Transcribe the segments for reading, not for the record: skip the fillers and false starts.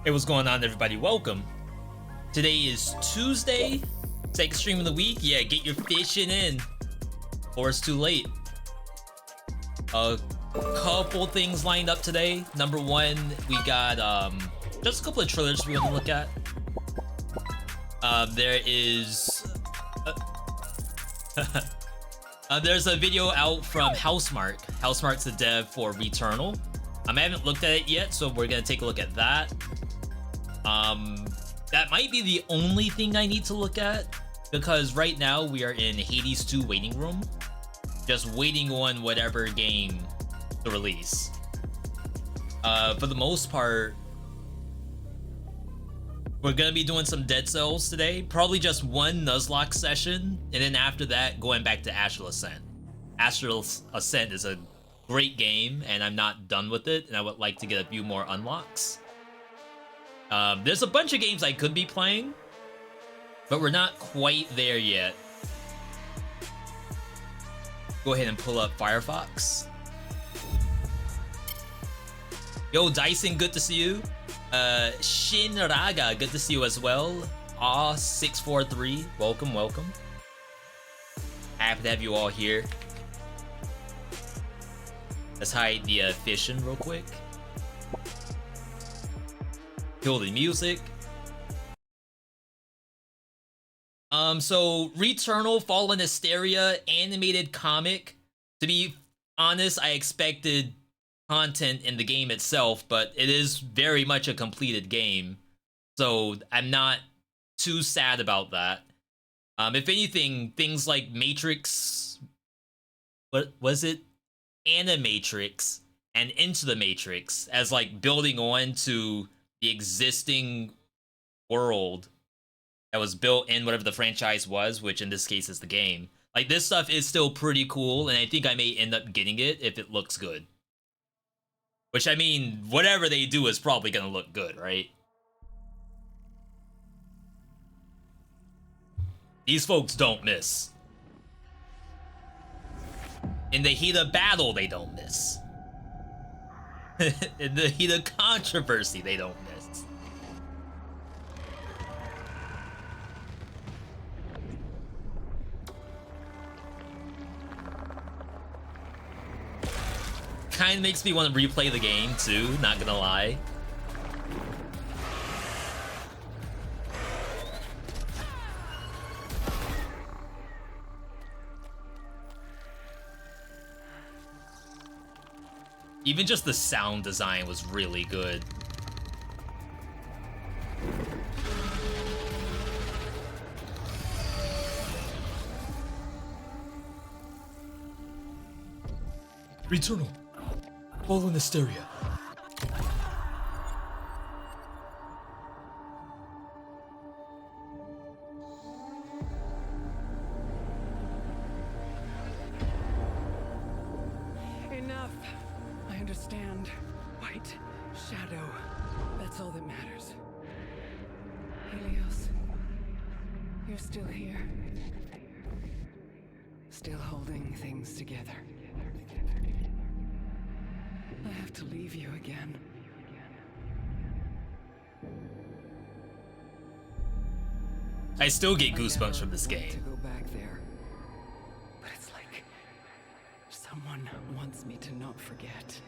Hey, what's going on, everybody? Welcome. Today is Tuesday, second stream of the week. Yeah, get your fishing in, or it's too late. A couple things lined up today. Number one, we got just a couple of trailers we want to look at. There is there's a video out from Housemark. Housemark's the dev for Returnal. I haven't looked at it yet, so we're gonna take a look at that. That might be the only thing I need to look at, because right now we are in Hades 2 waiting room, just waiting on whatever game to release. For the most part, We're gonna be doing some Dead Cells today. Probably just one Nuzlocke session, and then after that, going back to Astral Ascent. Astral Ascent is a great game, and I'm not done with it, and I would like to get a few more unlocks. There's a bunch of games I could be playing, but we're not quite there yet. Go ahead and pull up Firefox. Yo, Dyson, good to see you. Shinraga, good to see you as well. Aw643, welcome, welcome. Happy to have you all here. Let's hide the fishing real quick. Kill the music. So Returnal Fallen Hysteria animated comic. To be honest, I expected content in the game itself, but it is very much a completed game, so I'm not too sad about that. If anything, things like Matrix, what was it, Animatrix and Into the Matrix, as like building on to the existing world that was built in whatever the franchise was, which in this case is the game. Like, this stuff is still pretty cool, and I think I may end up getting it if it looks good. Which, I mean, whatever they do is probably gonna look good, right? These folks don't miss. In the heat of battle, they don't miss. In the heat of controversy, they don't miss. Kind of makes me want to replay the game too, not gonna lie. Even just the sound design was really good. Returnal. Fallen Hysteria. Enough. I understand. White shadow. That's all that matters. Helios, you're still here. Still holding things together. I have to leave you again. I still get goosebumps from this game. To go back there, but it's like someone wants me to not forget.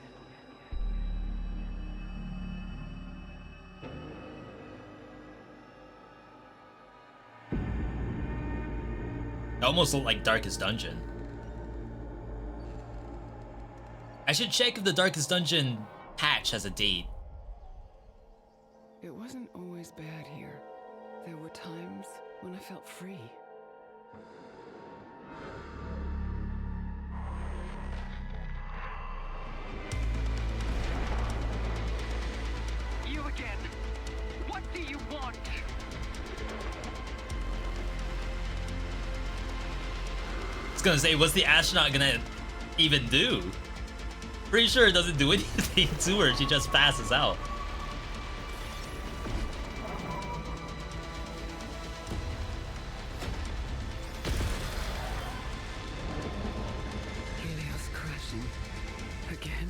It almost looked like Darkest Dungeon. I should check if the Darkest Dungeon patch has a date. It wasn't always bad here. There were times when I felt free. You again. What do you want? I was gonna say, what's the astronaut gonna even do? Pretty sure it doesn't do anything to her, she just passes out. Helios crashing again.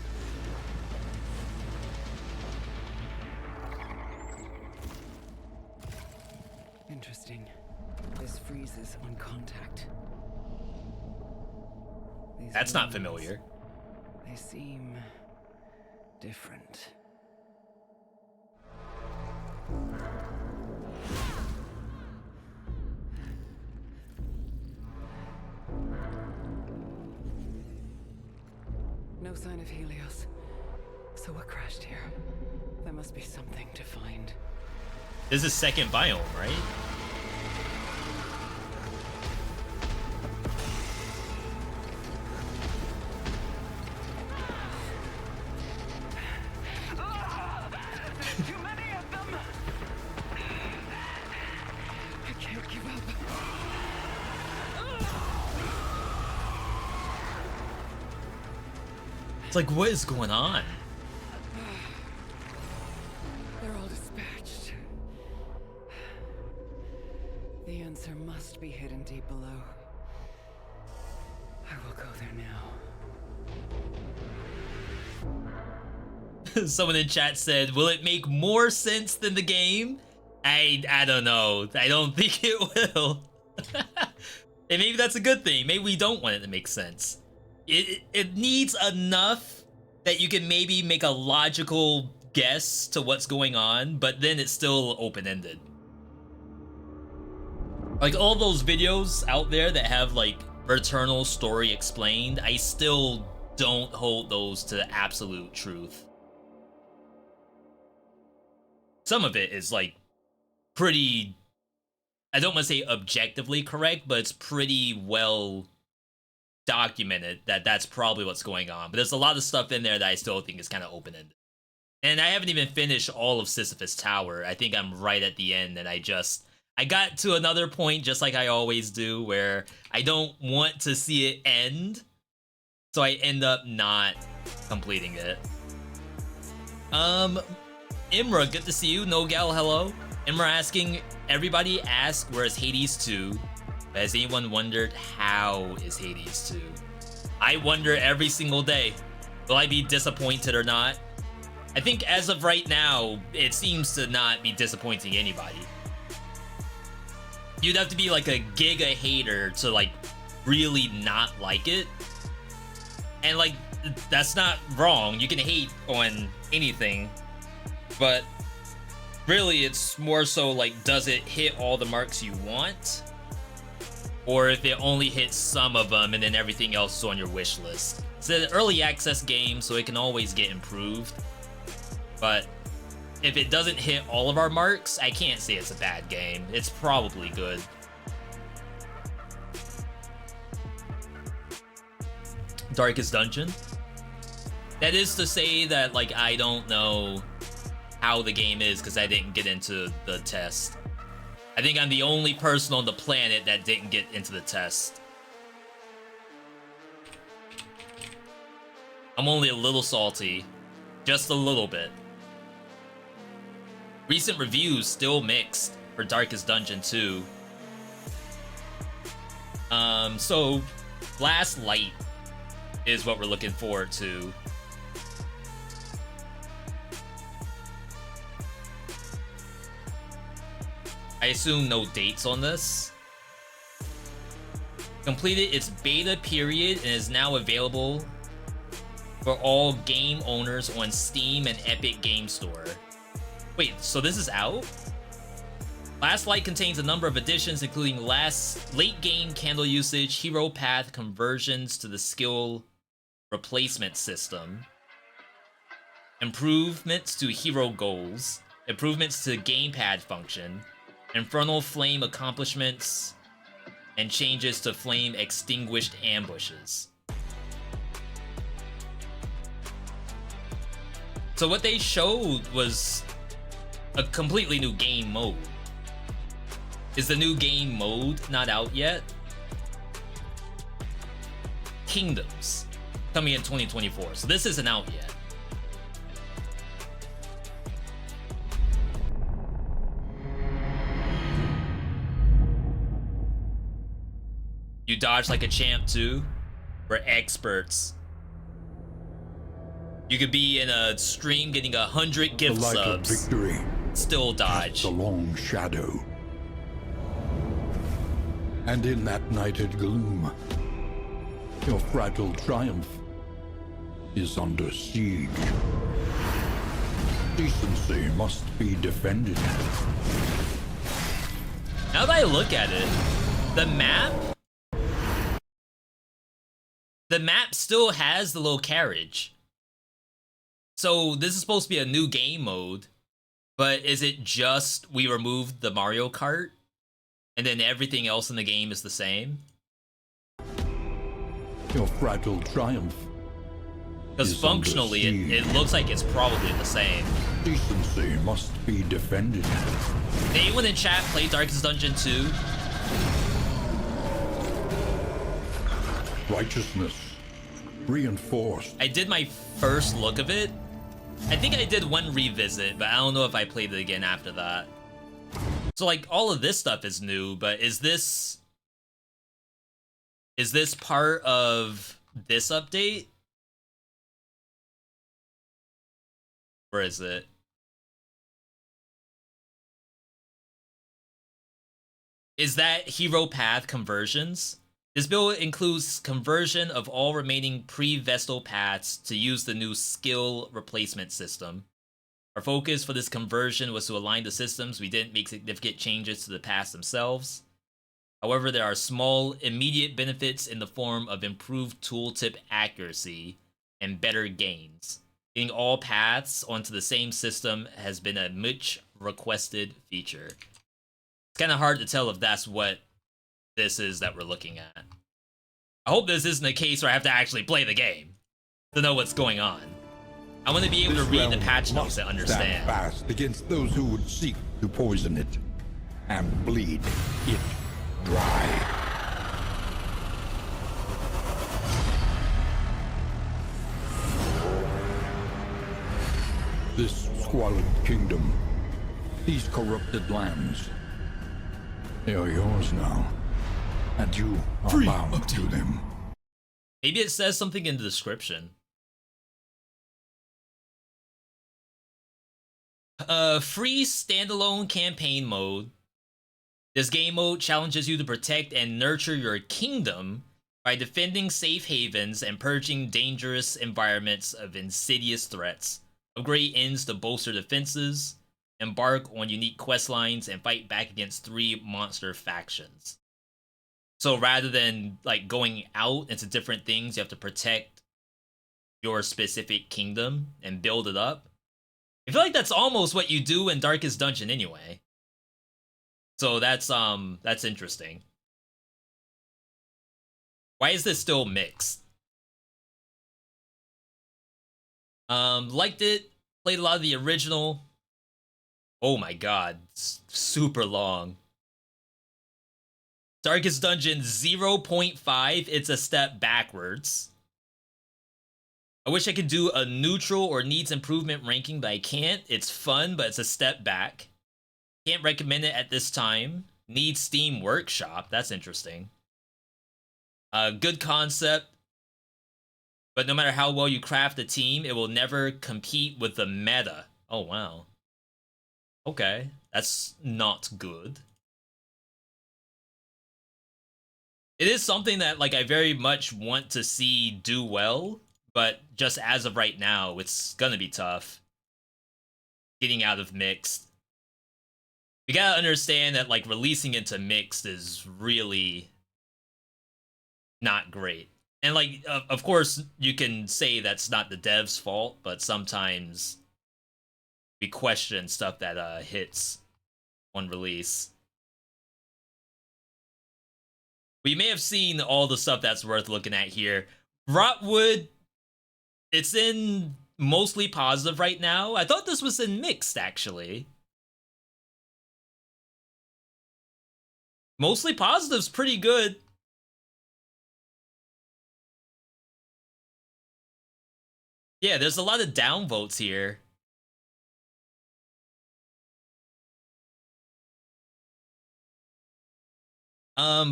Interesting. This freezes on contact. These That's not winds, familiar. They seem different. No sign of Helios. So what crashed here? There must be something to find. This is second biome, right? Too many of them. It's like, what is going on? They're all dispatched. The answer must be hidden deep below. I will go there now. Someone in chat said, will it make more sense than the game? I don't know. I don't think it will. And maybe that's a good thing. Maybe we don't want it to make sense. It needs enough that you can maybe make a logical guess to what's going on, but then it's still open-ended. Like all those videos out there that have like Returnal story explained, I still don't hold those to absolute truth. Some of it is like pretty, I don't want to say objectively correct, but it's pretty well documented that that's probably what's going on. But there's a lot of stuff in there that I still think is kind of open-ended. And I haven't even finished all of Sisyphus Tower. I think I'm right at the end, and I got to another point, just like I always do, where I don't want to see it end, so I end up not completing it. Imra, good to see you. No Gal, hello. Imra asking, everybody ask where's Hades 2? Has anyone wondered how is Hades 2? I wonder every single day. Will I be disappointed or not? I think as of right now, it seems to not be disappointing anybody. You'd have to be like a giga hater to like really not like it. And like, that's not wrong. You can hate on anything. But really, it's more so like, does it hit all the marks you want? Or if it only hits some of them and then everything else is on your wish list. It's an early access game, so it can always get improved. But if it doesn't hit all of our marks, I can't say it's a bad game. It's probably good. Darkest Dungeon. That is to say that, like, I don't know how the game is because I didn't get into the test. I think I'm the only person on the planet that didn't get into the test. I'm only a little salty. Just a little bit. Recent reviews still mixed for Darkest Dungeon 2. So Last Light is what we're looking forward to. I assume no dates on this. Completed its beta period and is now available for all game owners on Steam and Epic Game Store. Wait, so this is out? Last Light contains a number of additions, including late game candle usage, hero path conversions to the skill replacement system, improvements to hero goals, improvements to gamepad function, infernal flame accomplishments, and changes to flame extinguished ambushes. So what they showed was a completely new game mode. Is the new game mode not out yet? Kingdoms, coming in 2024. So this isn't out yet. You dodge like a champ too. We're experts. You could be in a stream getting 100 gift the light subs. Of victory. Still dodge. The long shadow. And in that nighted gloom, your fragile triumph is under siege. Decency must be defended. Now that I look at it, the map still has the little carriage. So this is supposed to be a new game mode, but is it just we removed the Mario Kart and then everything else in the game is the same? Your fragile triumph. Because functionally, it looks like it's probably the same. Decency must be defended. Did anyone in chat play Darkest Dungeon 2? Righteousness reinforced. I did my first look of it. I think I did one revisit, but I don't know if I played it again after that. So like all of this stuff is new, but is this part of this update? Where is it? Is that hero path conversions? This build includes conversion of all remaining pre-Vestal paths to use the new skill replacement system. Our focus for this conversion was to align the systems. We didn't make significant changes to the paths themselves. However, there are small immediate benefits in the form of improved tooltip accuracy and better gains. Getting all paths onto the same system has been a much requested feature. It's kind of hard to tell if that's what this is that we're looking at. I hope this isn't a case where I have to actually play the game to know what's going on. I want to be able to read the patch notes and understand. Stand fast against those who would seek to poison it and bleed it dry. This squalid kingdom, these corrupted lands, they are yours now, and you are bound to them. Maybe it says something in the description. Free standalone campaign mode. This game mode challenges you to protect and nurture your kingdom by defending safe havens and purging dangerous environments of insidious threats. Upgrade ends to bolster defenses, embark on unique quest lines, and fight back against 3 monster factions. So rather than like going out into different things, you have to protect your specific kingdom and build it up. I feel like that's almost what you do in Darkest Dungeon anyway. So that's interesting. Why is this still mixed? Liked it, played a lot of the original. Oh my god, it's super long. Darkest Dungeon 0.5, it's a step backwards. I wish I could do a neutral or needs improvement ranking, but I can't. It's fun, but it's a step back. Can't recommend it at this time. Needs Steam Workshop, that's interesting. Good concept, but no matter how well you craft a team, it will never compete with the meta. Oh, wow. Okay, that's not good. It is something that, like, I very much want to see do well, but just as of right now, it's gonna be tough getting out of mixed. You gotta understand that, like, releasing into mixed is really not great. And, like, of course, you can say that's not the dev's fault, but sometimes we question stuff that hits on release. We may have seen all the stuff that's worth looking at here. Rotwood, it's in mostly positive right now. I thought this was in mixed, actually. Mostly positive's pretty good. Yeah, there's a lot of downvotes here.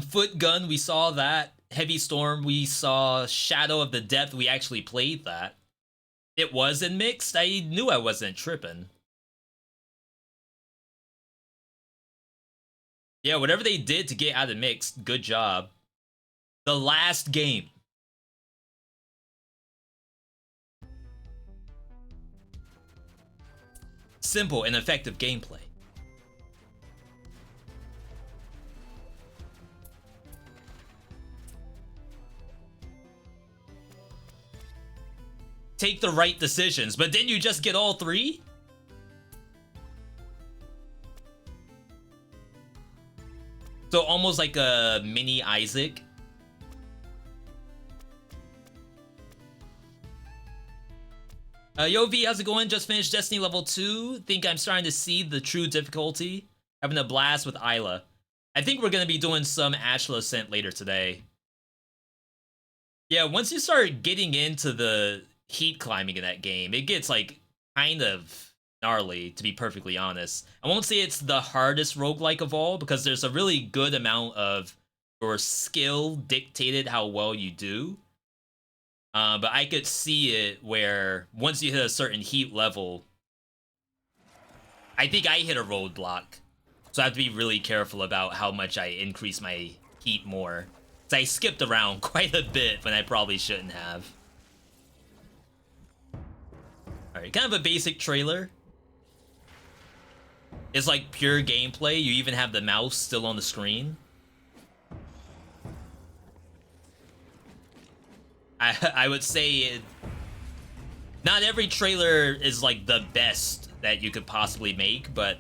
Foot Gun, we saw that. Heavy Storm, we saw. Shadow of the Depth, we actually played that. It was in mixed. I knew I wasn't tripping. Yeah, whatever they did to get out of mixed, good job. The last game. Simple and effective gameplay. Take the right decisions, but didn't you just get all 3? So almost like a mini Isaac. Yo V, how's it going? Just finished Destiny level 2. Think I'm starting to see the true difficulty. Having a blast with Isla. I think we're gonna be doing some Astral Ascent later today. Yeah, once you start getting into the heat climbing in that game, it gets like kind of gnarly, to be perfectly honest. I won't say it's the hardest roguelike of all, because there's a really good amount of your skill dictated how well you do. But I could see it where once you hit a certain heat level, I think I hit a roadblock. So I have to be really careful about how much I increase my heat more. So I skipped around quite a bit when I probably shouldn't have. Alright, kind of a basic trailer. It's like pure gameplay. You even have the mouse still on the screen. I would say not every trailer is like the best that you could possibly make, but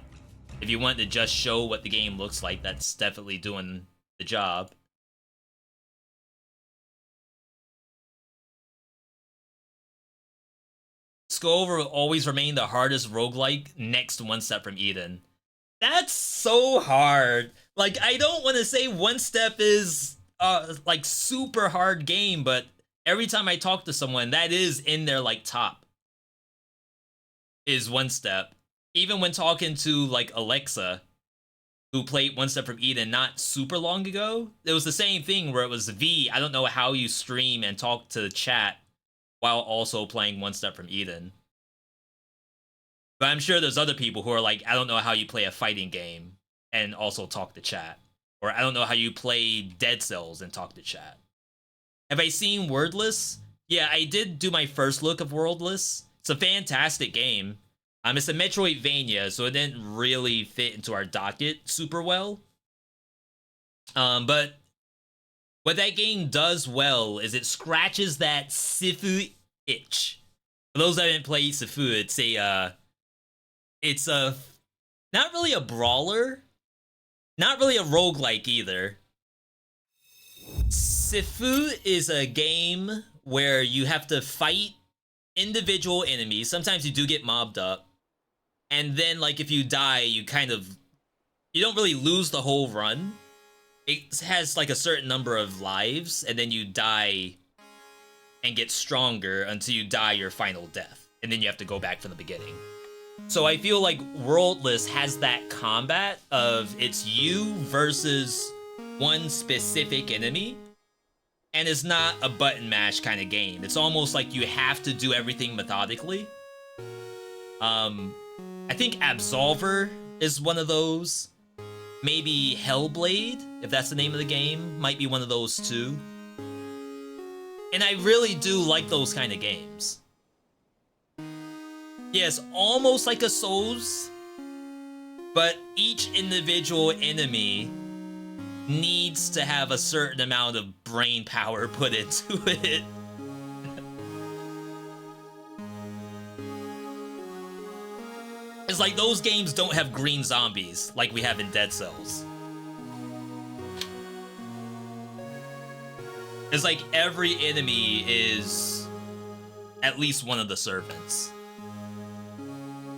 if you want to just show what the game looks like, that's definitely doing the job. Skull will always remain the hardest roguelike next to One Step from Eden. That's so hard. Like, I don't want to say One Step is like super hard game, but every time I talk to someone, that is in their like top is One Step. Even when talking to like Alexa, who played One Step from Eden not super long ago, it was the same thing where it was V. I don't know how you stream and talk to the chat while also playing One Step from Eden. But I'm sure there's other people who are like, I don't know how you play a fighting game and also talk to chat. Or I don't know how you play Dead Cells and talk to chat. Have I seen Wordless? Yeah, I did do my first look of Wordless. It's a fantastic game. It's a Metroidvania, so it didn't really fit into our docket super well. But what that game does well is it scratches that Sifu itch. For those that haven't played Sifu, it's a not really a brawler, not really a roguelike either. Sifu is a game where you have to fight individual enemies. Sometimes you do get mobbed up. And then, like, if you die, you don't really lose the whole run. It has, like, a certain number of lives, and then you die and get stronger until you die your final death. And then you have to go back from the beginning. So I feel like Worldless has that combat of it's you versus one specific enemy. And it's not a button mash kind of game. It's almost like you have to do everything methodically. I think Absolver is one of those. Maybe Hellblade, if that's the name of the game, might be one of those too. And I really do like those kind of games. Yeah, it's almost like a Souls, but each individual enemy needs to have a certain amount of brain power put into it. It's like those games don't have green zombies like we have in Dead Cells. It's like every enemy is at least one of the servants.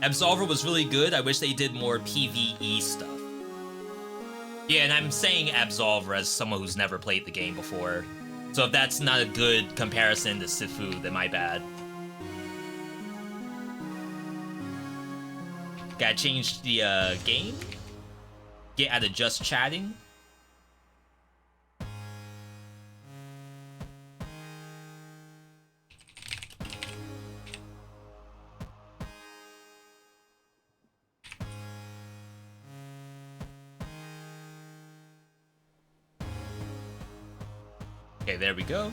Absolver was really good. I wish they did more PvE stuff. Yeah, and I'm saying Absolver as someone who's never played the game before. So if that's not a good comparison to Sifu, then my bad. Gotta change the game. Get out of just chatting. Okay, there we go.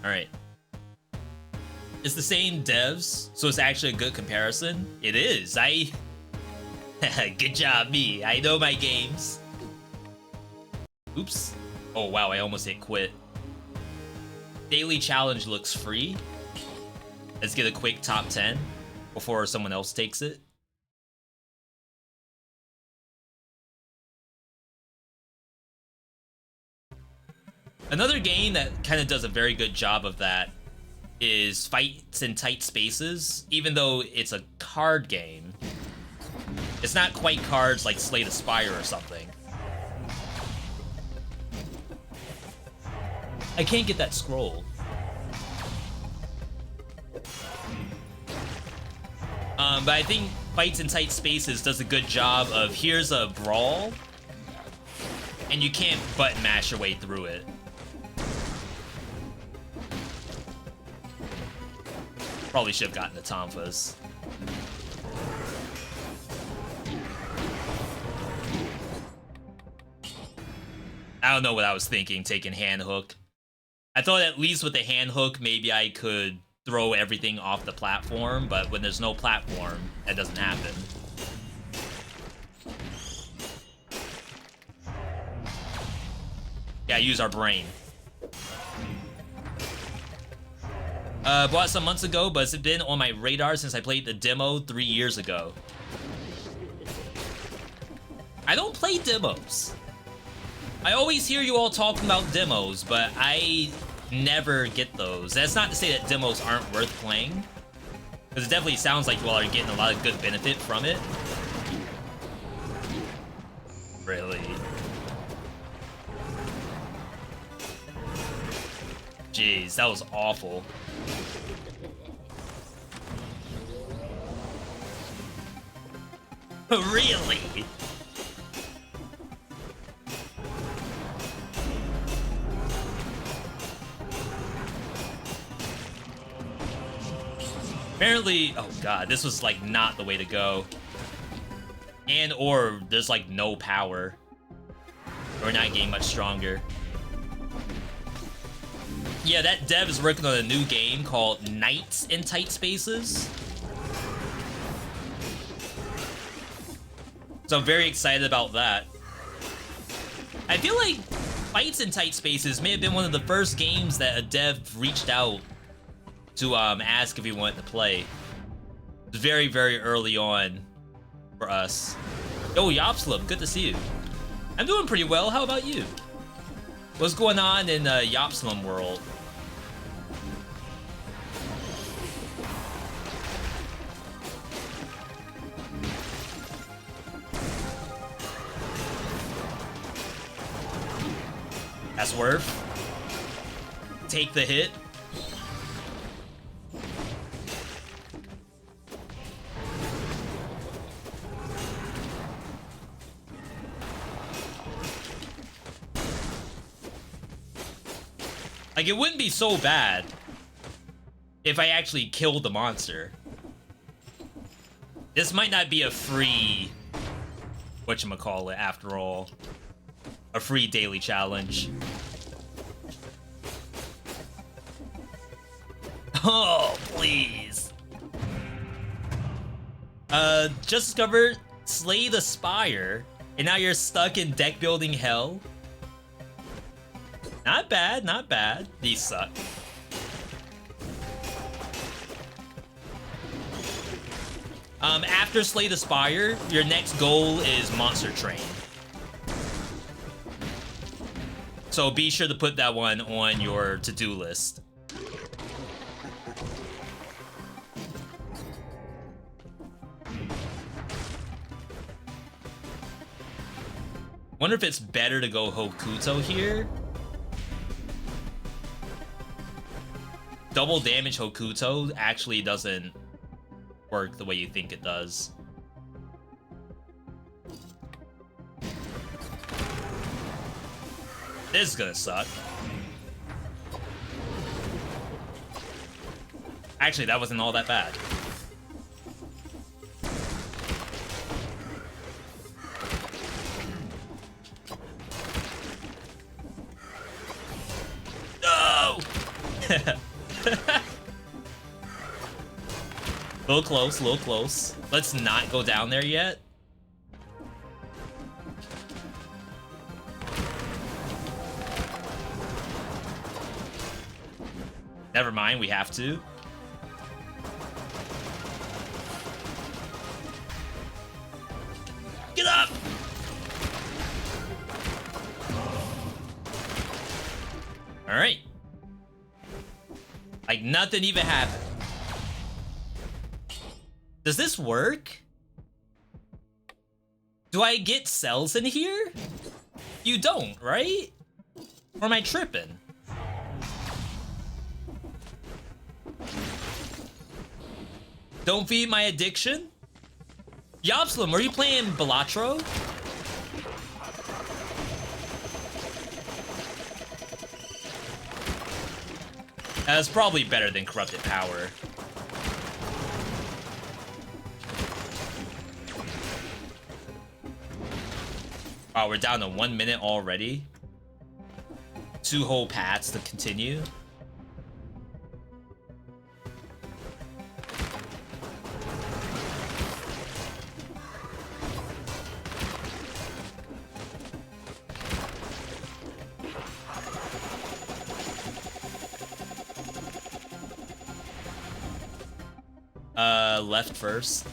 Alright. It's the same devs, so it's actually a good comparison. It is. Good job, me. I know my games. Oops. Oh, wow, I almost hit quit. Daily challenge looks free. Let's get a quick top 10 before someone else takes it. Another game that kind of does a very good job of that is fights in tight spaces. Even though it's a card game, it's not quite cards like Slay the Spire or something. I can't get that scroll. But I think Fights in Tight Spaces does a good job of here's a brawl, and you can't button mash your way through it. Probably should have gotten the Tonfas. I don't know what I was thinking, taking hand hook. I thought at least with the hand hook, maybe I could throw everything off the platform, but when there's no platform, that doesn't happen. Yeah, use our brain. Bought some months ago, but it's been on my radar since I played the demo 3 years ago. I don't play demos. I always hear you all talking about demos, but I never get those. That's not to say that demos aren't worth playing, because it definitely sounds like you all are getting a lot of good benefit from it. Really? Jeez, that was awful. Really? Apparently, oh god, this was like not the way to go. And or there's like no power. We're not getting much stronger. Yeah, that dev is working on a new game called Nights in Tight Spaces. So I'm very excited about that. I feel like Fights in Tight Spaces may have been one of the first games that a dev reached out to ask if he wanted to play. It was very, very early on for us. Yo, Yopslim, good to see you. I'm doing pretty well, how about you? What's going on in the Yopslim world? That's worth. Take the hit. Like, it wouldn't be so bad if I actually killed the monster. This might not be a free whatchamacallit after all. A free daily challenge. Oh, please. Just discovered Slay the Spire, and now you're stuck in deck building hell. Not bad, not bad. These suck. After Slay the Spire, your next goal is Monster Train. So be sure to put that one on your to-do list. Wonder if it's better to go Hokuto here. Double damage Hokuto actually doesn't work the way you think it does. This is gonna suck. Actually, that wasn't all that bad. No! Little close, little close. Let's not go down there yet. Never mind, we have to. Get up! Alright. Like nothing even happened. Does this work? Do I get cells in here? You don't, right? Or am I tripping? Don't feed my addiction? Yopslim, were you playing Balatro? That's probably better than Corrupted Power. Wow, we're down to 1 minute already. 2 whole paths to continue. Left first.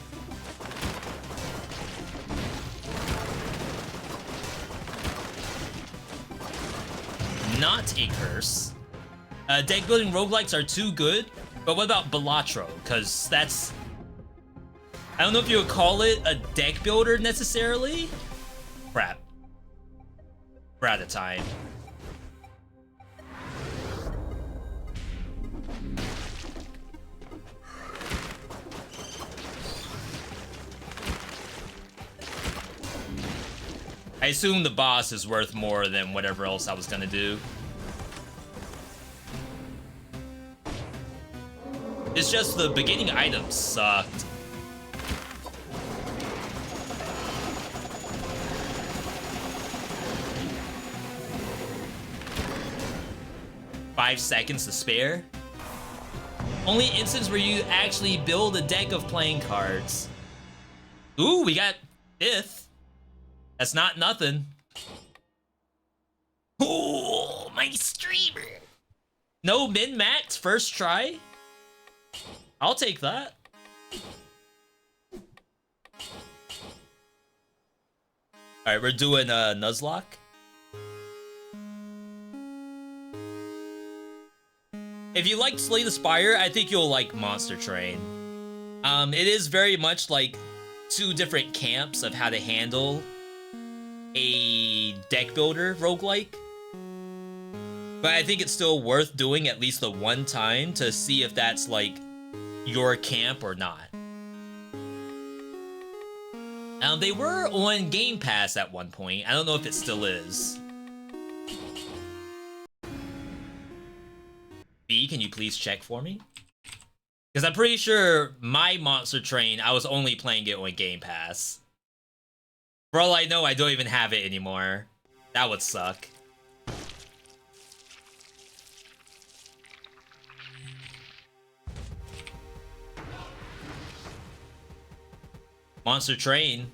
Not a curse. Deck building roguelikes are too good, but what about Balatro? Because that's... I don't know if you would call it a deck builder necessarily. Crap. We're out of time. I assume the boss is worth more than whatever else I was gonna do. It's just the beginning items sucked. Five seconds to spare. Only instance where you actually build a deck of playing cards. Ooh, we got 5th. That's not nothing. Ooh, my streamer. No min-max first try? I'll take that. Alright, we're doing Nuzlocke. If you liked Slay the Spire, I think you'll like Monster Train. It is very much like 2 different camps of how to handle a deck builder roguelike. But I think it's still worth doing at least the one time to see if that's like your camp or not. They were on Game Pass at one point. I don't know if it still is. B, can you please check for me? Because I'm pretty sure my Monster Train, I was only playing it on Game Pass. For all I know, I don't even have it anymore. That would suck. Monster Train.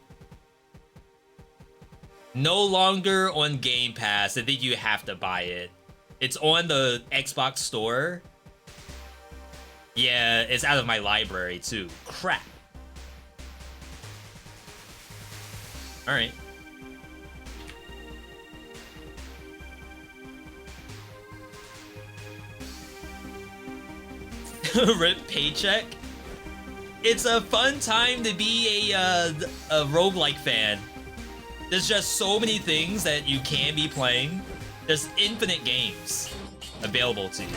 No longer on Game Pass. I think you have to buy it. It's on the Xbox store. Yeah, it's out of my library too. Crap. Alright. RIP Paycheck. It's a fun time to be a roguelike fan. There's just so many things that you can be playing. There's infinite games available to you.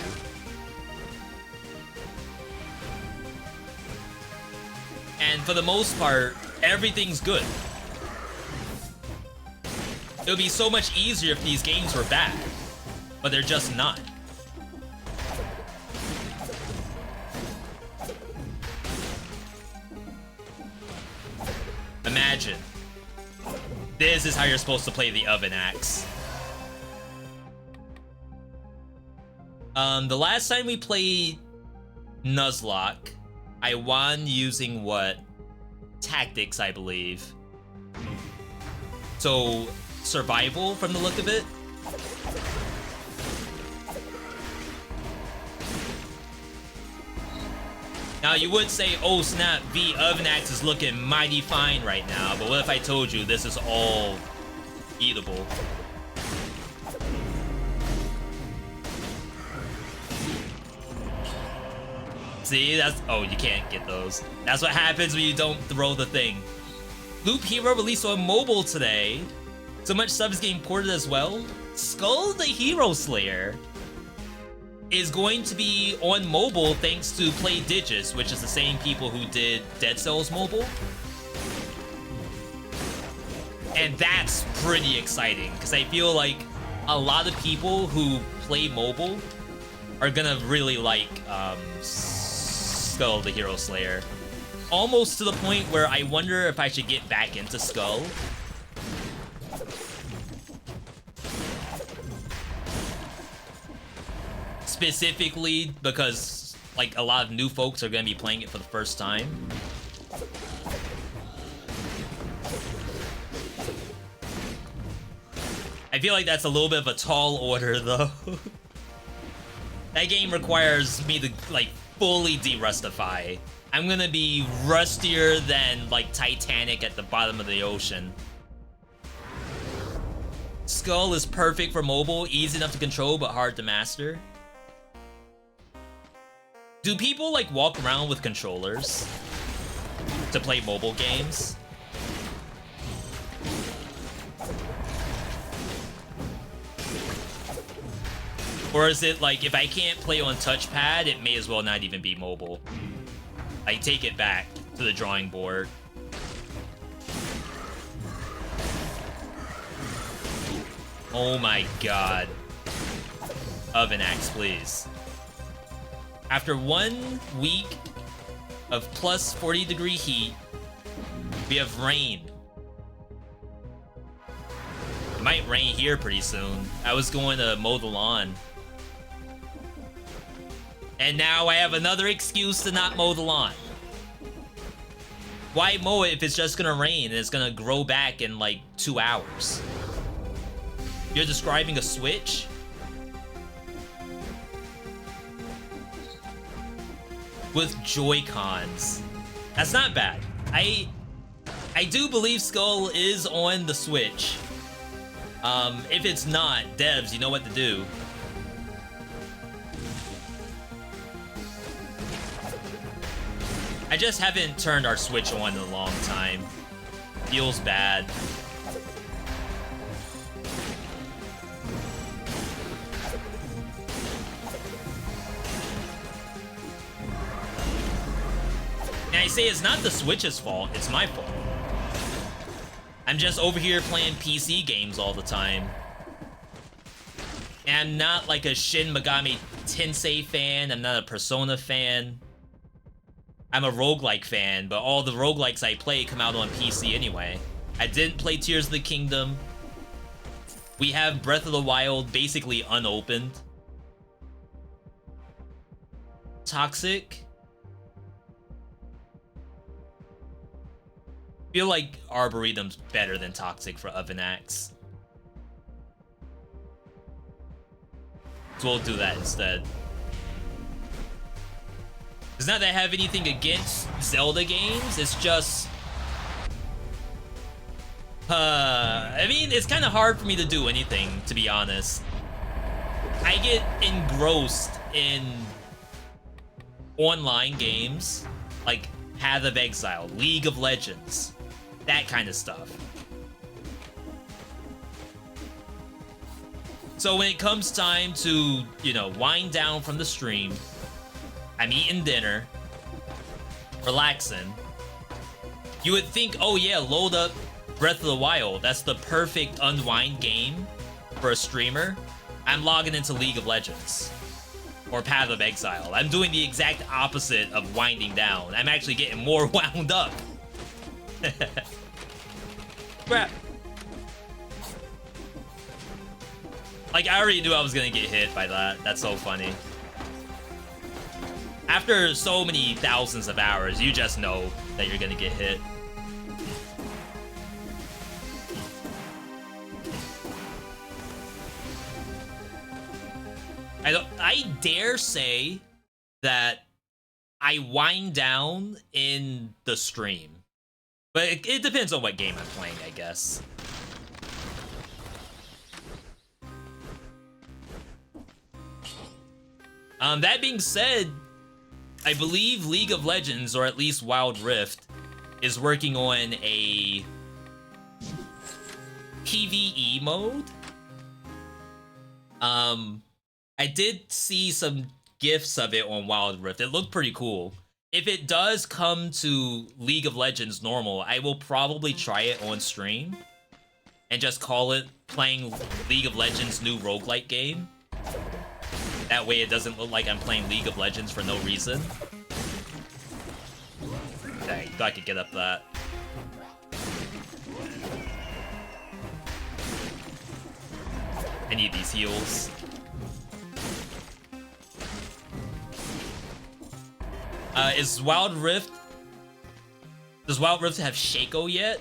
And for the most part, everything's good. It would be so much easier if these games were bad, but they're just not. Imagine. This is how you're supposed to play the Oven Axe. The last time we played Nuzlocke, I won using what? Tactics, I believe. So, survival from the look of it. Now you would say, oh snap, V Oven Axe is looking mighty fine right now, but what if I told you this is all eatable? See, that's, oh, you can't get those. That's what happens when you don't throw the thing. Loop Hero released on mobile today. So much stuff is getting ported as well. Skull the Hero Slayer. is going to be on mobile thanks to Play Digits, which is the same people who did Dead Cells Mobile. And that's pretty exciting, because I feel like a lot of people who play mobile are gonna really like Skull the Hero Slayer. Almost to the point where I wonder if I should get back into Skull. Specifically because like a lot of new folks are gonna be playing it for the first time. I feel like that's a little bit of a tall order though. That game requires me to like fully de-rustify. I'm gonna be rustier than like Titanic at the bottom of the ocean. Skull is perfect for mobile, easy enough to control but hard to master. Do people like walk around with controllers to play mobile games? Or is it like, if I can't play on touchpad, it may as well not even be mobile? I take it back to the drawing board. Oh my god. Oven axe, please. After 1 week of plus 40-degree heat, we have rain. It might rain here pretty soon. I was going to mow the lawn. And now I have another excuse to not mow the lawn. Why mow it if it's just gonna rain and it's gonna grow back in like 2 hours? You're describing a Switch? With Joy-Cons. That's not bad. I do believe Skull is on the Switch. If it's not, devs, you know what to do. I just haven't turned our Switch on in a long time. Feels bad. And I say it's not the Switch's fault, it's my fault. I'm just over here playing PC games all the time. And I'm not like a Shin Megami Tensei fan, I'm not a Persona fan. I'm a roguelike fan, but all the roguelikes I play come out on PC anyway. I didn't play Tears of the Kingdom. We have Breath of the Wild basically unopened. Toxic. Feel like Arboretum's better than Toxic for Oven Axe. So we'll do that instead. It's not that I have anything against Zelda games, it's just... I mean, it's kind of hard for me to do anything, to be honest. I get engrossed in online games, like Path of Exile, League of Legends, that kind of stuff. So when it comes time to, you know, wind down from the stream, I'm eating dinner, relaxing. You would think, oh yeah, load up Breath of the Wild. That's the perfect unwind game for a streamer. I'm logging into League of Legends or Path of Exile. I'm doing the exact opposite of winding down. I'm actually getting more wound up. Crap. Like, I already knew I was gonna get hit by that. That's so funny. After so many thousands of hours, you just know that you're gonna get hit. I dare say that I wind down in the stream. But it depends on what game I'm playing, I guess. That being said, I believe League of Legends, or at least Wild Rift, is working on a PvE mode. I did see some GIFs of it on Wild Rift. It looked pretty cool. If it does come to League of Legends normal, I will probably try it on stream and just call it playing League of Legends new roguelike game. That way it doesn't look like I'm playing League of Legends for no reason. Dang, thought I could get up that. I need these heals. Is Wild Rift... Does Wild Rift have Shaco yet?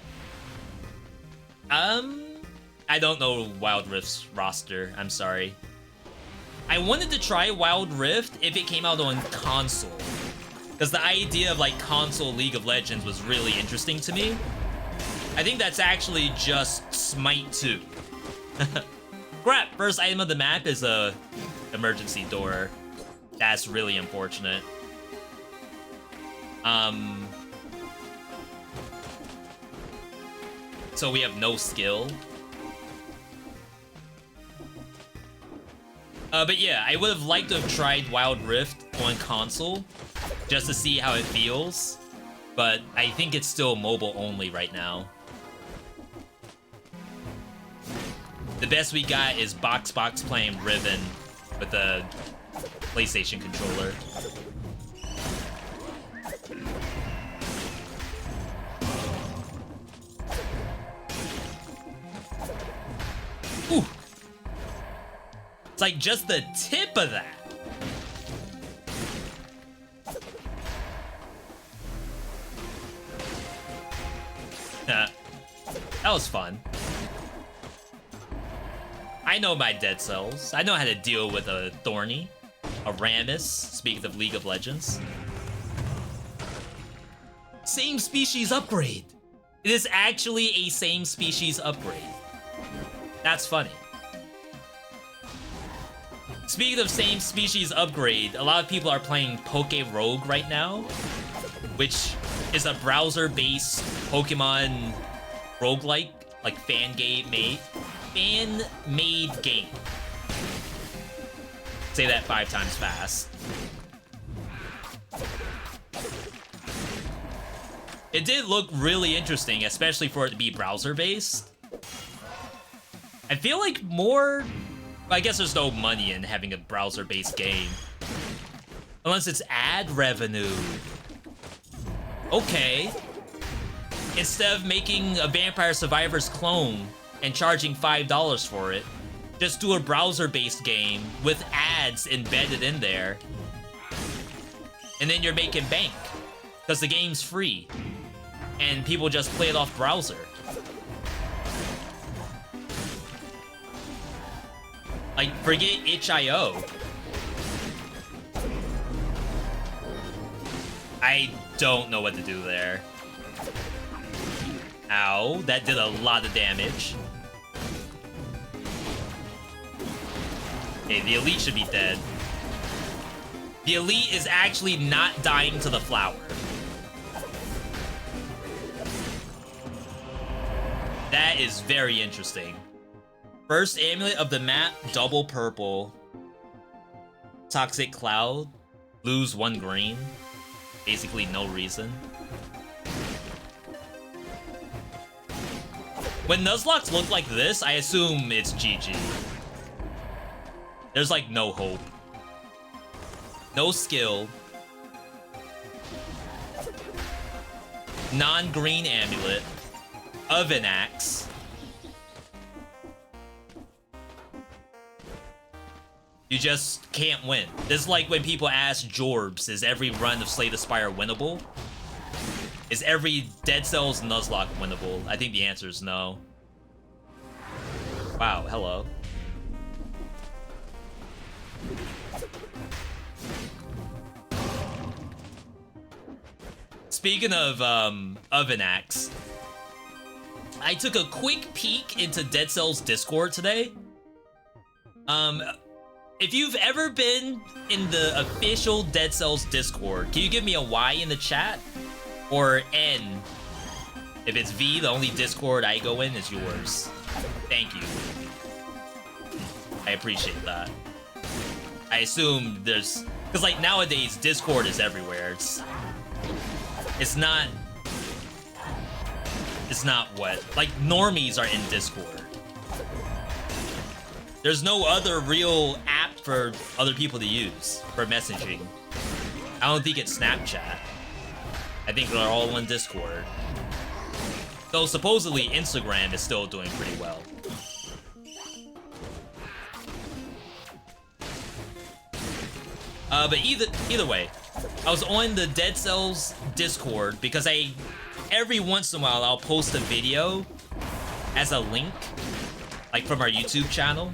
I don't know Wild Rift's roster, I'm sorry. I wanted to try Wild Rift if it came out on console. Because the idea of like console League of Legends was really interesting to me. I think that's actually just Smite 2. Crap, first item of the map is a emergency door. That's really unfortunate. So we have no skill. But yeah, I would have liked to have tried Wild Rift on console just to see how it feels. But I think it's still mobile only right now. The best we got is Box playing Riven with a PlayStation controller. Ooh. It's like just the tip of that. That was fun. I know my dead cells. I know how to deal with a Thorny, a Rammus, speaking of League of Legends. Same species upgrade. It is actually a same species upgrade. That's funny. Speaking of same species upgrade, a lot of people are playing Poke Rogue right now, which is a browser-based Pokemon roguelike, like fan-made game. Say that 5 times fast. It did look really interesting, especially for it to be browser-based. I feel like more... I guess there's no money in having a browser-based game. Unless it's ad revenue. Okay. Instead of making a Vampire Survivors clone and charging $5 for it, just do a browser-based game with ads embedded in there. And then you're making bank. Because the game's free. And people just play it off browser. Like, forget itch.io. I don't know what to do there. Ow, that did a lot of damage. Okay, the elite should be dead. The elite is actually not dying to the flower. That is very interesting. First amulet of the map, double purple. Toxic Cloud, lose 1 green. Basically no reason. When Nuzlockes look like this, I assume it's GG. There's like no hope. No skill. Non-green amulet. Oven Axe. You just can't win. This is like when people ask Jorbs, is every run of Slay the Spire winnable? Is every Dead Cells Nuzlocke winnable? I think the answer is no. Wow, hello. Speaking of Oven Axe, I took a quick peek into Dead Cells Discord today. If you've ever been in the official Dead Cells Discord, can you give me a Y in the chat? Or N? If it's V, the only Discord I go in is yours. Thank you. I appreciate that. I assume there's... Because, like, nowadays, Discord is everywhere. It's not... It's not what... Like, normies are in Discord. There's no other real app for other people to use for messaging. I don't think it's Snapchat. I think they're all on Discord. Though supposedly Instagram is still doing pretty well. But either way, I was on the Dead Cells Discord because every once in a while I'll post a video as a link, like from our YouTube channel.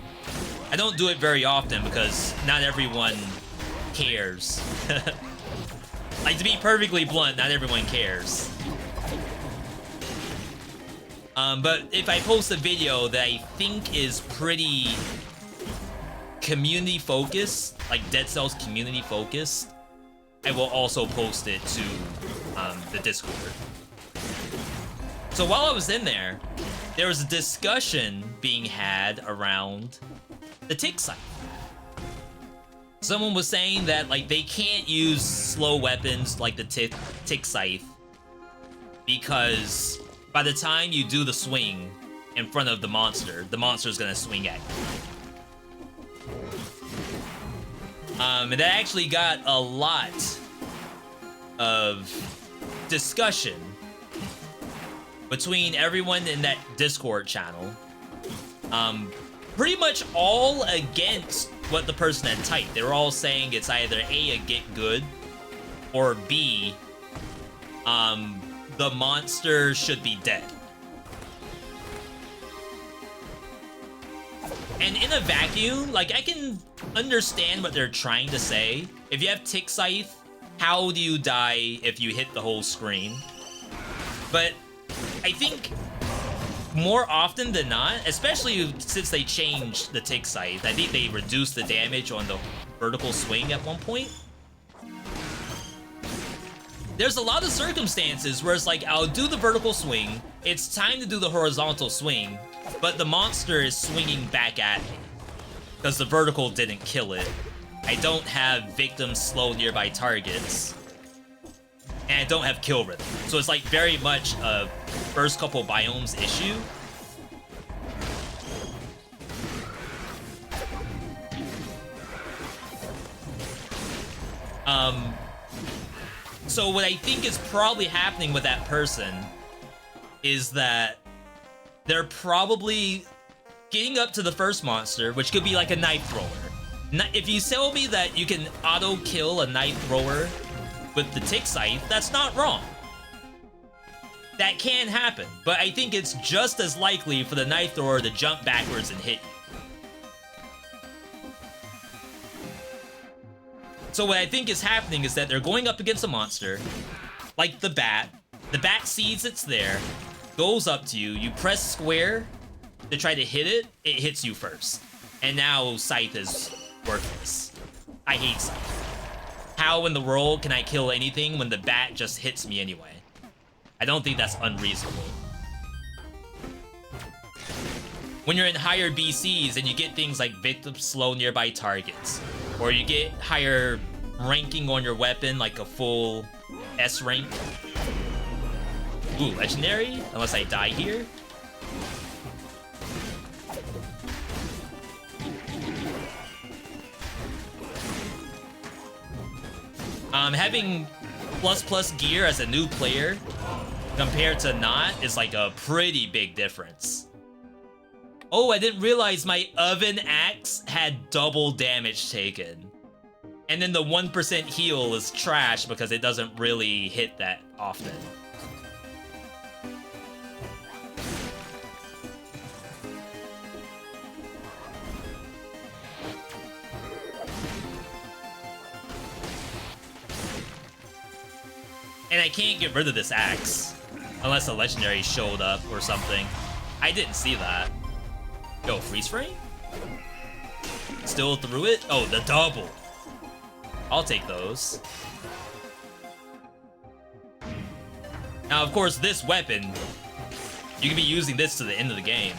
I don't do it very often because not everyone cares. Like, to be perfectly blunt, not everyone cares. But if I post a video that I think is pretty community focused, like Dead Cells community focused, I will also post it to the Discord. So while I was in there was a discussion being had around the tick scythe. Someone was saying that, like, they can't use slow weapons like the tick scythe because by the time you do the swing in front of the monster's gonna swing at you. And that actually got a lot of discussion between everyone in that Discord channel. Pretty much all against what the person had typed. They were all saying it's either A, a get good, or B, the monster should be dead. And in a vacuum, like, I can understand what they're trying to say. If you have tick scythe, how do you die if you hit the whole screen? But I think more often than not, especially since they changed the tick scythe, I think they reduced the damage on the vertical swing at one point. There's a lot of circumstances where it's like, I'll do the vertical swing, it's time to do the horizontal swing, but the monster is swinging back at me because the vertical didn't kill it. I don't have victims slow nearby targets, and I don't have kill rhythm. So it's like very much a first couple biomes issue. So what I think is probably happening with that person is that they're probably getting up to the first monster, which could be like a knife thrower. If you tell me that you can auto-kill a knife thrower with the tick scythe, that's not wrong. That can happen, but I think it's just as likely for the knife thrower to jump backwards and hit you. So what I think is happening is that they're going up against a monster, like the bat. The bat sees it's there, goes up to you, you press square to try to hit it, it hits you first. And now Scythe is worthless. I hate Scythe. How in the world can I kill anything when the bat just hits me anyway? I don't think that's unreasonable. When you're in higher BCs and you get things like victims slow nearby targets, or you get higher ranking on your weapon, like a full S rank. Ooh, legendary? Unless I die here. Having plus gear as a new player compared to not is like a pretty big difference. Oh, I didn't realize my oven axe had double damage taken. And then the 1% heal is trash because it doesn't really hit that often. And I can't get rid of this axe unless a legendary showed up or something. I didn't see that. Yo, freeze frame? Still through it? Oh, the double. I'll take those. Now, of course, this weapon, you can be using this to the end of the game.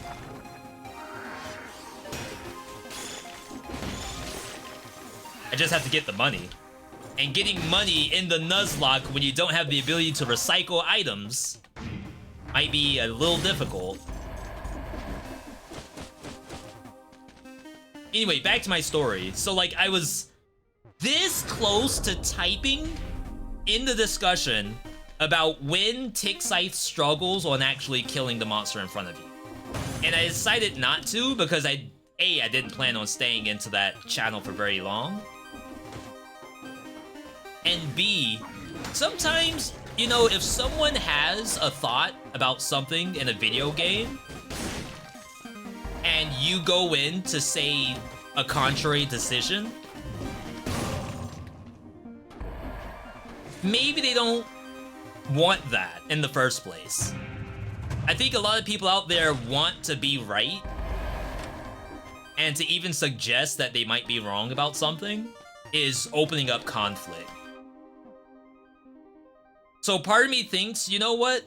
I just have to get the money. And getting money in the Nuzlocke when you don't have the ability to recycle items might be a little difficult. Anyway, back to my story. So, like, I was this close to typing in the discussion about when Tick Scythe struggles on actually killing the monster in front of you. And I decided not to because I didn't plan on staying into that channel for very long. And B, sometimes, you know, if someone has a thought about something in a video game, and you go in to say a contrary decision, maybe they don't want that in the first place. I think a lot of people out there want to be right, and to even suggest that they might be wrong about something is opening up conflict. So part of me thinks, you know what?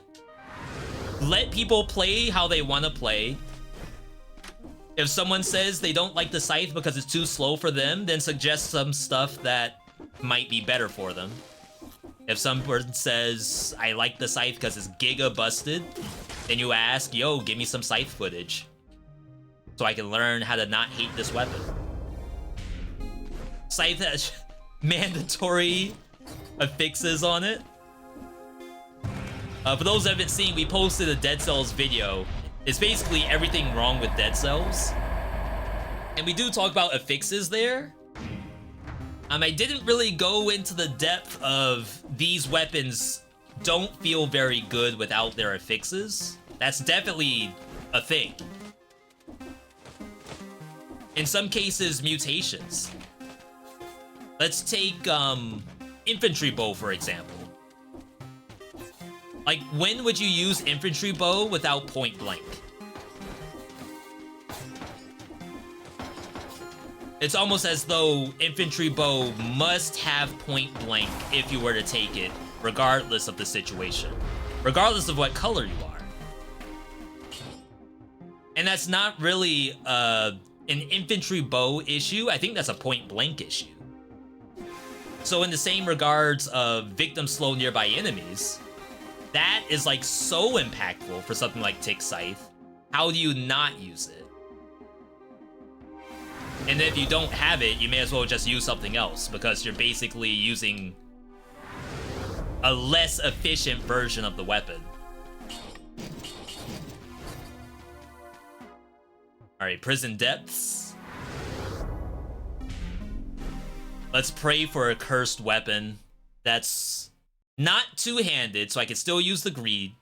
Let people play how they want to play. If someone says they don't like the scythe because it's too slow for them, then suggest some stuff that might be better for them. If some person says, I like the scythe because it's giga busted, then you ask, yo, give me some scythe footage so I can learn how to not hate this weapon. Scythe has mandatory affixes on it. For those that haven't seen, we posted a Dead Cells video. It's basically everything wrong with Dead Cells. And we do talk about affixes there. I didn't really go into the depth of these weapons don't feel very good without their affixes. That's definitely a thing. In some cases, mutations. Let's take infantry bow, for example. Like, when would you use infantry bow without point blank? It's almost as though infantry bow must have point blank if you were to take it, regardless of the situation, regardless of what color you are. And that's not really an infantry bow issue. I think that's a point blank issue. So in the same regards of victims slow nearby enemies, that is like so impactful for something like Tick Scythe. How do you not use it? And if you don't have it, you may as well just use something else because you're basically using a less efficient version of the weapon. Alright, prison depths. Let's pray for a cursed weapon that's not two-handed, so I can still use the greed.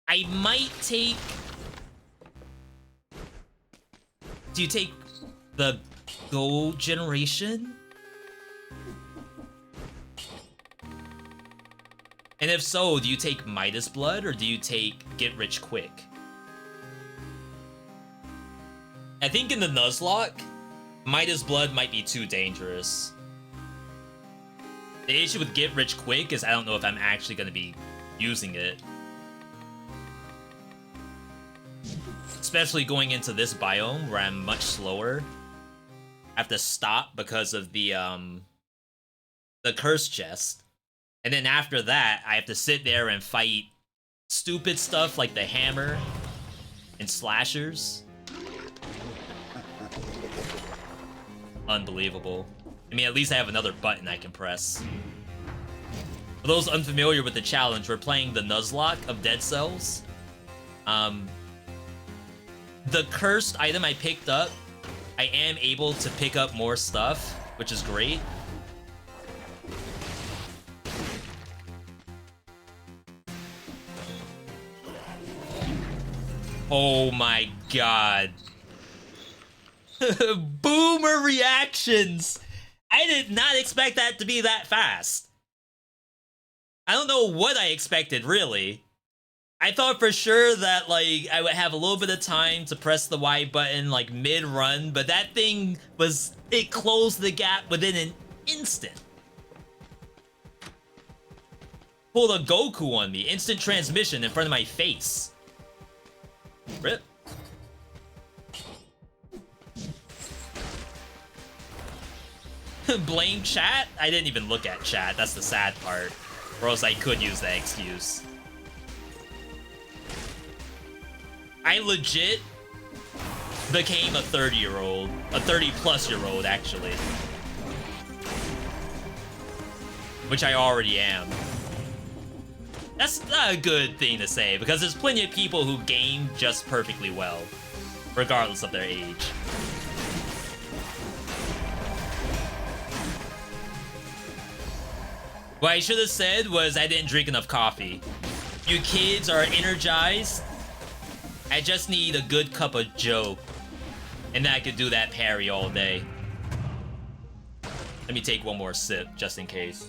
I might take... Do you take the gold generation? And if so, do you take Midas Blood or do you take Get Rich Quick? I think in the Nuzlocke, Midas Blood might be too dangerous. The issue with Get Rich Quick is I don't know if I'm actually going to be using it. Especially going into this biome where I'm much slower. I have to stop because of the curse chest. And then after that, I have to sit there and fight stupid stuff like the hammer and slashers. Unbelievable. I mean, at least I have another button I can press. For those unfamiliar with the challenge, we're playing the Nuzlocke of Dead Cells. The cursed item I picked up, I am able to pick up more stuff, which is great. Oh my god. Boomer reactions! I did not expect that to be that fast. I don't know what I expected, really. I thought for sure that, like, I would have a little bit of time to press the Y button, like, mid-run, but that thing was... It closed the gap within an instant. Pulled a Goku on me. Instant transmission in front of my face. Rip. blame chat? I didn't even look at chat. That's the sad part. Or else I could use that excuse. I legit became a 30-year-old. A 30-plus-year-old, actually. Which I already am. That's not a good thing to say, because there's plenty of people who game just perfectly well, regardless of their age. What I should have said was I didn't drink enough coffee. You kids are energized. I just need a good cup of joe. And then I could do that parry all day. Let me take one more sip, just in case.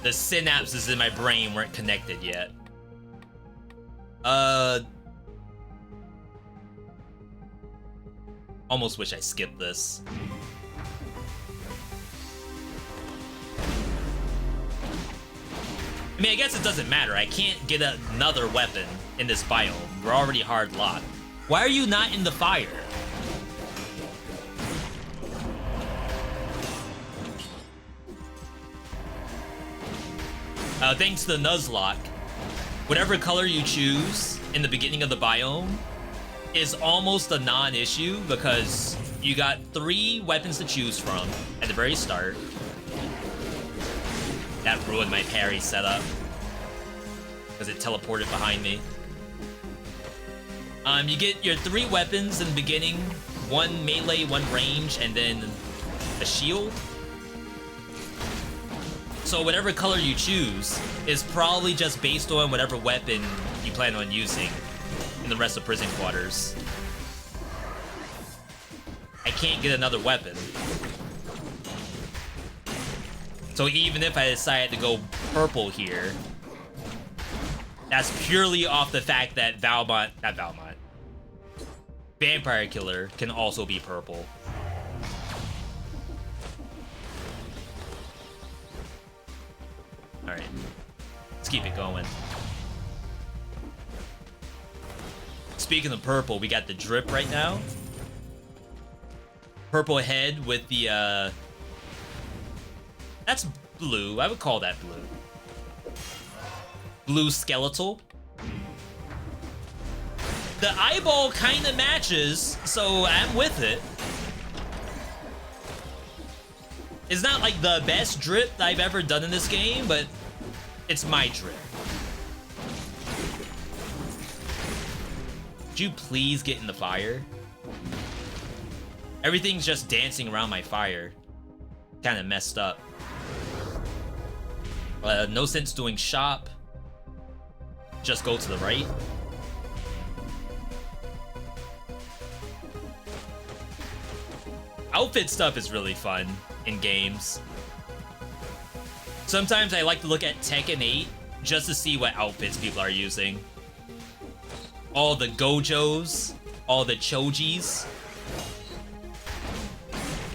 The synapses in my brain weren't connected yet. Almost wish I skipped this. I mean, I guess it doesn't matter. I can't get another weapon in this biome. We're already hard locked. Why are you not in the fire? Thanks to the Nuzlocke, whatever color you choose in the beginning of the biome is almost a non-issue because you got 3 weapons to choose from at the very start. That ruined my parry setup because it teleported behind me. You get your 3 weapons in the beginning, 1 melee, 1 range, and then a shield. So whatever color you choose is probably just based on whatever weapon you plan on using in the rest of prison quarters. I can't get another weapon. So even if I decide to go purple here, that's purely off the fact that Vampire Killer can also be purple. Alright, let's keep it going. Speaking of purple, we got the drip right now. Purple head with the, that's blue. I would call that blue. Blue skeletal. The eyeball kind of matches, so I'm with it. It's not like the best drip I've ever done in this game, but it's my drip. Would you please get in the fire? Everything's just dancing around my fire. Kind of messed up. No sense doing shop. Just go to the right. Outfit stuff is really fun in games. Sometimes I like to look at Tekken 8 just to see what outfits people are using. All the Gojos, all the Chojis,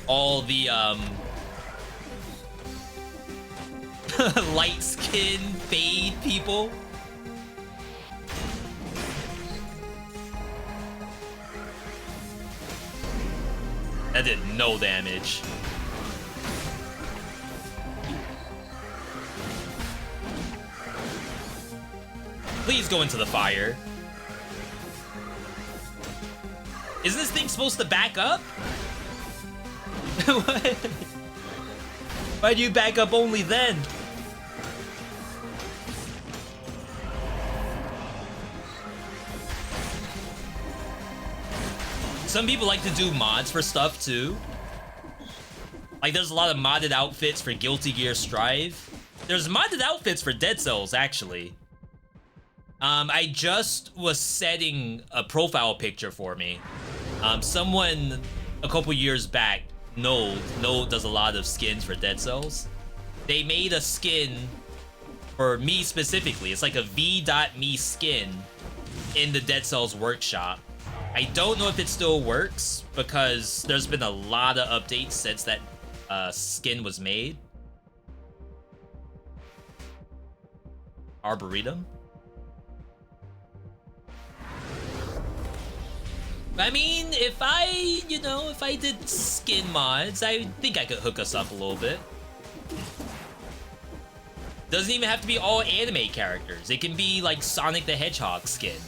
all the light skin fade people. That did no damage. Please go into the fire. Is this thing supposed to back up? What? Why do you back up only then? Some people like to do mods for stuff too. Like there's a lot of modded outfits for Guilty Gear Strive. There's modded outfits for Dead Cells actually. I just was setting a profile picture for me. Someone a couple years back, Node does a lot of skins for Dead Cells. They made a skin for me specifically. It's like a V.me skin in the Dead Cells workshop. I don't know if it still works because there's been a lot of updates since that skin was made. Arboretum? I mean, if I did skin mods, I think I could hook us up a little bit. Doesn't even have to be all anime characters. It can be like Sonic the Hedgehog skin,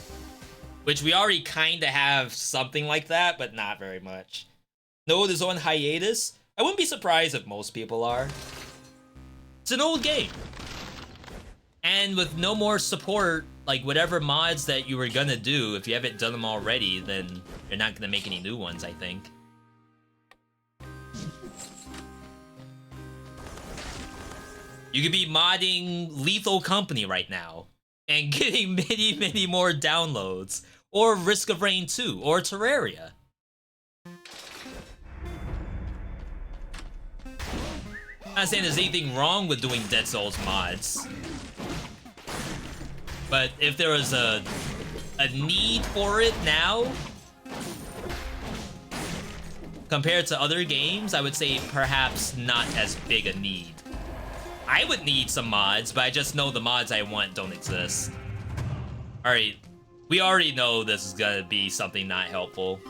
which we already kind of have something like that, but not very much. Node is on hiatus. I wouldn't be surprised if most people are. It's an old game. And with no more support, like whatever mods that you were gonna do, if you haven't done them already, then you're not gonna make any new ones, I think. You could be modding Lethal Company right now and getting many, many more downloads. Or Risk of Rain 2, or Terraria. I'm not saying there's anything wrong with doing Dead Souls mods. But if there was a need for it now, compared to other games, I would say perhaps not as big a need. I would need some mods, but I just know the mods I want don't exist. Alright, we already know this is gonna be something not helpful.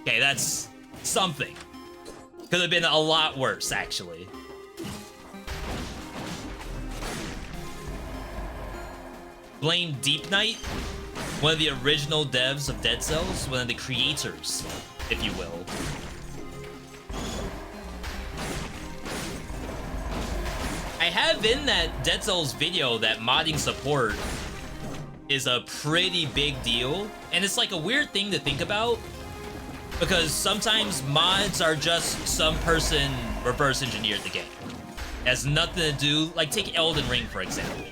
Okay, that's something. Could have been a lot worse, actually. Blame Deep Knight, one of the original devs of Dead Cells, one of the creators, if you will. I have in that Dead Cells video that modding support is a pretty big deal, and it's like a weird thing to think about, because sometimes mods are just some person reverse engineered the game. It has nothing to do, like take Elden Ring for example.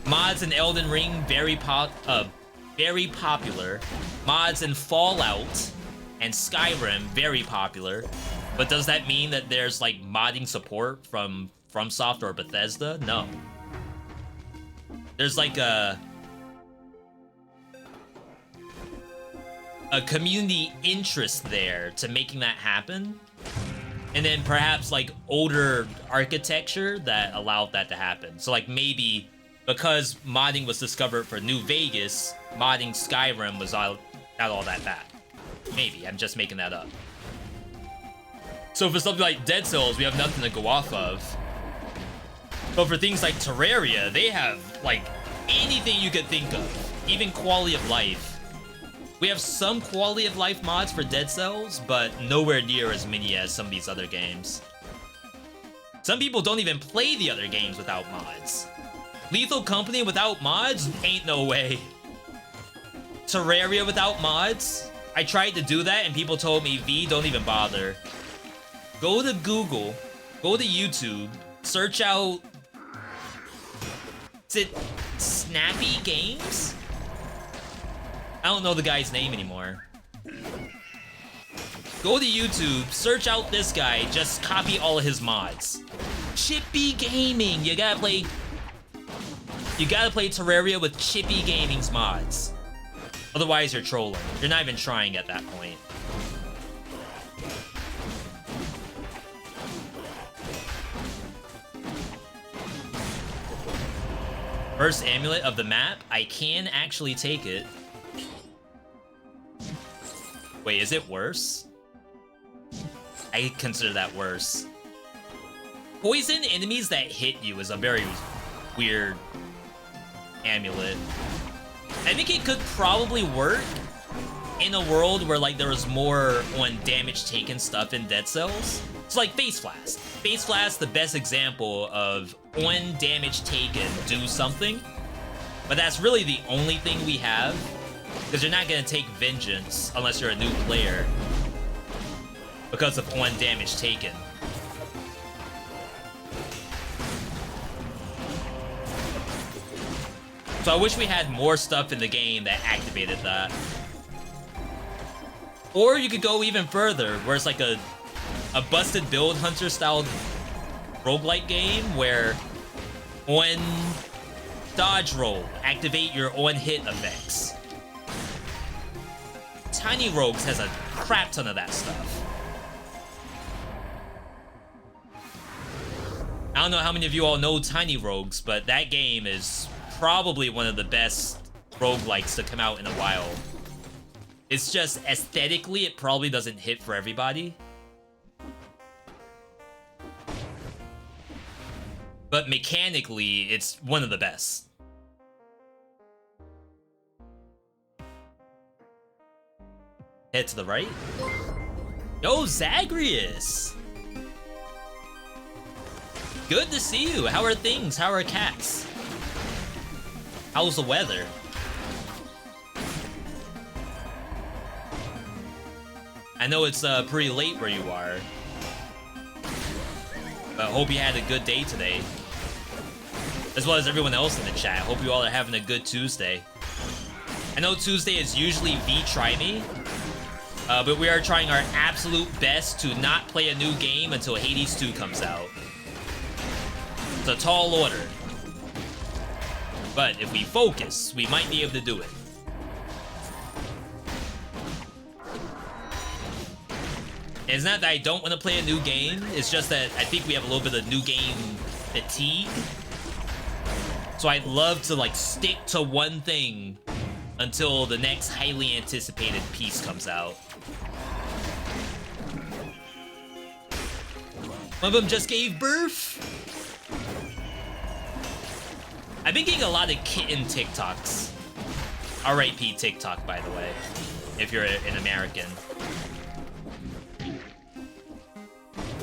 Mods in Elden Ring, very popular. Mods in Fallout and Skyrim, very popular. But does that mean that there's like modding support from FromSoft or Bethesda? No. There's like a community interest there to making that happen. And then perhaps like older architecture that allowed that to happen. So like maybe because modding was discovered for New Vegas, modding Skyrim was not all that bad. Maybe, I'm just making that up. So for something like Dead Cells, we have nothing to go off of. But for things like Terraria, they have like anything you could think of, even quality of life. We have some quality of life mods for Dead Cells, but nowhere near as many as some of these other games. Some people don't even play the other games without mods. Lethal Company without mods? Ain't no way. Terraria without mods? I tried to do that and people told me, V, don't even bother. Go to Google, go to YouTube, search out... Is it Snappy Games? I don't know the guy's name anymore. Go to YouTube, search out this guy, just copy all of his mods. Chippy Gaming, you gotta play Terraria with Chippy Gaming's mods. Otherwise, you're trolling. You're not even trying at that point. First amulet of the map, I can actually take it. Wait, is it worse? I consider that worse. Poison enemies that hit you is a very weird amulet. I think it could probably work in a world where like there was more on damage taken stuff in Dead Cells. So like Face Blast. Face Blast, the best example of on damage taken, do something. But that's really the only thing we have. Because you're not gonna take Vengeance unless you're a new player. Because of on damage taken. So I wish we had more stuff in the game that activated that. Or you could go even further, where it's like a busted build hunter style roguelike game where on dodge roll, activate your on hit effects. Tiny Rogues has a crap ton of that stuff. I don't know how many of you all know Tiny Rogues, but that game is probably one of the best roguelikes to come out in a while. It's just aesthetically, it probably doesn't hit for everybody. But mechanically, it's one of the best. Head to the right. Yo, Zagreus! Good to see you. How are things? How are cats? How's the weather? I know it's pretty late where you are. But I hope you had a good day today. As well as everyone else in the chat. Hope you all are having a good Tuesday. I know Tuesday is usually Try Me. But we are trying our absolute best to not play a new game until Hades 2 comes out. It's a tall order. But if we focus, we might be able to do it. And it's not that I don't want to play a new game, it's just that I think we have a little bit of new game fatigue. So I'd love to like stick to one thing until the next highly anticipated piece comes out. One of them just gave birth. I've been getting a lot of kitten TikToks. R.I.P. TikTok, by the way, if you're an American.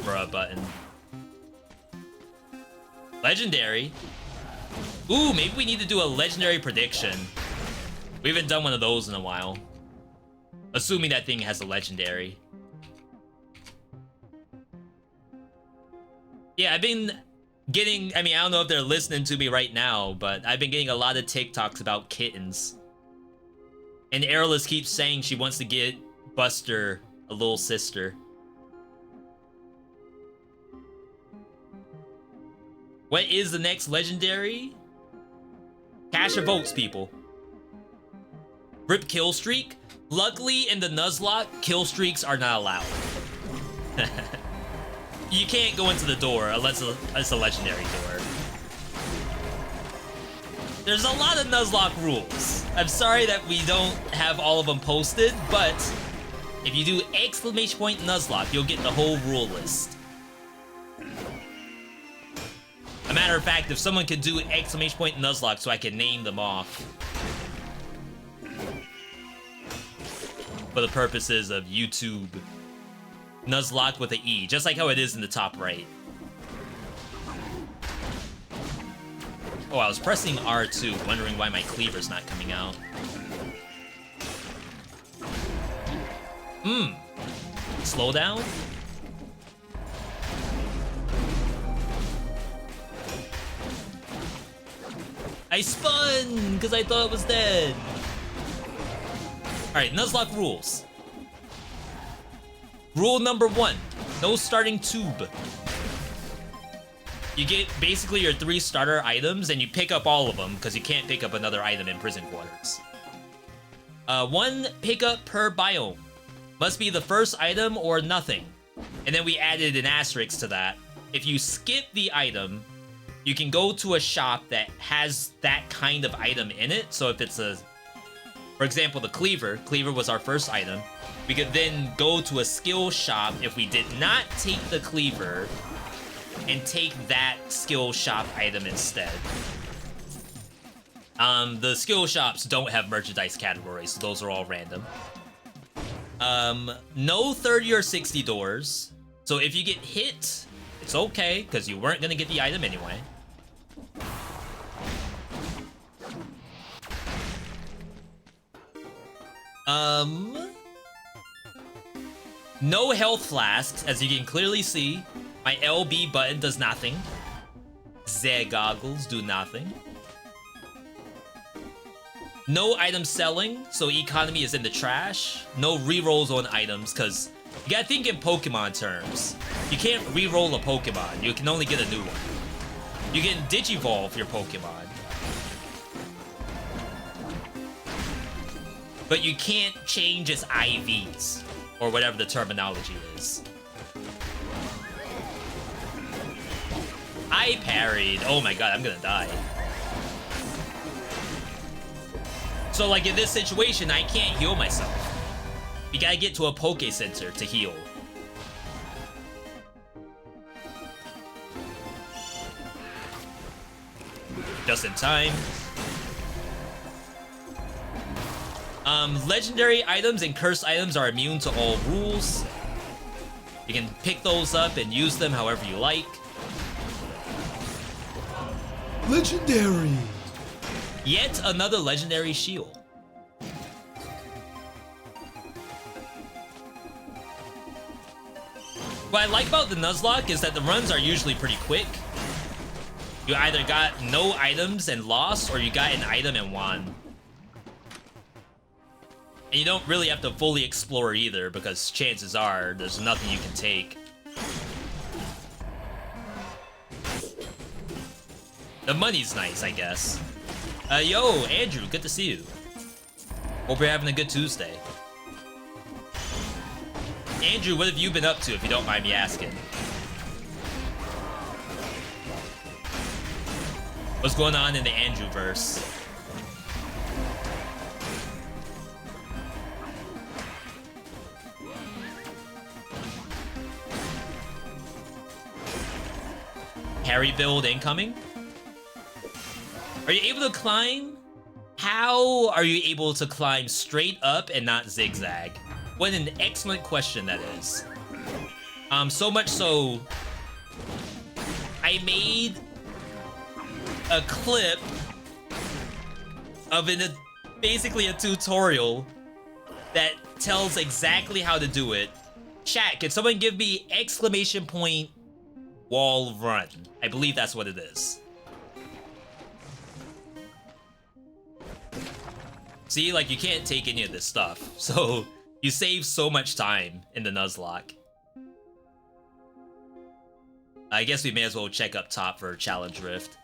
Bruh button. Legendary. Ooh, maybe we need to do a legendary prediction. We haven't done one of those in a while. Assuming that thing has a legendary. Yeah, I've been getting... I mean, I don't know if they're listening to me right now, but I've been getting a lot of TikToks about kittens. And Airless keeps saying she wants to get Buster a little sister. What is the next legendary? Cash or votes, people. Rip kill streak? Luckily, in the Nuzlocke, kill streaks are not allowed. You can't go into the door unless it's a legendary door. There's a lot of Nuzlocke rules. I'm sorry that we don't have all of them posted, but if you do exclamation point Nuzlocke, you'll get the whole rule list. A matter of fact, if someone could do exclamation point Nuzlocke so I can name them off. For the purposes of YouTube. Nuzlocke with an E, just like how it is in the top right. Oh, I was pressing R2, wondering why my cleaver's not coming out. Slow down? I spun because I thought it was dead. Alright, Nuzlocke rules. Rule number 1, no starting tube. You get basically your 3 starter items and you pick up all of them because you can't pick up another item in prison quarters. 1 pickup per biome. Must be the first item or nothing. And then we added an asterisk to that. If you skip the item, you can go to a shop that has that kind of item in it. So if it's for example, the cleaver was our first item. We could then go to a skill shop if we did not take the cleaver and take that skill shop item instead. The skill shops don't have merchandise categories, so those are all random. No 30 or 60 doors. So if you get hit, it's okay, because you weren't gonna get the item anyway. No health flasks, as you can clearly see. My LB button does nothing. Z goggles do nothing. No item selling, so economy is in the trash. No rerolls on items, because you gotta think in Pokemon terms. You can't reroll a Pokemon, you can only get a new one. You can Digivolve your Pokemon. But you can't change its IVs, or whatever the terminology is. I parried. Oh my god, I'm gonna die. So like in this situation, I can't heal myself. You gotta get to a Poke Center to heal. Just in time. Legendary items and cursed items are immune to all rules. You can pick those up and use them however you like. Legendary! Yet another legendary shield. What I like about the Nuzlocke is that the runs are usually pretty quick. You either got no items and lost, or you got an item and won. And you don't really have to fully explore either, because chances are there's nothing you can take. The money's nice, I guess. Yo, Andrew, good to see you. Hope you're having a good Tuesday. Andrew, what have you been up to, if you don't mind me asking? What's going on in the Andrew-verse? Harry build incoming? Are you able to climb? How are you able to climb straight up and not zigzag? What an excellent question that is. So much so, I made a clip of basically a tutorial that tells exactly how to do it. Chat, can someone give me exclamation point wall run? I believe that's what it is. See, like, you can't take any of this stuff, so you save so much time in the Nuzlocke. I guess we may as well check up top for Challenge Rift.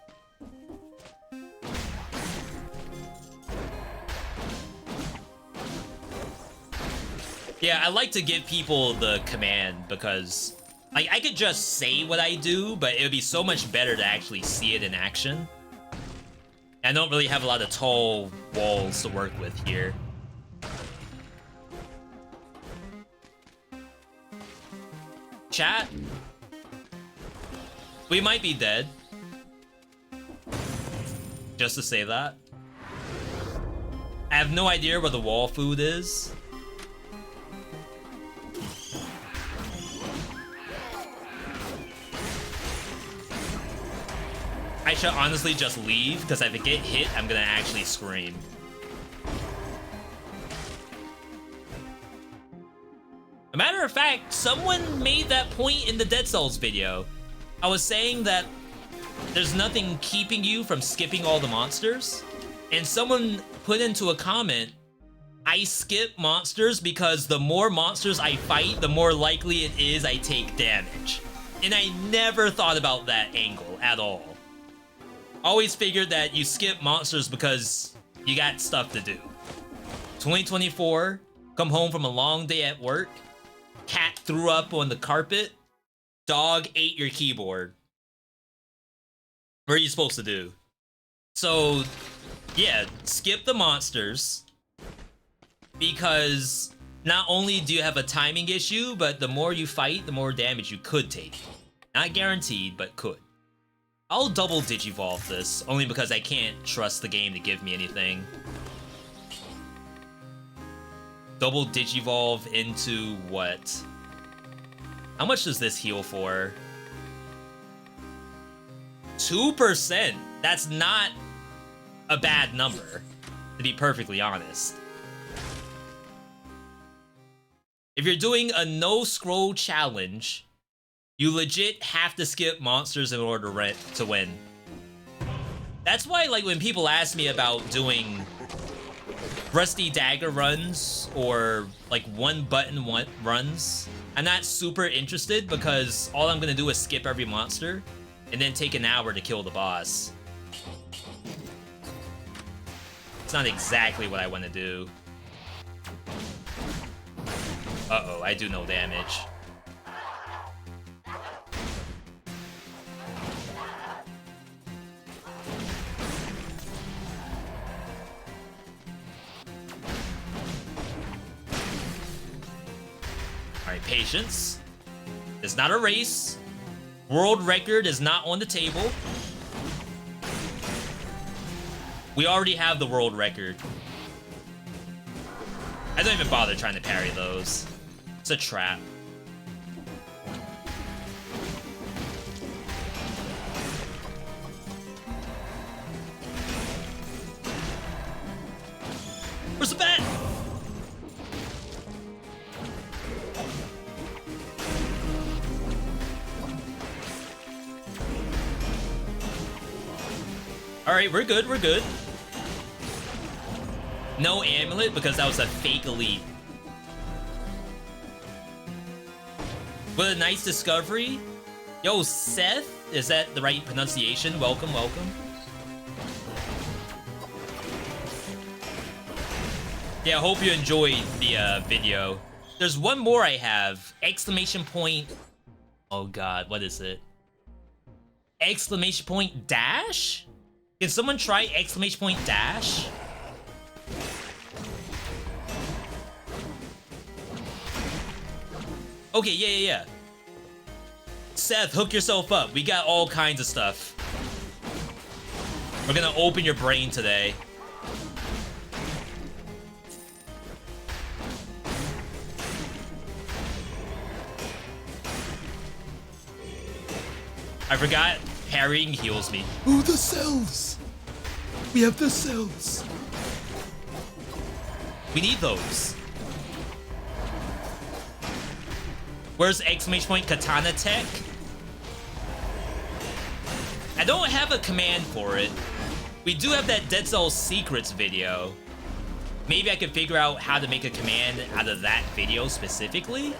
Yeah, I like to give people the command because, like, I could just say what I do, but it would be so much better to actually see it in action. I don't really have a lot of tall walls to work with here. Chat? We might be dead. Just to say that. I have no idea where the wall food is. I should honestly just leave, because if I get hit, I'm gonna actually scream. A matter of fact, someone made that point in the Dead Cells video. I was saying that there's nothing keeping you from skipping all the monsters, and someone put into a comment, I skip monsters because the more monsters I fight, the more likely it is I take damage. And I never thought about that angle at all. Always figured that you skip monsters because you got stuff to do. 2024, come home from a long day at work, cat threw up on the carpet, dog ate your keyboard. What are you supposed to do? So, yeah, skip the monsters, because not only do you have a timing issue, but the more you fight, the more damage you could take. Not guaranteed, but could. I'll double Digivolve this, only because I can't trust the game to give me anything. Double Digivolve into what? How much does this heal for? 2%? That's not a bad number, to be perfectly honest. If you're doing a no-scroll challenge, you legit have to skip monsters in order to win. That's why, like, when people ask me about doing Rusty Dagger runs or, like, one-button runs, I'm not super interested, because all I'm gonna do is skip every monster and then take an hour to kill the boss. It's not exactly what I want to do. Uh-oh, I do no damage. Alright, patience. It's not a race. World record is not on the table. We already have the world record. I don't even bother trying to parry those. It's a trap. Where's the bat? Alright, we're good, we're good. No amulet because that was a fake elite. What a nice discovery. Yo, Seth, is that the right pronunciation? Welcome, welcome. Yeah, I hope you enjoyed the video. There's one more I have. Exclamation point. Oh god, what is it? Exclamation point dash? Can someone try exclamation point dash? Okay, yeah. Seth, hook yourself up. We got all kinds of stuff. We're gonna open your brain today. I forgot parrying heals me. Ooh, the cells! We have the cells. We need those. Where's exclamation point katana tech? I don't have a command for it. We do have that Dead Cells Secrets video. Maybe I could figure out how to make a command out of that video specifically.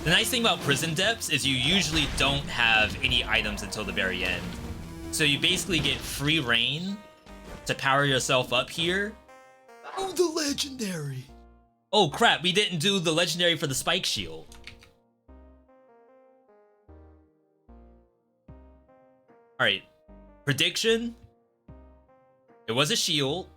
The nice thing about Prison Depths is you usually don't have any items until the very end. So you basically get free reign to power yourself up here. Oh, the legendary. Oh crap, we didn't do the legendary for the spike shield. Alright, prediction. It was a shield.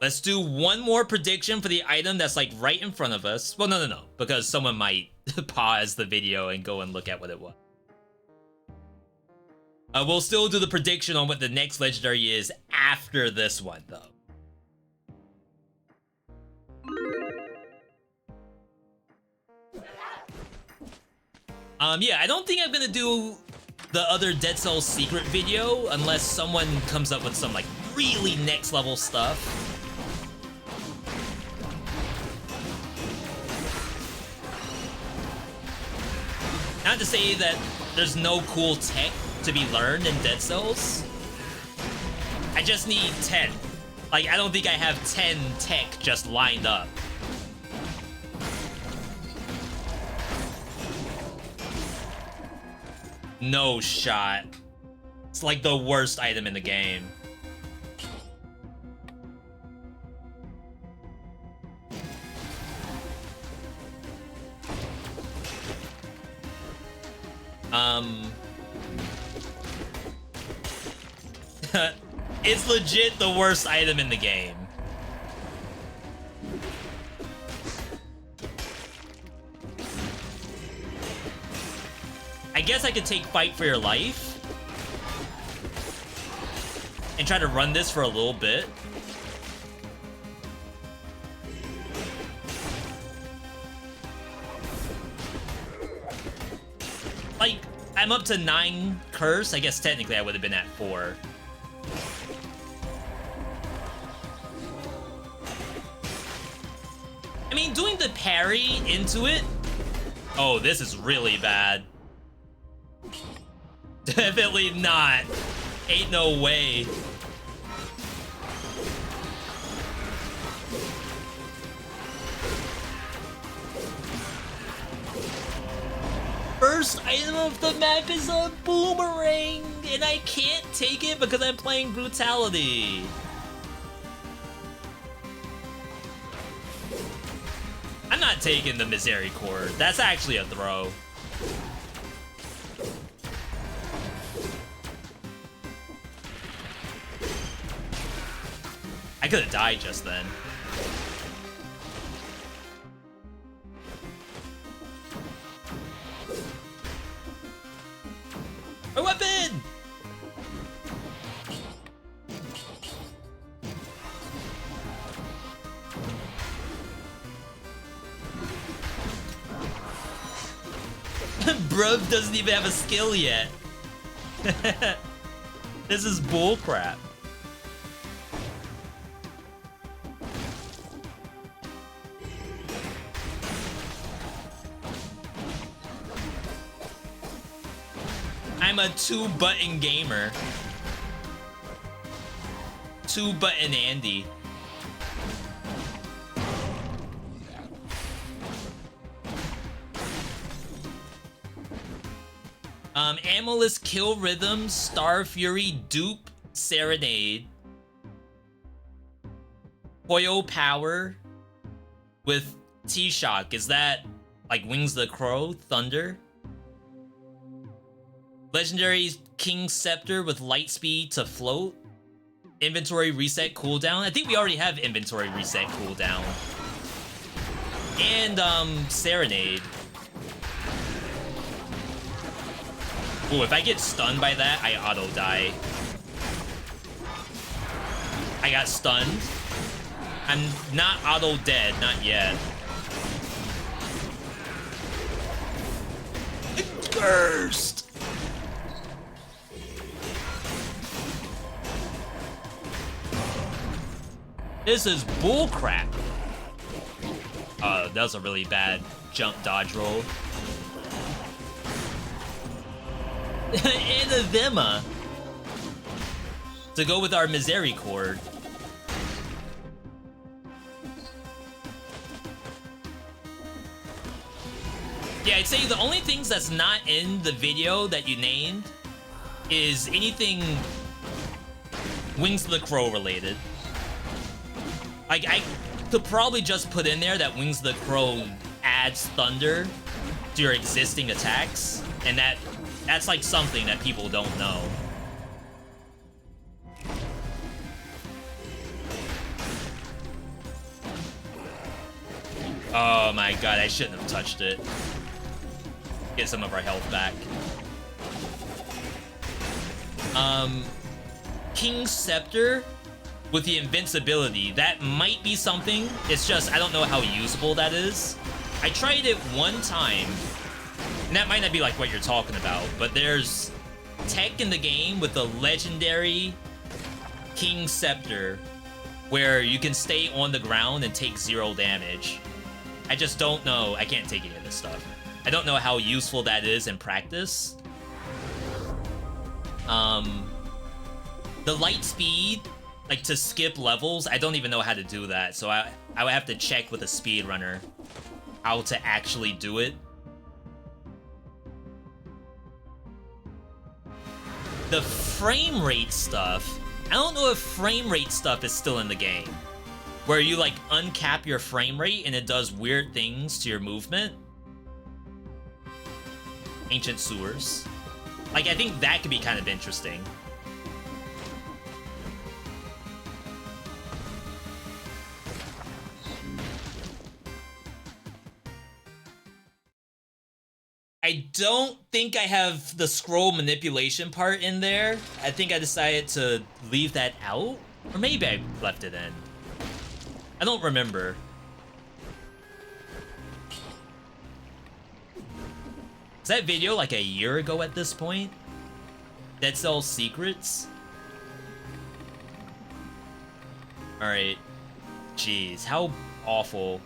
Let's do one more prediction for the item that's like right in front of us. Well, no, because someone might pause the video and go and look at what it was. We'll still do the prediction on what the next legendary is after this one, though. Yeah, I don't think I'm gonna do the other Dead Cells secret video unless someone comes up with some like really next level stuff. Not to say that there's no cool tech to be learned in Dead Cells. I just need 10. Like, I don't think I have 10 tech just lined up. No shot. It's like the worst item in the game. It's legit the worst item in the game. I guess I could take Fight for Your Life and try to run this for a little bit. Like, I'm up to 9 curse. I guess technically I would have been at 4. I mean, doing the parry into it... Oh, this is really bad. Definitely not. Ain't no way. First item of the map is a boomerang, and I can't take it because I'm playing Brutality. I'm not taking the Misericord. That's actually a throw. could have died just then. My weapon! Bruv doesn't even have a skill yet. This is bullcrap. I'm a 2-button gamer. 2-button Andy. Amulet's Kill Rhythm, Star Fury, Dupe, Serenade. Hoyo Power with T-Shock. Is that like Wings the Crow, Thunder? Legendary King Scepter with Light Speed to float. Inventory Reset cooldown. I think we already have Inventory Reset cooldown. And Serenade. Ooh, if I get stunned by that, I auto-die. I got stunned. I'm not auto-dead, not yet. Cursed! This is bullcrap. That was a really bad jump dodge roll. And a Vema to go with our Misericord. Yeah, I'd say the only things that's not in the video that you named is anything Wings of the Crow related. Like, I could probably just put in there that Wings of the Crow adds thunder to your existing attacks, and that's like something that people don't know. Oh my god, I shouldn't have touched it. Get some of our health back. King's Scepter with the invincibility. That might be something. It's just, I don't know how usable that is. I tried it one time, and that might not be like what you're talking about, but there's tech in the game with the legendary King's Scepter where you can stay on the ground and take 0 damage. I just don't know. I can't take any of this stuff. I don't know how useful that is in practice. The light speed, like to skip levels, I don't even know how to do that. So I would have to check with a speedrunner how to actually do it. The frame rate stuff, I don't know if frame rate stuff is still in the game. Where you like uncap your frame rate and it does weird things to your movement. Ancient Sewers. Like, I think that could be kind of interesting. I don't think I have the scroll manipulation part in there. I think I decided to leave that out. Or maybe I left it in. I don't remember. Is that video like a year ago at this point? Dead Cell Secrets? Alright. Jeez, how awful.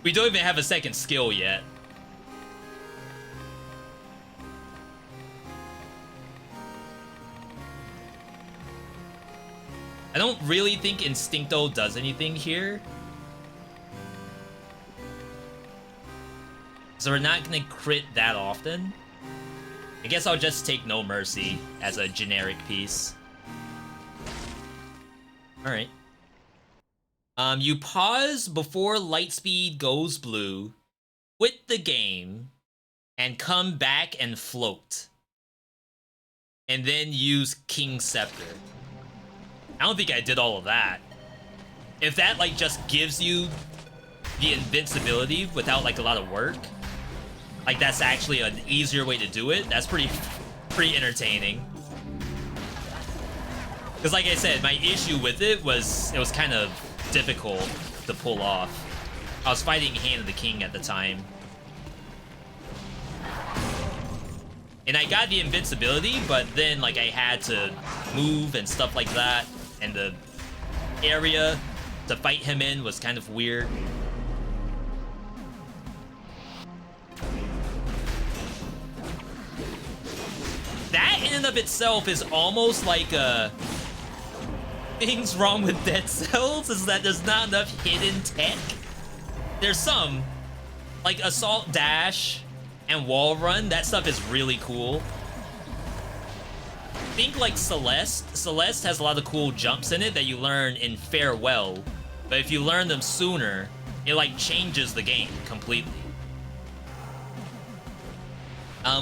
We don't even have a second skill yet. I don't really think Instincto does anything here. So we're not gonna crit that often. I guess I'll just take No Mercy as a generic piece. Alright. You pause before light speed goes blue. Quit the game. and come back and float. And then use King Scepter. I don't think I did all of that. If that like just gives you the invincibility without like a lot of work, like that's actually an easier way to do it, that's pretty entertaining. Because like I said, my issue with it was kind of difficult to pull off. I was fighting Hand of the King at the time. And I got the invincibility, but then like I had to move and stuff like that, and the area to fight him in was kind of weird. That in and of itself is almost like things wrong with Dead Cells is that there's not enough hidden tech. There's some, like Assault Dash and Wall Run, that stuff is really cool. Think like Celeste. Celeste has a lot of cool jumps in it that you learn in Farewell, but if you learn them sooner, it like changes the game completely.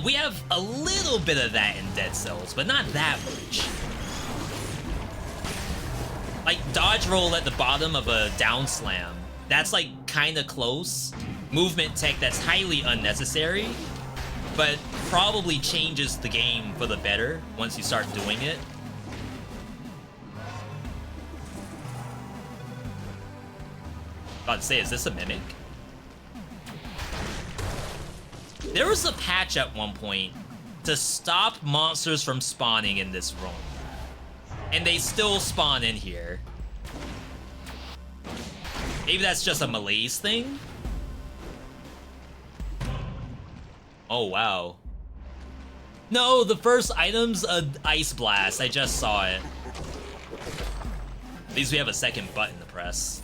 We have a little bit of that in Dead Cells, but not that much. Like dodge roll at the bottom of a down slam, that's like kind of close. Movement tech that's highly unnecessary, but probably changes the game for the better once you start doing it. About to say, is this a mimic? There was a patch at one point to stop monsters from spawning in this room, and they still spawn in here. Maybe that's just a malaise thing? Oh, wow. No, the first item's a Ice Blast. I just saw it. At least we have a second button to press.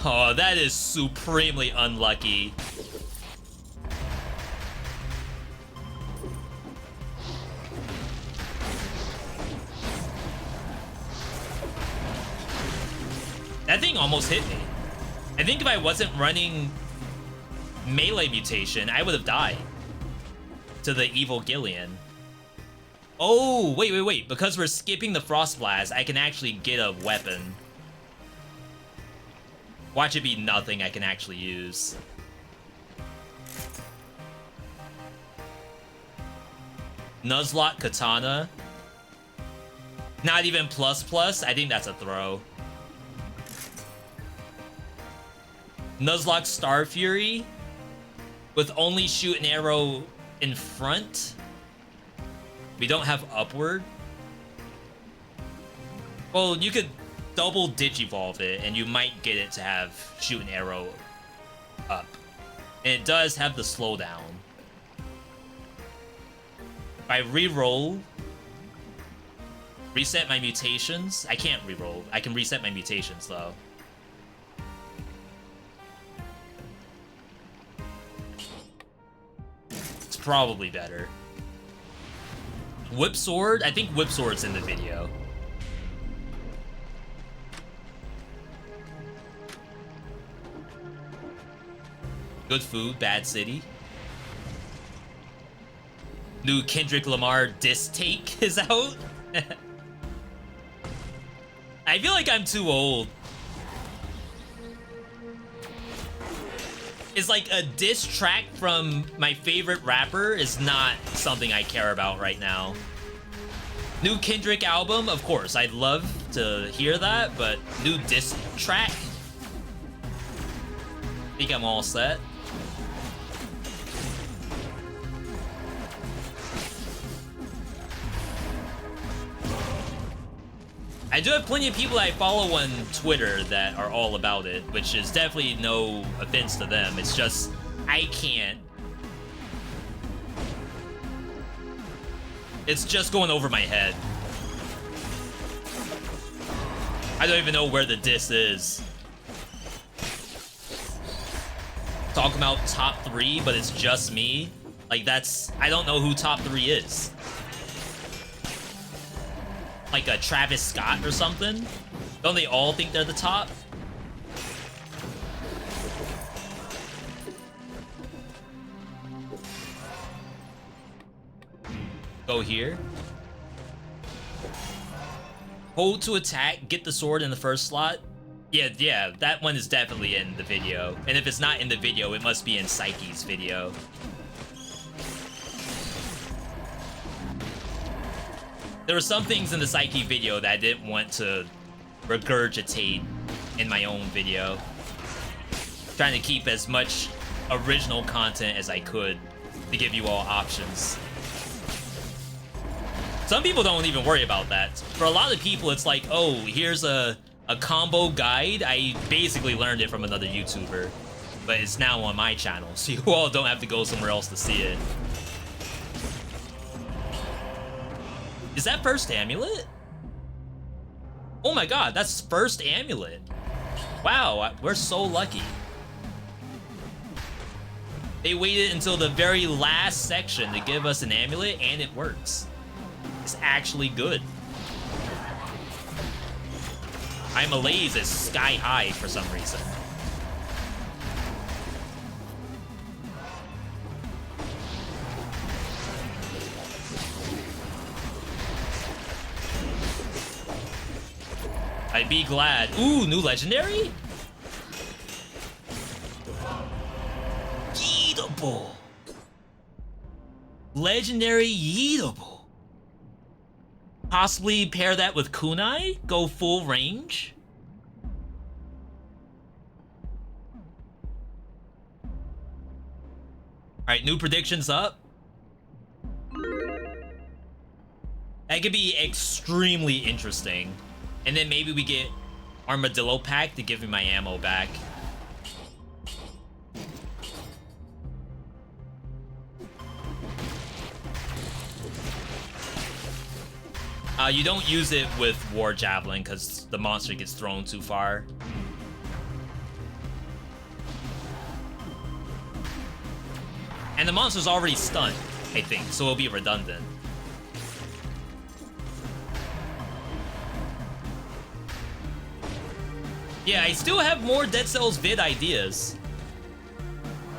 Oh, that is supremely unlucky. That thing almost hit me. I think if I wasn't running melee mutation, I would have died to the evil Gillian. Oh, wait. Because we're skipping the Frost Blast, I can actually get a weapon. Watch it be nothing I can actually use. Nuzlocke Katana. Not even ++. I think that's a throw. Nuzlocke Star Fury with only shoot an arrow in front. We don't have upward. Well, you could double Digivolve it and you might get it to have shoot an arrow up. And it does have the slowdown. If I re-roll, reset my mutations. I can't re-roll. I can reset my mutations though. Probably better. Whip Sword? I think Whip Sword's in the video. Good food, bad city. New Kendrick Lamar diss take is out. I feel like I'm too old. It's like a diss track from my favorite rapper is not something I care about right now. New Kendrick album, of course, I'd love to hear that, but new diss track? I think I'm all set. I do have plenty of people I follow on Twitter that are all about it, which is definitely no offense to them. It's just, I can't. It's just going over my head. I don't even know where the diss is. Talking about top 3, but it's just me. Like that's, I don't know who top 3 is. Like a Travis Scott or something? Don't they all think they're the top? Go here. Hold to attack, get the sword in the first slot. Yeah, that one is definitely in the video. And if it's not in the video, it must be in Psyche's video. There were some things in the Psyche video that I didn't want to regurgitate in my own video. Trying to keep as much original content as I could to give you all options. Some people don't even worry about that. For a lot of people, it's like, oh, here's a combo guide. I basically learned it from another YouTuber, but it's now on my channel, so you all don't have to go somewhere else to see it. Is that first amulet? Oh my god, that's first amulet. Wow, we're so lucky. They waited until the very last section to give us an amulet, and it works. It's actually good. I'm amazed it's sky high for some reason. I'd be glad. Ooh, new legendary? Yeetable. Legendary Yeetable. Possibly pair that with Kunai? Go full range? Alright, new predictions up. That could be extremely interesting. And then maybe we get Armadillo Pack to give me my ammo back. You don't use it with War Javelin because the monster gets thrown too far. And the monster's already stunned, I think, so it'll be redundant. Yeah, I still have more Dead Cells vid ideas.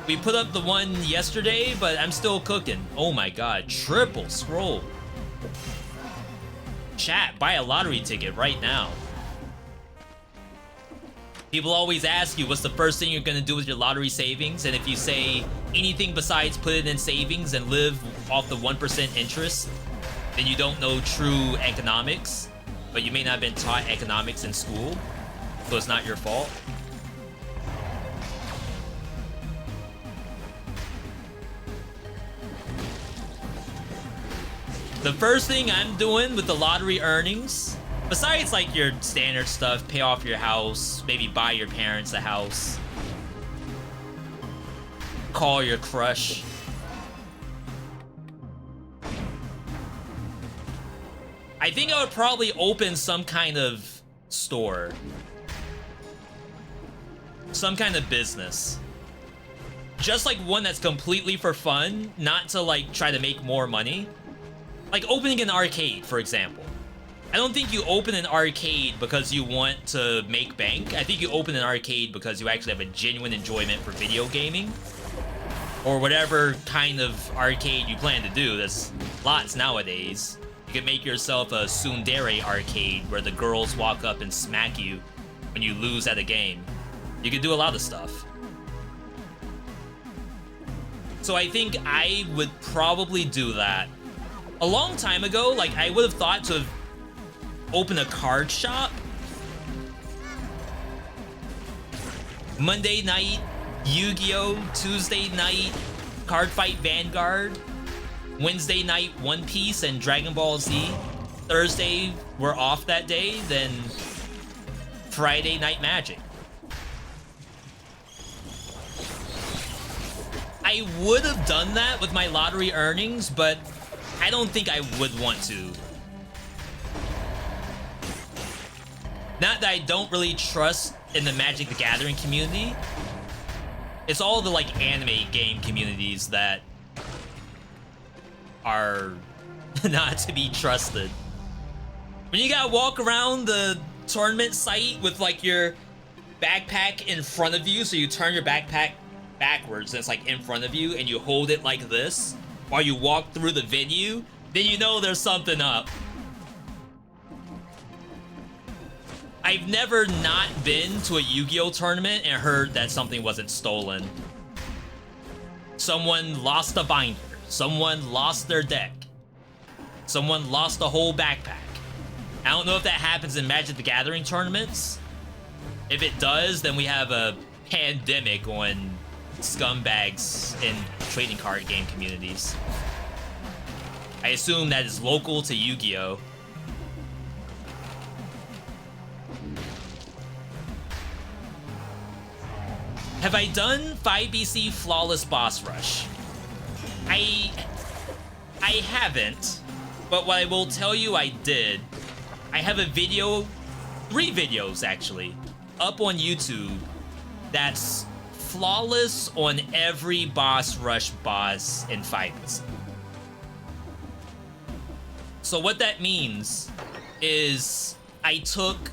We put up the one yesterday, but I'm still cooking. Oh my god, triple scroll. Chat, buy a lottery ticket right now. People always ask you what's the first thing you're gonna do with your lottery savings, and if you say anything besides put it in savings and live off the 1% interest, then you don't know true economics, but you may not have been taught economics in school, so it's not your fault. The first thing I'm doing with the lottery earnings, besides like your standard stuff, pay off your house, maybe buy your parents a house, call your crush. I think I would probably open some kind of store. Some kind of business. Just like one that's completely for fun, not to like try to make more money. Like opening an arcade, for example. I don't think you open an arcade because you want to make bank. I think you open an arcade because you actually have a genuine enjoyment for video gaming. Or whatever kind of arcade you plan to do. There's lots nowadays. You can make yourself a tsundere arcade where the girls walk up and smack you when you lose at a game. You can do a lot of stuff. So I think I would probably do that. A long time ago, like, I would have thought to open a card shop. Monday night, Yu-Gi-Oh! Tuesday night, Card Fight Vanguard. Wednesday night, One Piece and Dragon Ball Z. Thursday, we're off that day. Then Friday night, Magic. I would have done that with my lottery earnings, but I don't think I would want to. Not that I don't really trust in the Magic the Gathering community. It's all the like anime game communities that are not to be trusted. When you gotta walk around the tournament site with like your backpack in front of you, so you turn your backpack backwards and it's like in front of you and you hold it like this while you walk through the venue, then you know there's something up. I've never not been to a Yu-Gi-Oh tournament and heard that something wasn't stolen. Someone lost a binder, someone lost their deck, someone lost a whole backpack. I don't know if that happens in Magic the Gathering tournaments. If it does, then we have a pandemic on scumbags in trading card game communities. I assume that is local to Yu-Gi-Oh! Have I done 5BC Flawless Boss Rush? I haven't, but what I will tell you I did, I have a video, 3 videos actually, up on YouTube that's flawless on every boss rush boss in 5BC. So what that means is I took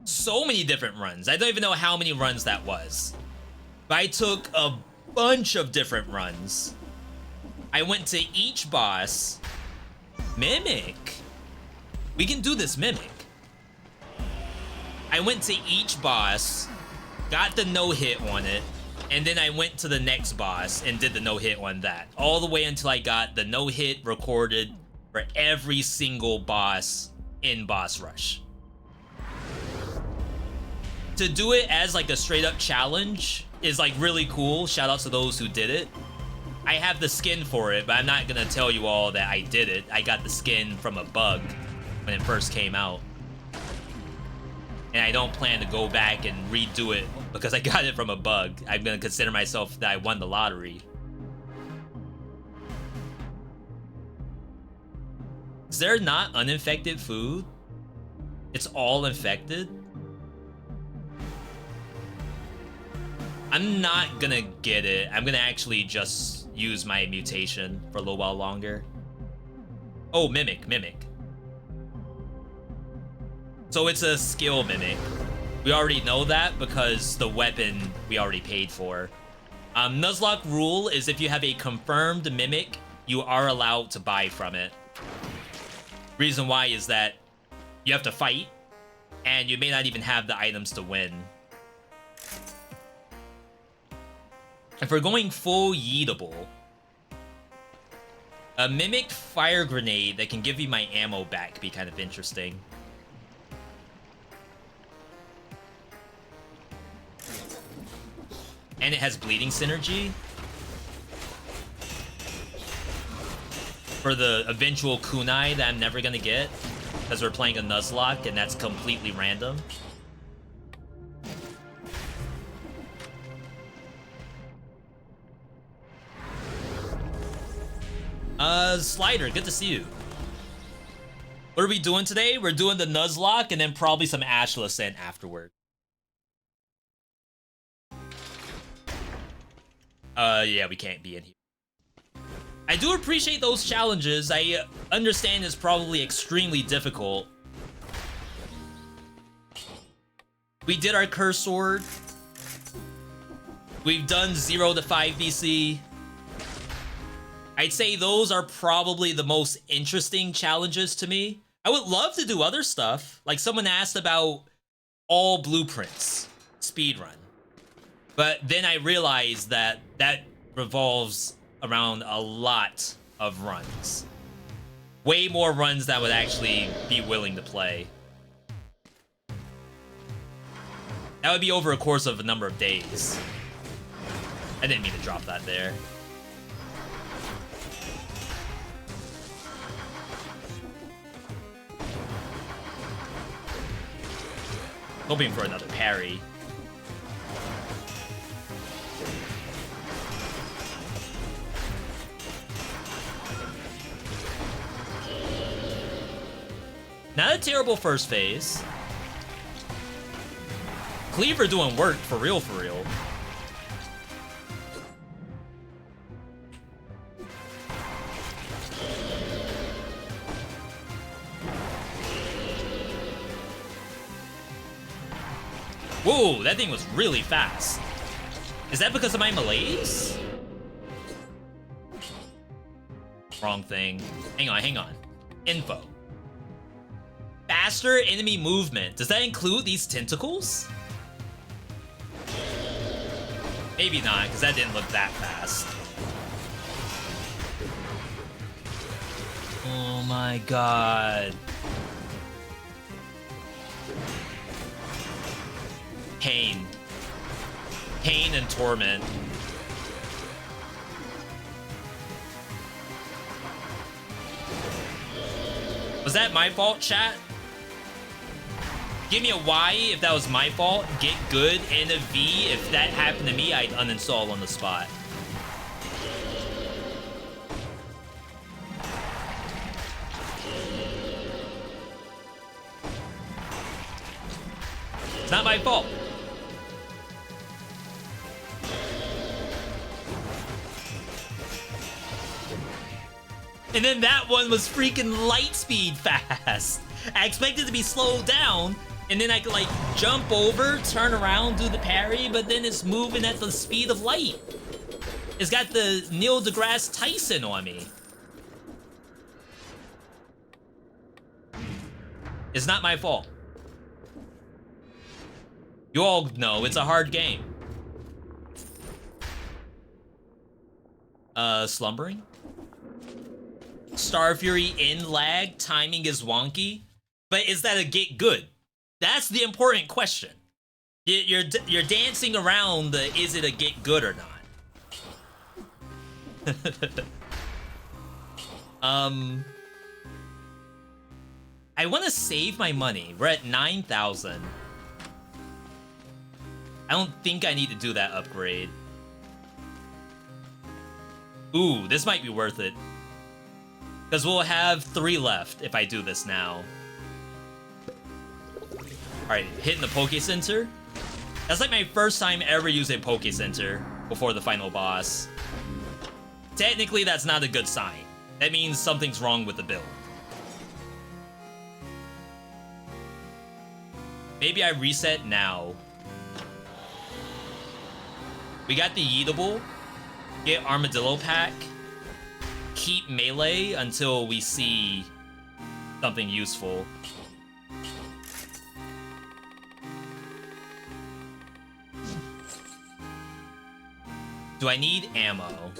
so many different runs. I don't even know how many runs that was. But I took a bunch of different runs. I went to each boss. Mimic. We can do this, Mimic. I went to each boss, got the no-hit on it, and then I went to the next boss and did the no-hit on that. All the way until I got the no-hit recorded for every single boss in Boss Rush. To do it as like a straight up challenge is like really cool. Shout out to those who did it. I have the skin for it, but I'm not gonna tell you all that I did it. I got the skin from a bug when it first came out. And I don't plan to go back and redo it because I got it from a bug. I'm gonna consider myself that I won the lottery. Is there not uninfected food? It's all infected? I'm not gonna get it. I'm gonna actually just use my mutation for a little while longer. Oh, Mimic. So it's a skill Mimic. We already know that because the weapon we already paid for. Nuzlocke rule is if you have a confirmed Mimic, you are allowed to buy from it. Reason why is that you have to fight, and you may not even have the items to win. If we're going full yeetable, a Mimic fire grenade that can give you my ammo back could be kind of interesting. And it has bleeding synergy for the eventual kunai that I'm never gonna get because we're playing a Nuzlocke and that's completely random. Slider, good to see you. What are we doing today? We're doing the Nuzlocke and then probably some Astral Ascent afterward. Yeah, we can't be in here. I do appreciate those challenges. I understand it's probably extremely difficult. We did our Curse Sword. We've done 0 to 5 BC. I'd say those are probably the most interesting challenges to me. I would love to do other stuff. Like someone asked about all blueprints, speedrun. But then I realized that that revolves around a lot of runs. Way more runs that I would actually be willing to play. That would be over a course of a number of days. I didn't mean to drop that there. Hoping for another parry. Not a terrible first phase. Cleaver doing work for real, for real. Whoa, that thing was really fast. Is that because of my malaise? Wrong thing. Hang on, hang on. Info. Faster enemy movement. Does that include these tentacles? Maybe not, because that didn't look that fast. Oh my god. Pain. Pain and torment. Was that my fault, chat? Give me a Y if that was my fault. Get good, and a V if that happened to me, I'd uninstall on the spot. It's not my fault. And then that one was freaking light speed fast. I expected it to be slowed down, and then I could like jump over, turn around, do the parry, but then it's moving at the speed of light. It's got the Neil deGrasse Tyson on me. It's not my fault. You all know it's a hard game. Slumbering? Star Fury in lag, timing is wonky, but is that a get good? That's the important question. You're dancing around the is it a get good or not? I want to save my money. We're at 9,000. I don't think I need to do that upgrade. Ooh, this might be worth it. Because we'll have 3 left if I do this now. Alright, hitting the Poke Center. That's like my first time ever using Poke Center before the final boss. Technically, that's not a good sign. That means something's wrong with the build. Maybe I reset now. We got the Yeetable. Get Armadillo Pack. Keep melee until we see something useful. Do I need ammo?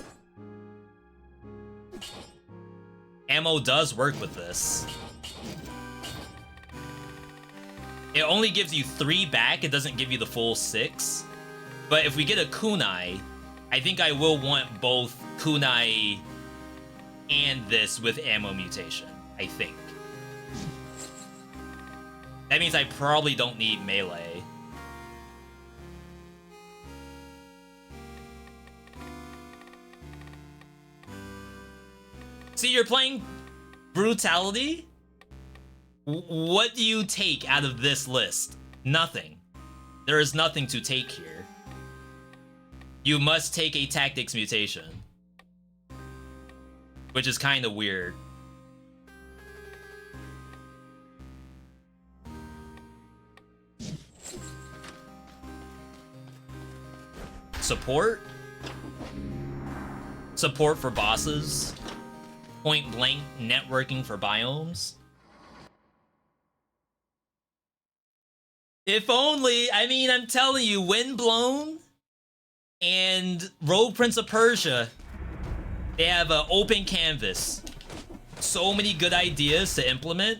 Ammo does work with this. It only gives you 3 back, it doesn't give you the full 6. But if we get a kunai, I think I will want both kunai and this with ammo mutation, I think. That means I probably don't need melee. See, you're playing Brutality? What do you take out of this list? Nothing. There is nothing to take here. You must take a tactics mutation. Which is kind of weird. Support? Support for bosses? Point blank networking for biomes? If only, I mean, I'm telling you, Windblown and Rogue Prince of Persia, they have an open canvas. So many good ideas to implement.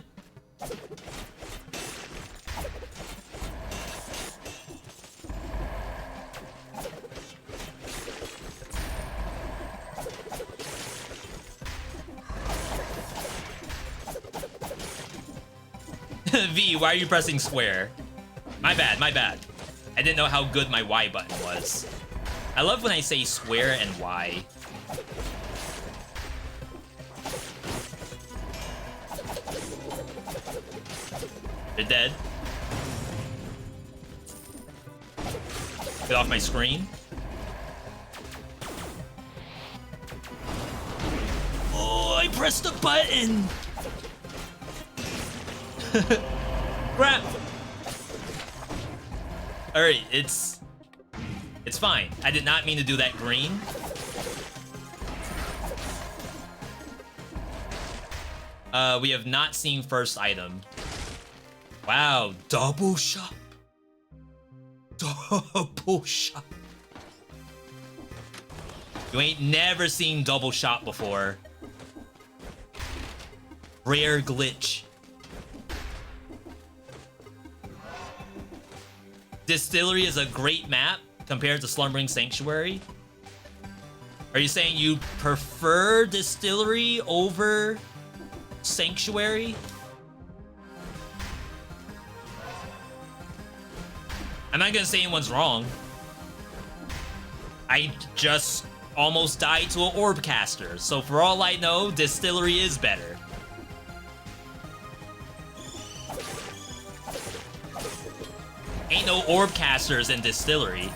V, why are you pressing square? My bad, my bad. I didn't know how good my Y button was. I love when I say square and Y. They're dead. Get off my screen. Oh, I pressed the button! Crap! Alright, it's fine. I did not mean to do that green. We have not seen first item. Wow, double shot. Double shot. You ain't never seen double shot before. Rare glitch. Distillery is a great map compared to Slumbering Sanctuary. Are you saying you prefer Distillery over Sanctuary? I'm not gonna say anyone's wrong. I just almost died to an orb caster, so for all I know, Distillery is better. Ain't no orb casters in Distillery.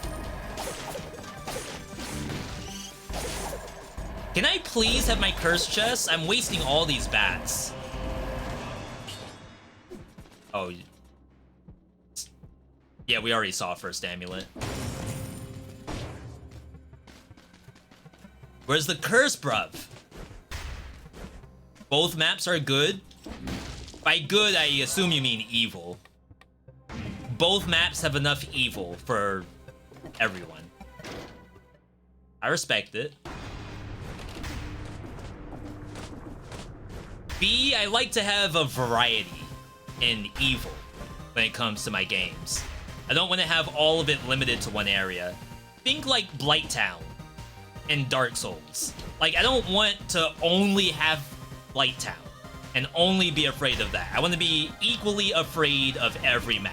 Can I please have my curse chest? I'm wasting all these bats. Oh. Yeah, we already saw first amulet. Where's the curse, bruv? Both maps are good. By good, I assume you mean evil. Both maps have enough evil for everyone. I respect it. B, I like to have a variety in evil when it comes to my games. I don't want to have all of it limited to one area. Think like Blighttown and Dark Souls. Like, I don't want to only have Blighttown and only be afraid of that. I want to be equally afraid of every map.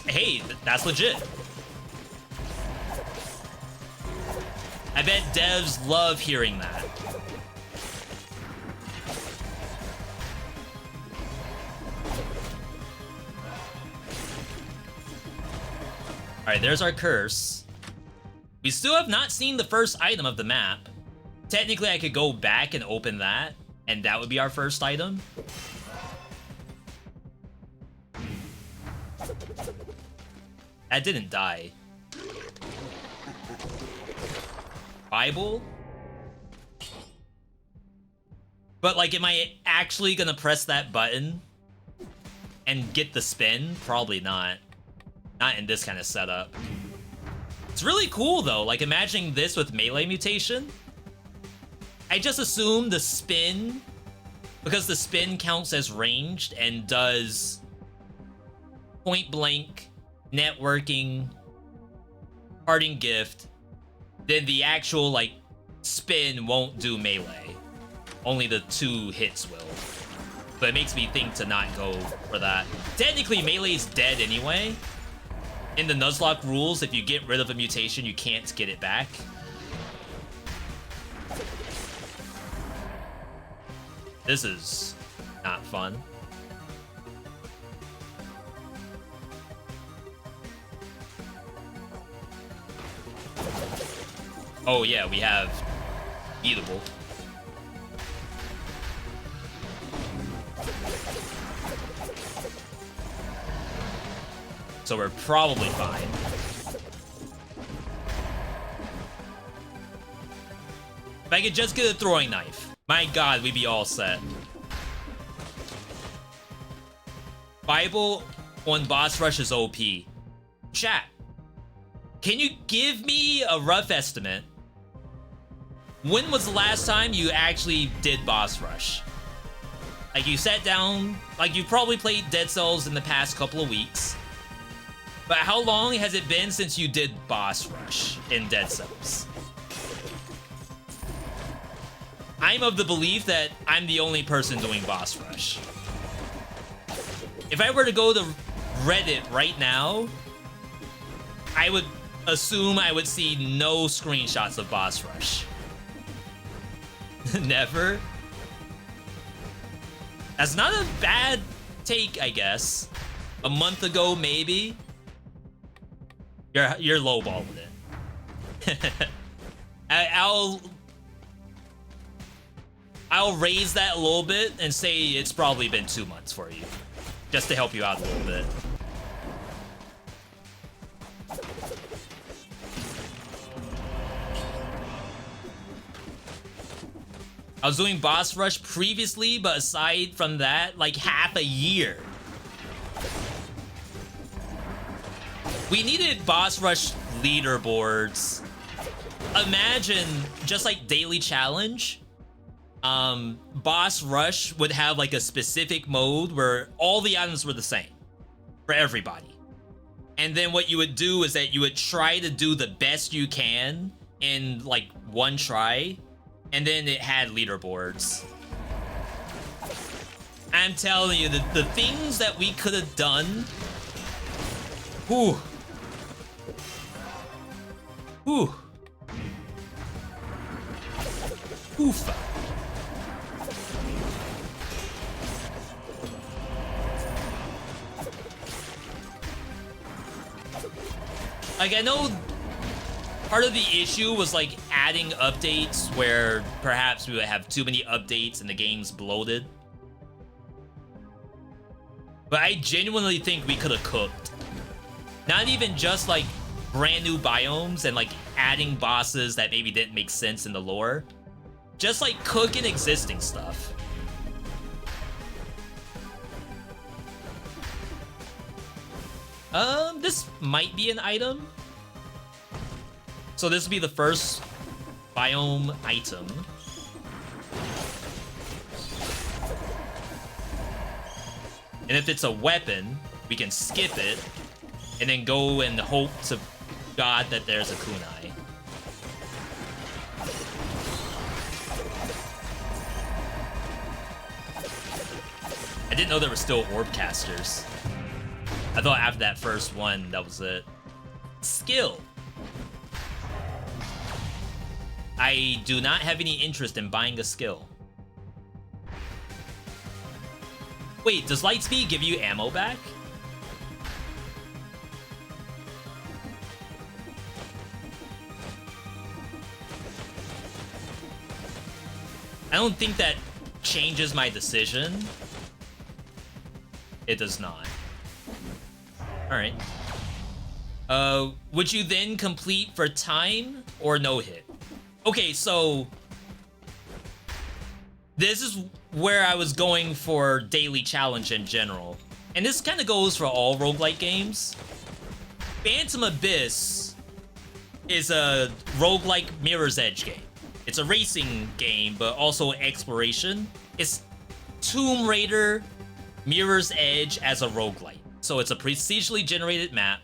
Hey, that's legit. I bet devs love hearing that. Alright, there's our curse. We still have not seen the first item of the map. Technically, I could go back and open that, and that would be our first item. That didn't die. Bible? But, like, am I actually gonna press that button and get the spin? Probably not. Not in this kind of setup. It's really cool, though. Like, imagining this with melee mutation. I just assume the spin, because the spin counts as ranged and does point blank, networking, parting gift, then the actual, like, spin won't do melee. Only the 2 hits will. But it makes me think to not go for that. Technically, melee's dead anyway. In the Nuzlocke rules, if you get rid of a mutation, you can't get it back. This is not fun. Oh yeah, we have eatable. So we're probably fine. If I could just get a throwing knife, my god, we'd be all set. Bible on boss rush is OP. Chat, can you give me a rough estimate? When was the last time you actually did boss rush? Like, you sat down, like, you probably played Dead Cells in the past couple of weeks. But how long has it been since you did boss rush in Dead Cells? I'm of the belief that I'm the only person doing boss rush. If I were to go to Reddit right now, I would assume I would see no screenshots of boss rush. Never? That's not a bad take, I guess. A month ago, maybe. You're lowballing it. I'll raise that a little bit and say it's probably been 2 months for you. Just to help you out a little bit. I was doing boss rush previously, but aside from that, like half a year. We needed boss rush leaderboards. Imagine just like daily challenge. Boss rush would have like a specific mode where all the items were the same for everybody. And then what you would do is that you would try to do the best you can in like one try. And then it had leaderboards. I'm telling you, the things that we could have done. Whew. Whew. Oof. Like, I know part of the issue was like adding updates where perhaps we would have too many updates and the game's bloated. But I genuinely think we could have cooked. Not even just like brand new biomes and like adding bosses that maybe didn't make sense in the lore. Just like cooking existing stuff. This might be an item. So this will be the first biome item. And if it's a weapon, we can skip it and then go and hope to God that there's a kunai. I didn't know there were still orb casters. I thought after that first one, that was it. Skill. I do not have any interest in buying a skill. Wait, does Lightspeed give you ammo back? I don't think that changes my decision. It does not. Alright. Would you then complete for time or no hit? Okay, so this is where I was going for daily challenge in general. And this kind of goes for all roguelike games. Phantom Abyss is a roguelike Mirror's Edge game. It's a racing game, but also exploration. It's Tomb Raider Mirror's Edge as a roguelike. So it's a procedurally generated map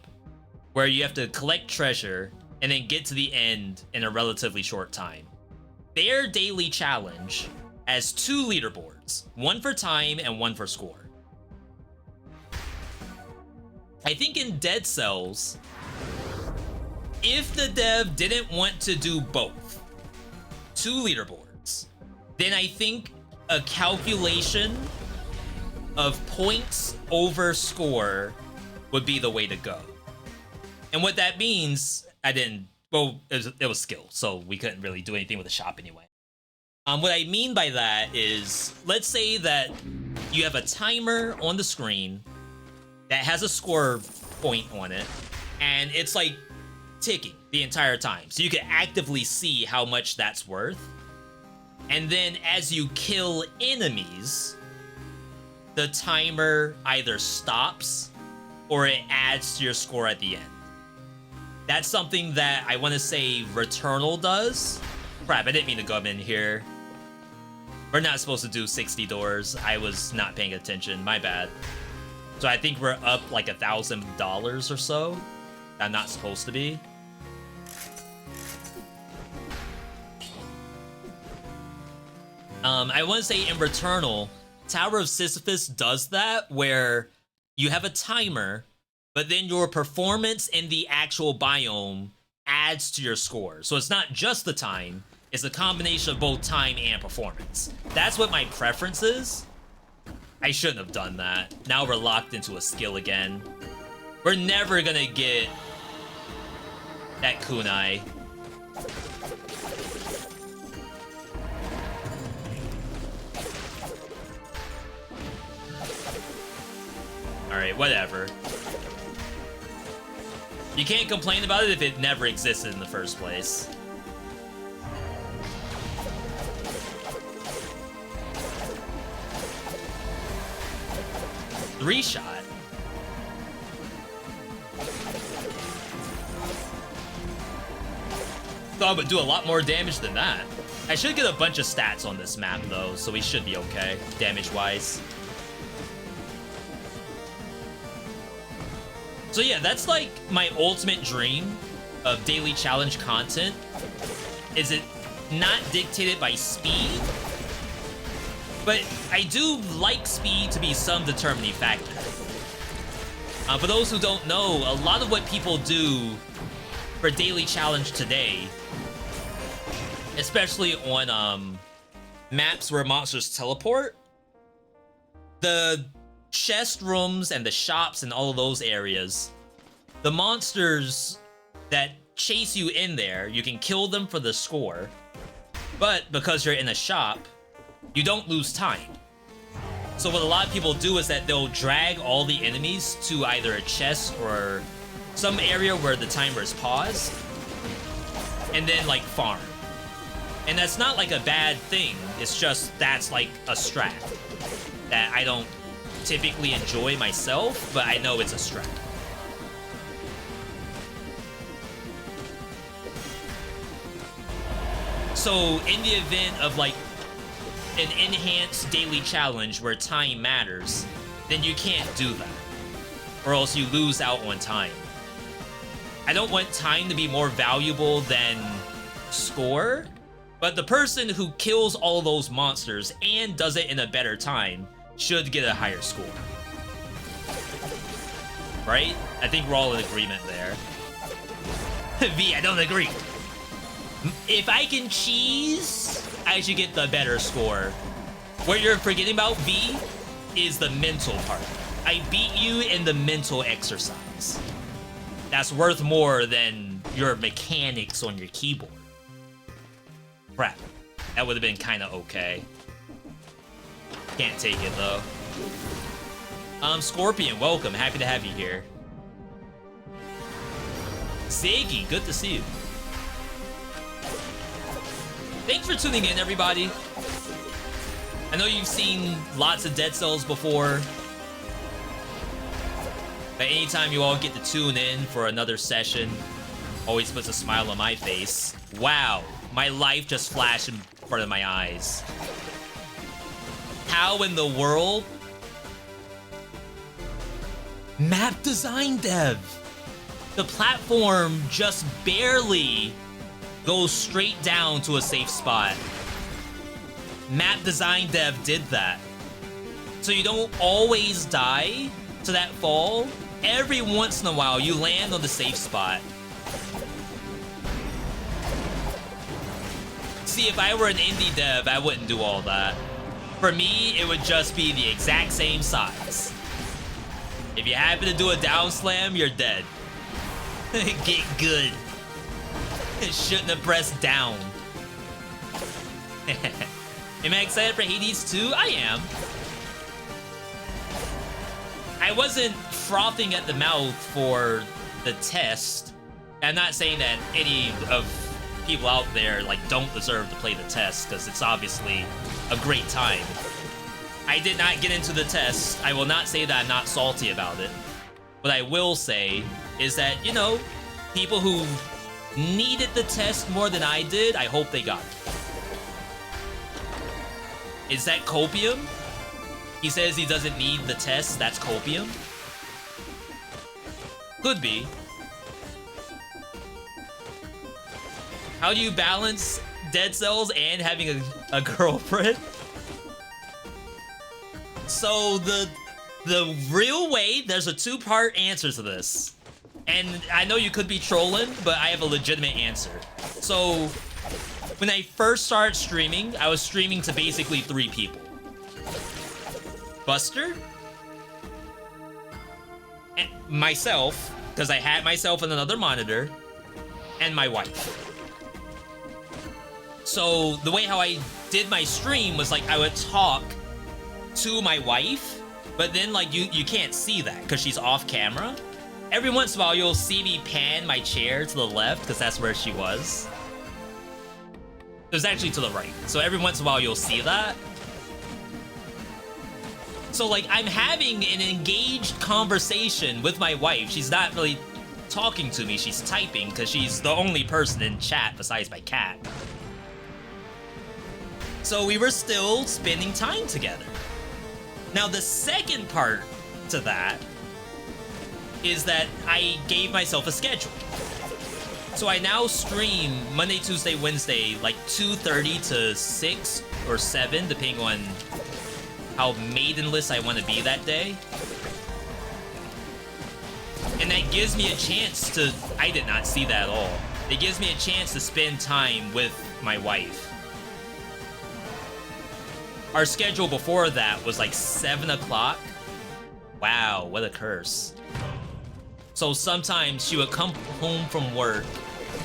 where you have to collect treasure and then get to the end in a relatively short time. Their daily challenge has 2 leaderboards, one for time and one for score. I think in Dead Cells, if the dev didn't want to do both, 2 leaderboards, then I think a calculation of points over score would be the way to go. And what that means, well, it was skill, so we couldn't really do anything with the shop anyway. What I mean by that is, let's say that you have a timer on the screen that has a score point on it, and it's like ticking the entire time. So you can actively see how much that's worth. And then as you kill enemies, the timer either stops or it adds to your score at the end. That's something that I want to say Returnal does. Crap, I didn't mean to come in here. We're not supposed to do 60 doors. I was not paying attention, my bad. So I think we're up like $1,000 or so. I'm not supposed to be. I want to say in Returnal, Tower of Sisyphus does that, where you have a timer, but then your performance in the actual biome adds to your score. So it's not just the time, it's a combination of both time and performance. That's what my preference is. I shouldn't have done that. Now we're locked into a skill again. We're never gonna get that kunai. Alright, whatever. You can't complain about it if it never existed in the first place. Three shot. Thought it would do a lot more damage than that. I should get a bunch of stats on this map though, so we should be okay, damage-wise. So yeah, that's like my ultimate dream of daily challenge content. Is it not dictated by speed? But I do like speed to be some determining factor. For those who don't know, a lot of what people do for daily challenge today, especially on maps where monsters teleport, the chest rooms and the shops and all of those areas, the monsters that chase you in there, you can kill them for the score, but because you're in a shop, you don't lose time. So what a lot of people do is that they'll drag all the enemies to either a chest or some area where the timer is paused, and then like farm. And that's not like a bad thing, it's just that's like a strat that I don't typically enjoy myself, but I know it's a strat. So in the event of like an enhanced daily challenge where time matters, then you can't do that, or else you lose out on time. I don't want time to be more valuable than score, but the person who kills all of those monsters and does it in a better time should get a higher score. Right? I think we're all in agreement there. V, I don't agree. If I can cheese, I should get the better score. What you're forgetting about, V, is the mental part. I beat you in the mental exercise. That's worth more than your mechanics on your keyboard. Crap. That would have been kind of okay. Can't take it, though. Scorpion, welcome. Happy to have you here. Ziggy, good to see you. Thanks for tuning in, everybody. I know you've seen lots of Dead Cells before, but anytime you all get to tune in for another session, always puts a smile on my face. Wow, my life just flashed in front of my eyes. How in the world? Map design dev. The platform just barely goes straight down to a safe spot. Map design dev did that. So you don't always die to that fall. Every once in a while, you land on the safe spot. See, if I were an indie dev, I wouldn't do all that. For me, it would just be the exact same size. If you happen to do a down slam, you're dead. Get good. Shouldn't have pressed down. Am I excited for Hades 2? I am. I wasn't frothing at the mouth for the test. I'm not saying that any of people out there like don't deserve to play the test, because it's obviously a great time. I did not get into the test. I will not say that I'm not salty about it. What I will say is that, you know, people who needed the test more than I did, I hope they got it. Is that copium? He says he doesn't need the test, that's copium? Could be. How do you balance Dead Cells and having a girlfriend? So the real way, there's a two-part answer to this. And I know you could be trolling, but I have a legitimate answer. So, when I first started streaming, I was streaming to basically 3 people. Buster? And myself, because I had myself on another monitor, and my wife. So, the way how I did my stream was like I would talk to my wife, but then like you can't see that because she's off camera. Every once in a while you'll see me pan my chair to the left because that's where she was. It was actually to the right. So every once in a while you'll see that. So like I'm having an engaged conversation with my wife. She's not really talking to me, she's typing because she's the only person in chat besides my cat. So we were still spending time together. Now the second part to that is that I gave myself a schedule. So I now stream Monday, Tuesday, Wednesday, like 2:30 to 6 or 7, depending on how maidenless I want to be that day. And that gives me a chance to... I did not see that at all. It gives me a chance to spend time with my wife. Our schedule before that was like 7 o'clock. Wow, what a curse. So sometimes she would come home from work,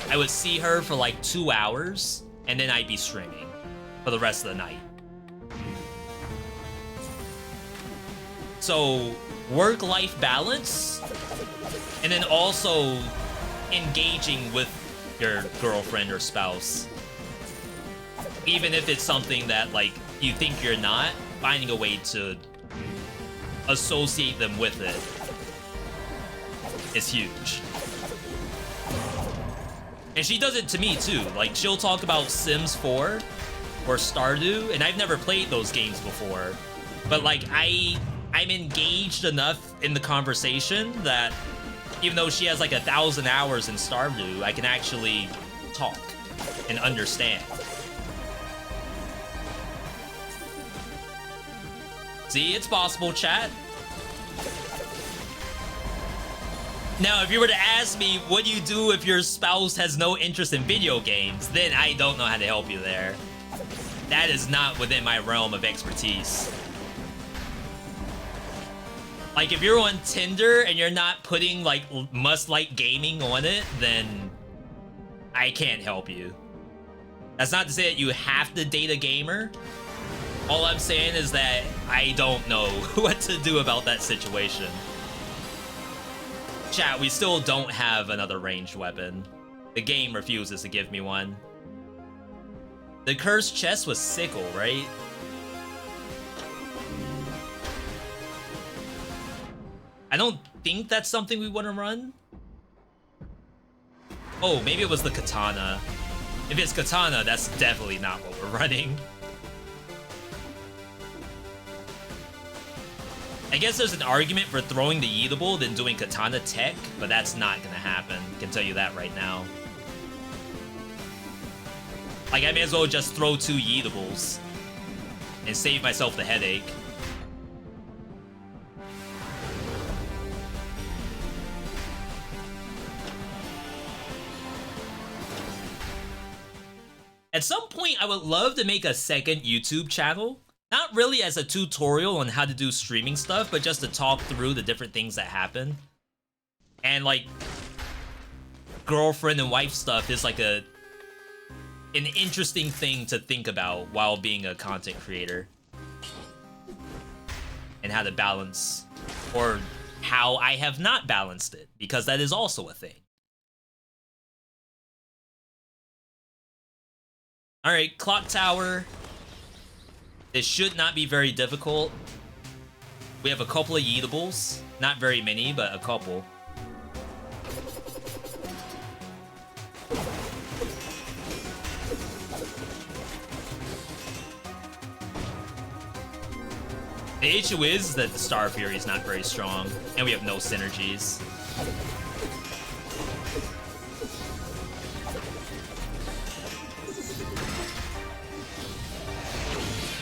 I would see her for like 2 hours, and then I'd be streaming for the rest of the night. So, work-life balance, and then also engaging with your girlfriend or spouse. Even if it's something that, like, you think you're not, finding a way to associate them with it is huge. And she does it to me too. Like, she'll talk about Sims 4 or Stardew, and I've never played those games before. But like, I'm engaged enough in the conversation that even though she has like 1,000 hours in Stardew, I can actually talk and understand. See, it's possible, chat. Now, if you were to ask me, what do you do if your spouse has no interest in video games, then I don't know how to help you there. That is not within my realm of expertise. Like, if you're on Tinder and you're not putting, like, must-like gaming on it, then I can't help you. That's not to say that you have to date a gamer. All I'm saying is that I don't know what to do about that situation. Chat, we still don't have another ranged weapon. The game refuses to give me one. The cursed chest was sickle, right? I don't think that's something we want to run. Oh, maybe it was the katana. If it's katana, that's definitely not what we're running. I guess there's an argument for throwing the yeetable than doing katana tech, but that's not gonna happen. I can tell you that right now. Like, I may as well just throw 2 yeetables and save myself the headache. At some point, I would love to make a second YouTube channel. Not really as a tutorial on how to do streaming stuff, but just to talk through the different things that happen. And like, girlfriend and wife stuff is like an interesting thing to think about while being a content creator. And how to balance, or how I have not balanced it, because that is also a thing. Alright, clock tower. This should not be very difficult. We have a couple of yeetables. Not very many, but a couple. The issue is that the Star Fury is not very strong, and we have no synergies.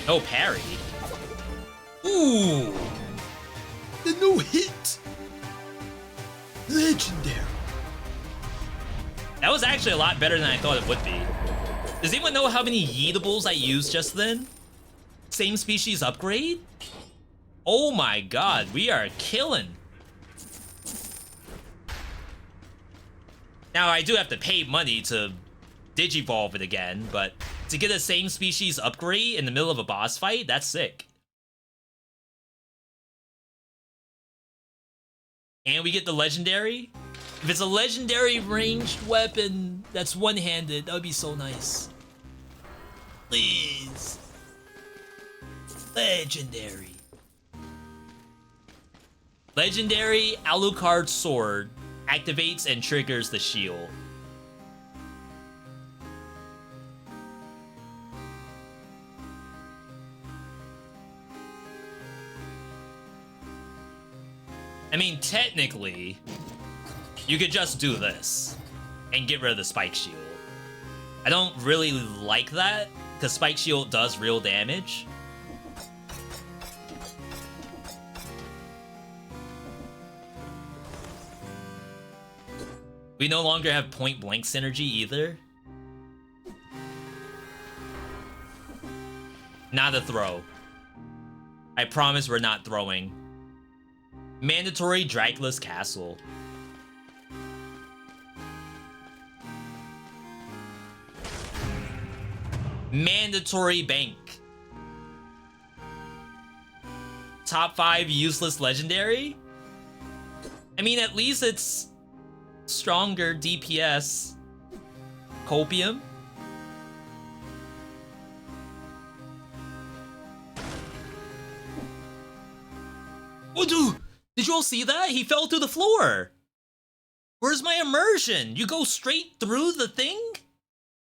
No parry. Ooh. The no hit. Legendary. That was actually a lot better than I thought it would be. Does anyone know how many yeetables I used just then? Same species upgrade? Oh my god, we are killing. Now, I do have to pay money to digivolve it again, but to get a same species upgrade in the middle of a boss fight, that's sick. And we get the legendary. If it's a legendary ranged weapon that's one-handed, that would be so nice. Please. Legendary. Legendary Alucard sword activates and triggers the shield. I mean, technically, you could just do this and get rid of the spike shield. I don't really like that, because spike shield does real damage. We no longer have point blank synergy either. Not a throw. I promise we're not throwing. Mandatory Dracula's Castle. Mandatory Bank. Top 5 useless legendary? I mean, at least it's stronger DPS. Copium. Oh, dude! Did you all see that? He fell through the floor. Where's my immersion? You go straight through the thing?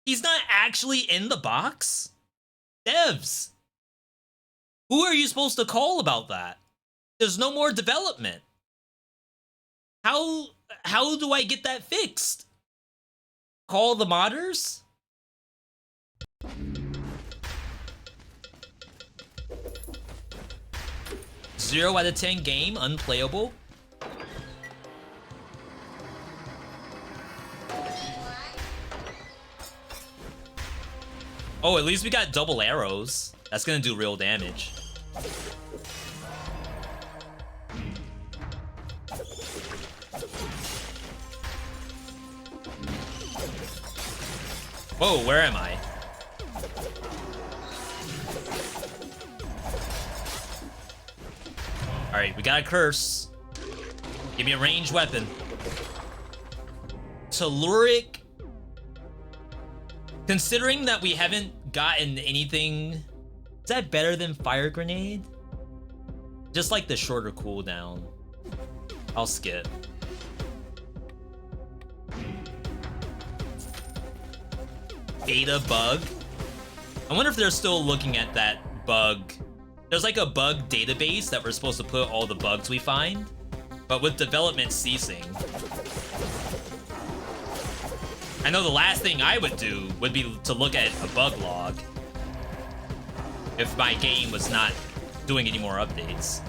He's not actually in the box? Devs. Who are you supposed to call about that? There's no more development. How do I get that fixed? Call the modders? 0 out of 10 game, unplayable. Oh, at least we got double arrows. That's gonna do real damage. Whoa, where am I? Alright, we got a curse. Give me a ranged weapon. Telluric. Considering that we haven't gotten anything... Is that better than Fire Grenade? Just like the shorter cooldown. I'll skip. Beta bug? I wonder if they're still looking at that bug. There's like a bug database that we're supposed to put all the bugs we find, but with development ceasing. I know the last thing I would do would be to look at a bug log if my game was not doing any more updates.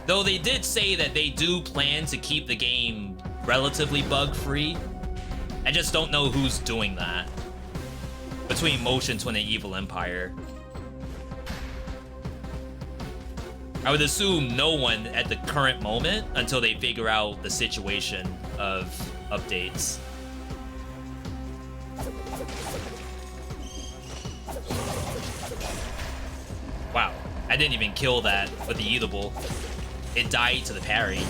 Though they did say that they do plan to keep the game relatively bug-free. I just don't know who's doing that. Between Motion Twin and Evil Empire. I would assume no one at the current moment until they figure out the situation of updates. Wow, I didn't even kill that with the eatable. It died to the parry.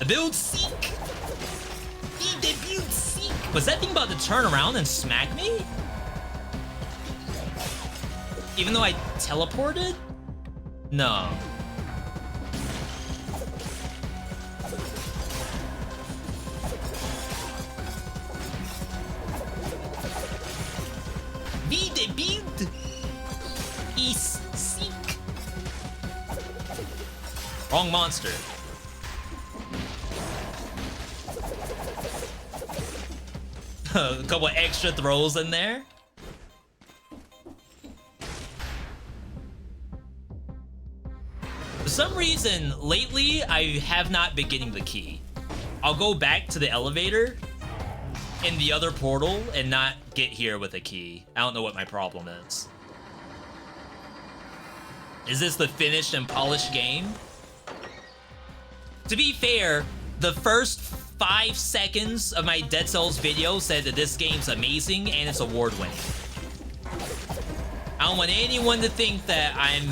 Build Seek! Build Seek! Was that thing about to turn around and smack me? Even though I teleported? No. Build is Seek. Wrong monster. A couple extra throws in there. For some reason, lately, I have not been getting the key. I'll go back to the elevator in the other portal and not get here with a key. I don't know what my problem is. Is this the finished and polished game? To be fair, the first 5 seconds of my Dead Cells video said that this game's amazing and it's award-winning. I don't want anyone to think that I'm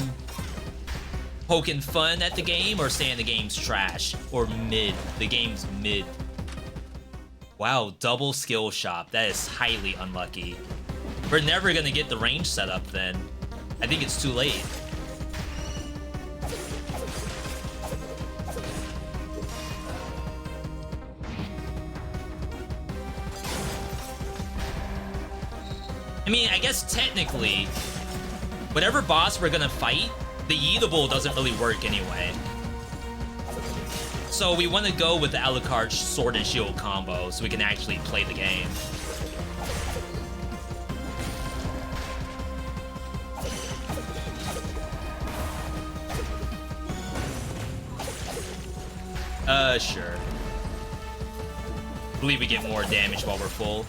poking fun at the game or saying the game's trash or mid. The game's mid. Wow, double skill shop. That is highly unlucky. We're never gonna get the range set up then. I think it's too late. I mean, I guess technically, whatever boss we're gonna fight, the Yeetable doesn't really work anyway. So we want to go with the Alucard Sword and Shield combo so we can actually play the game. Sure. I believe we get more damage while we're full.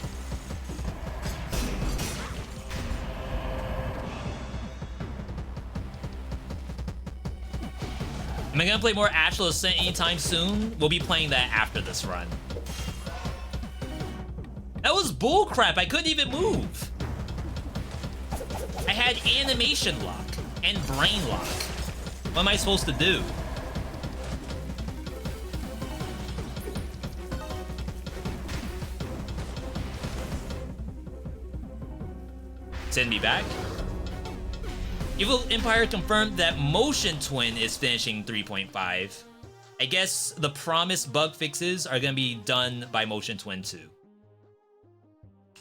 Am I gonna play more Astral Ascent anytime soon? We'll be playing that after this run. That was bullcrap. I couldn't even move. I had animation lock and brain lock. What am I supposed to do? Send me back. Evil Empire confirmed that Motion Twin is finishing 3.5. I guess the promised bug fixes are gonna be done by Motion Twin 2.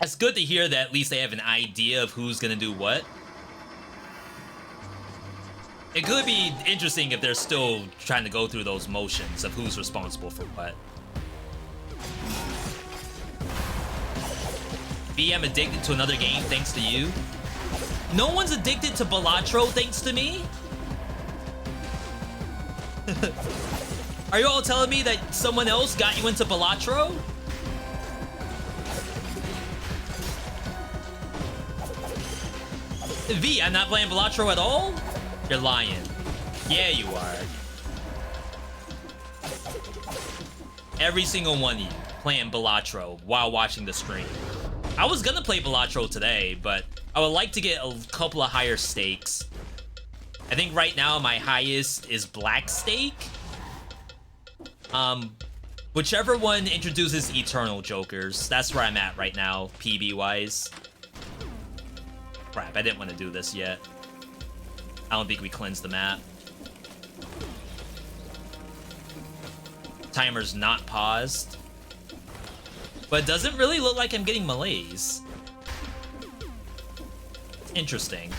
It's good to hear that at least they have an idea of who's gonna do what. It could be interesting if they're still trying to go through those motions of who's responsible for what. V, I'm addicted to another game thanks to you. No one's addicted to Balatro thanks to me? Are you all telling me that someone else got you into Balatro? V, I'm not playing Balatro at all? You're lying. Yeah, you are. Every single one of you playing Balatro while watching the stream. I was gonna play Balatro today, but I would like to get a couple of higher stakes. I think right now my highest is Black Stake. Whichever one introduces Eternal Jokers, that's where I'm at right now, PB-wise. Crap, I didn't want to do this yet. I don't think we cleansed the map. Timer's not paused. But it doesn't really look like I'm getting malaise. Interesting.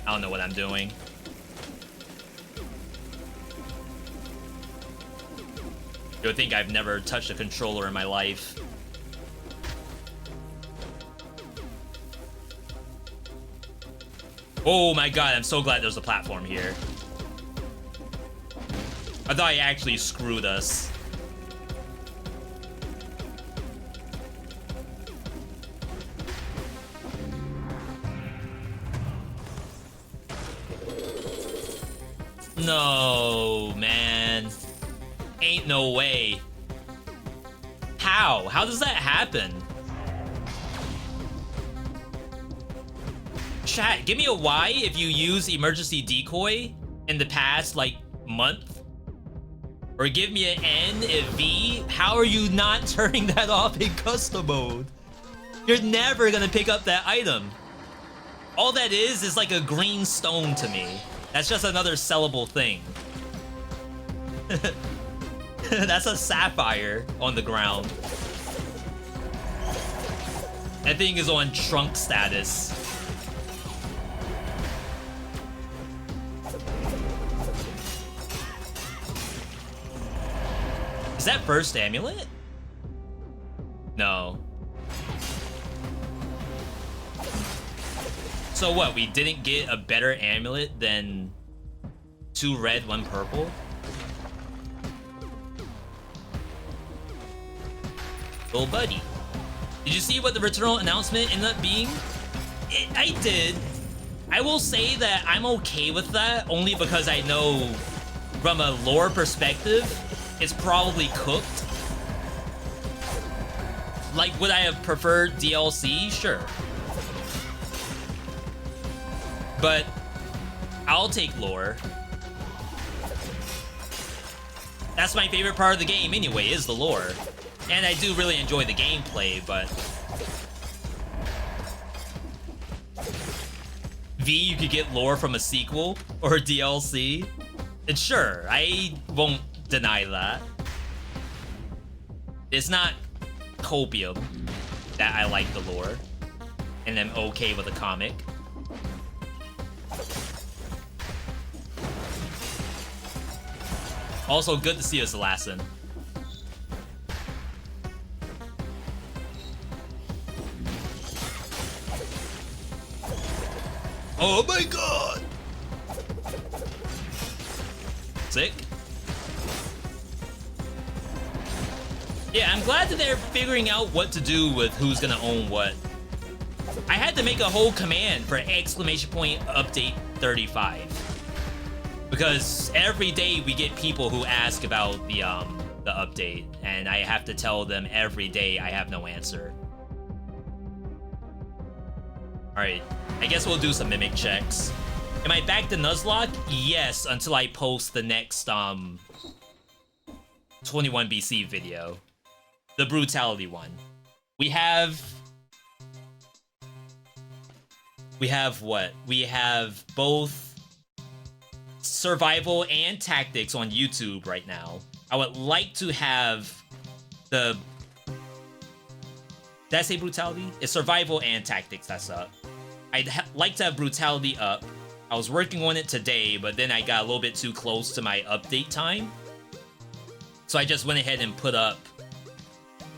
I don't know what I'm doing. You would think I've never touched a controller in my life. Oh my god, I'm so glad there's a platform here. I thought he actually screwed us. No, man. Ain't no way. How? How does that happen? Chat, give me a Y if you use emergency decoy in the past, like, month. Or give me an N if V. How are you not turning that off in custom mode? You're never gonna pick up that item. All that is like a green stone to me. That's just another sellable thing. That's a sapphire on the ground. That thing is on trunk status. Is that first amulet? No. So what, we didn't get a better amulet than 2 red, 1 purple? Little buddy. Did you see what the Returnal announcement ended up being? I did. I will say that I'm okay with that, only because I know from a lore perspective, it's probably cooked. Like, would I have preferred DLC? Sure. But I'll take lore. That's my favorite part of the game anyway, is the lore. And I do really enjoy the gameplay, but... V, you could get lore from a sequel or a DLC. And sure, I won't deny that. It's not copium that I like the lore. And I'm okay with the comic. Also, good to see us, Lassen. Oh my god! Sick. Yeah, I'm glad that they're figuring out what to do with who's gonna own what. I had to make a whole command for exclamation point update 35. Because every day we get people who ask about the update, and I have to tell them every day I have no answer. Alright, I guess we'll do some mimic checks. Am I back to Nuzlocke? Yes, until I post the next 21 BC video. The brutality one. We have what? We have both survival and tactics on YouTube right now. I would like to have the... Did I say brutality? It's survival and tactics that's up. I'd like to have brutality up. I was working on it today, but then I got a little bit too close to my update time. So I just went ahead and put up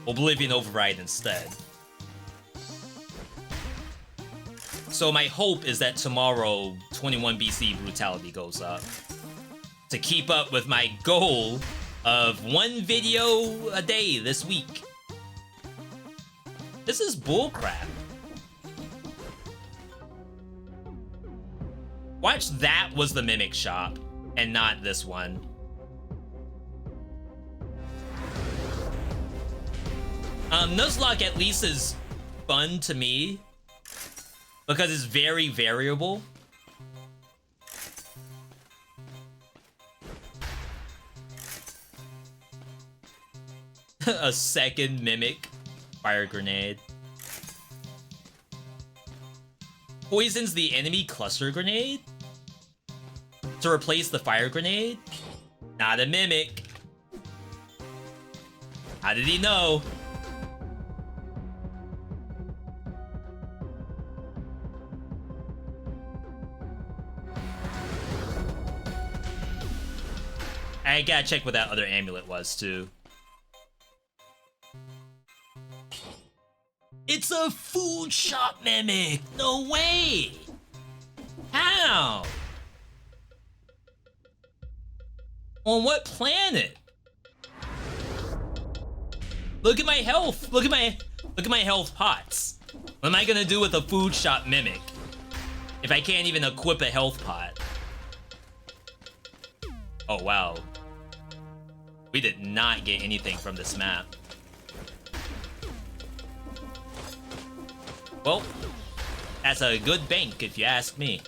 Oblivion Override instead. So my hope is that tomorrow, 21 BC Brutality goes up. To keep up with my goal of 1 video a day this week. This is bullcrap. Watch, that was the Mimic Shop, and not this one. Nuzlocke at least is fun to me, because it's very variable. A second Mimic fire grenade. Poisons the enemy cluster grenade to replace the fire grenade? Not a Mimic. How did he know? I gotta check what that other amulet was, too. It's a food shop mimic! No way! How? On what planet? Look at my health! Look at my health pots. What am I gonna do with a food shop mimic if I can't even equip a health pot? Oh wow. We did not get anything from this map. Well, that's a good bank if you ask me.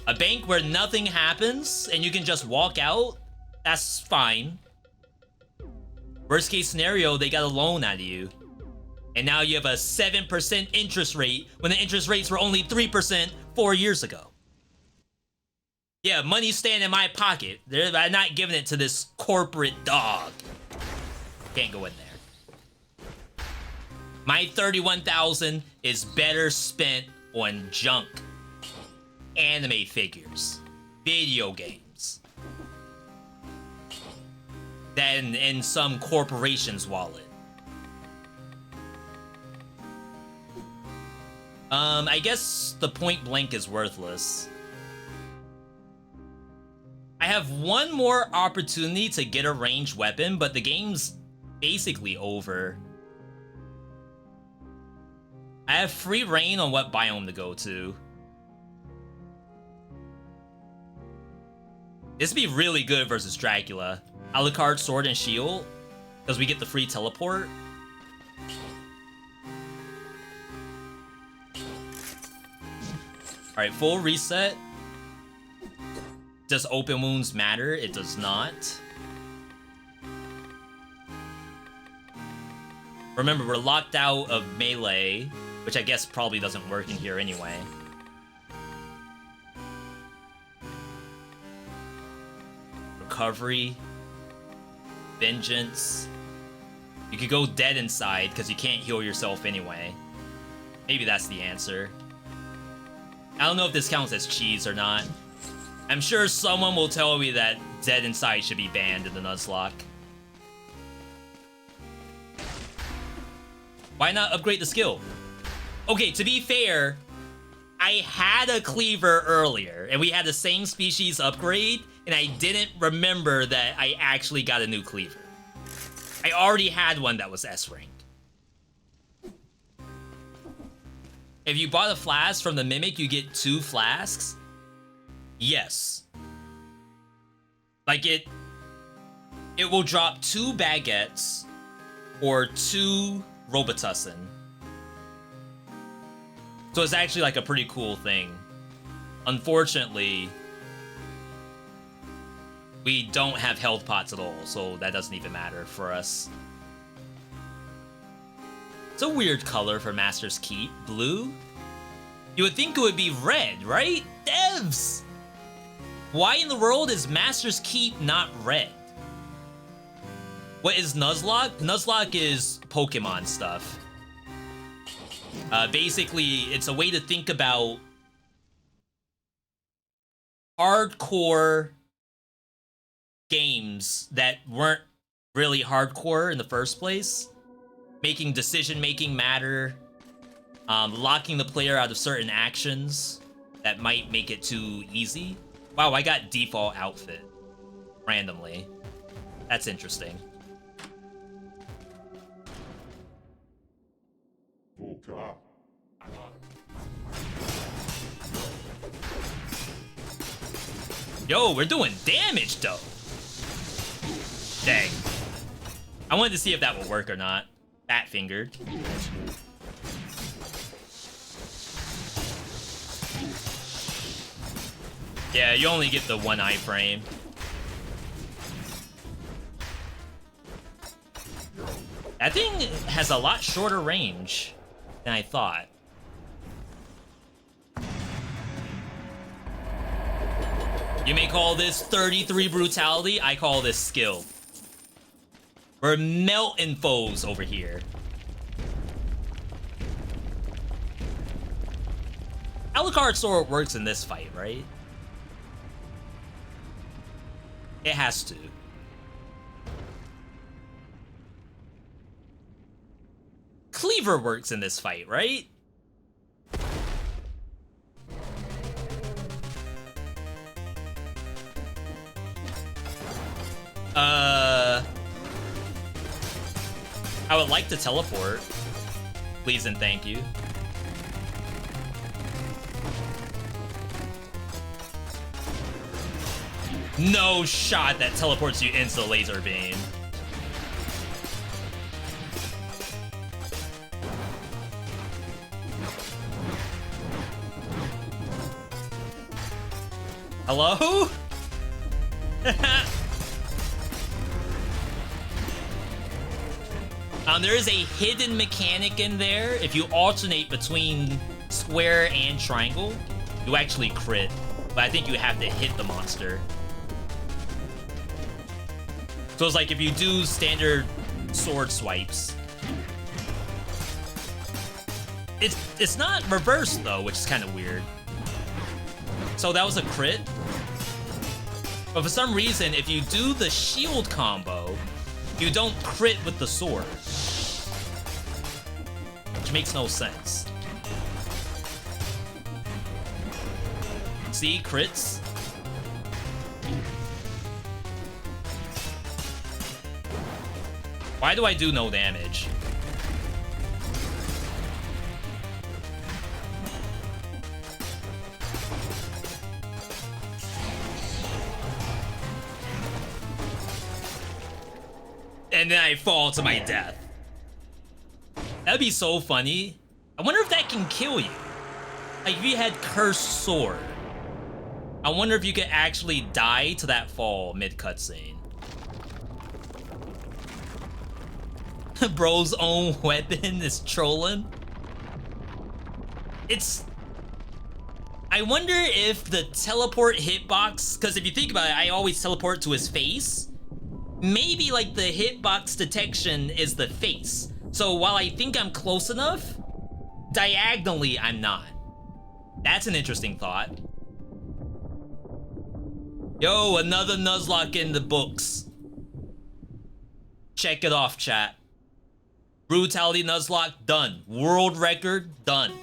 A bank where nothing happens and you can just walk out, that's fine. Worst case scenario, they got a loan out of you. And now you have a 7% interest rate when the interest rates were only 3% 4 years ago. Yeah, money's staying in my pocket. I'm not giving it to this corporate dog. Can't go in there. My 31,000 is better spent on junk. Anime figures. Video games. Than in some corporation's wallet. I guess the point blank is worthless. I have one more opportunity to get a ranged weapon, but the game's basically over. I have free reign on what biome to go to. This would be really good versus Dracula. Alucard, Sword, and Shield, because we get the free teleport. Alright, full reset. Does open wounds matter? It does not. Remember, we're locked out of melee, which I guess probably doesn't work in here anyway. Recovery. Vengeance. You could go dead inside because you can't heal yourself anyway. Maybe that's the answer. I don't know if this counts as cheese or not. I'm sure someone will tell me that dead inside should be banned in the Nuzlocke. Why not upgrade the skill? Okay, to be fair, I had a cleaver earlier, and we had the same species upgrade, and I didn't remember that I actually got a new cleaver. I already had one that was S rank. If you bought a flask from the Mimic, you get 2 flasks? Yes. Like it will drop 2 baguettes or 2 Robitussin. So it's actually like a pretty cool thing. Unfortunately, we don't have health pots at all, so that doesn't even matter for us. It's a weird color for Master's Keep. Blue? You would think it would be red, right? Devs! Why in the world is Master's Keep not red? What is Nuzlocke? Nuzlocke is Pokemon stuff. Basically, it's a way to think about hardcore games that weren't really hardcore in the first place. Making decision-making matter. Locking the player out of certain actions that might make it too easy. Wow, I got default outfit. Randomly. That's interesting. Yo, we're doing damage, though. Dang. I wanted to see if that would work or not. Fat-fingered. Yeah, you only get the 1 iframe. That thing has a lot shorter range than I thought. You may call this 33 brutality, I call this skill. We're melting foes over here. Alucard Sword works in this fight, right? It has to. Cleaver works in this fight, right? I would like to teleport. Please and thank you. No shot that teleports you into the laser beam. Hello? There is a hidden mechanic in there. If you alternate between square and triangle, you actually crit. But I think you have to hit the monster. So it's like if you do standard sword swipes. It's not reversed though, which is kind of weird. So that was a crit. But for some reason, if you do the shield combo, you don't crit with the sword. Which makes no sense. See, crits. Why do I do no damage? and then I fall to my death. That'd be so funny. I wonder if that can kill you. Like, if you had Cursed Sword, I wonder if you could actually die to that fall mid-cutscene. Bro's own weapon is trolling. It's... I wonder if the teleport hitbox, because if you think about it, I always teleport to his face. Maybe like the hitbox detection is the face. So while I think I'm close enough, diagonally I'm not. That's an interesting thought. Yo, another Nuzlocke in the books. Check it off, chat. Brutality Nuzlocke, done. World record, done.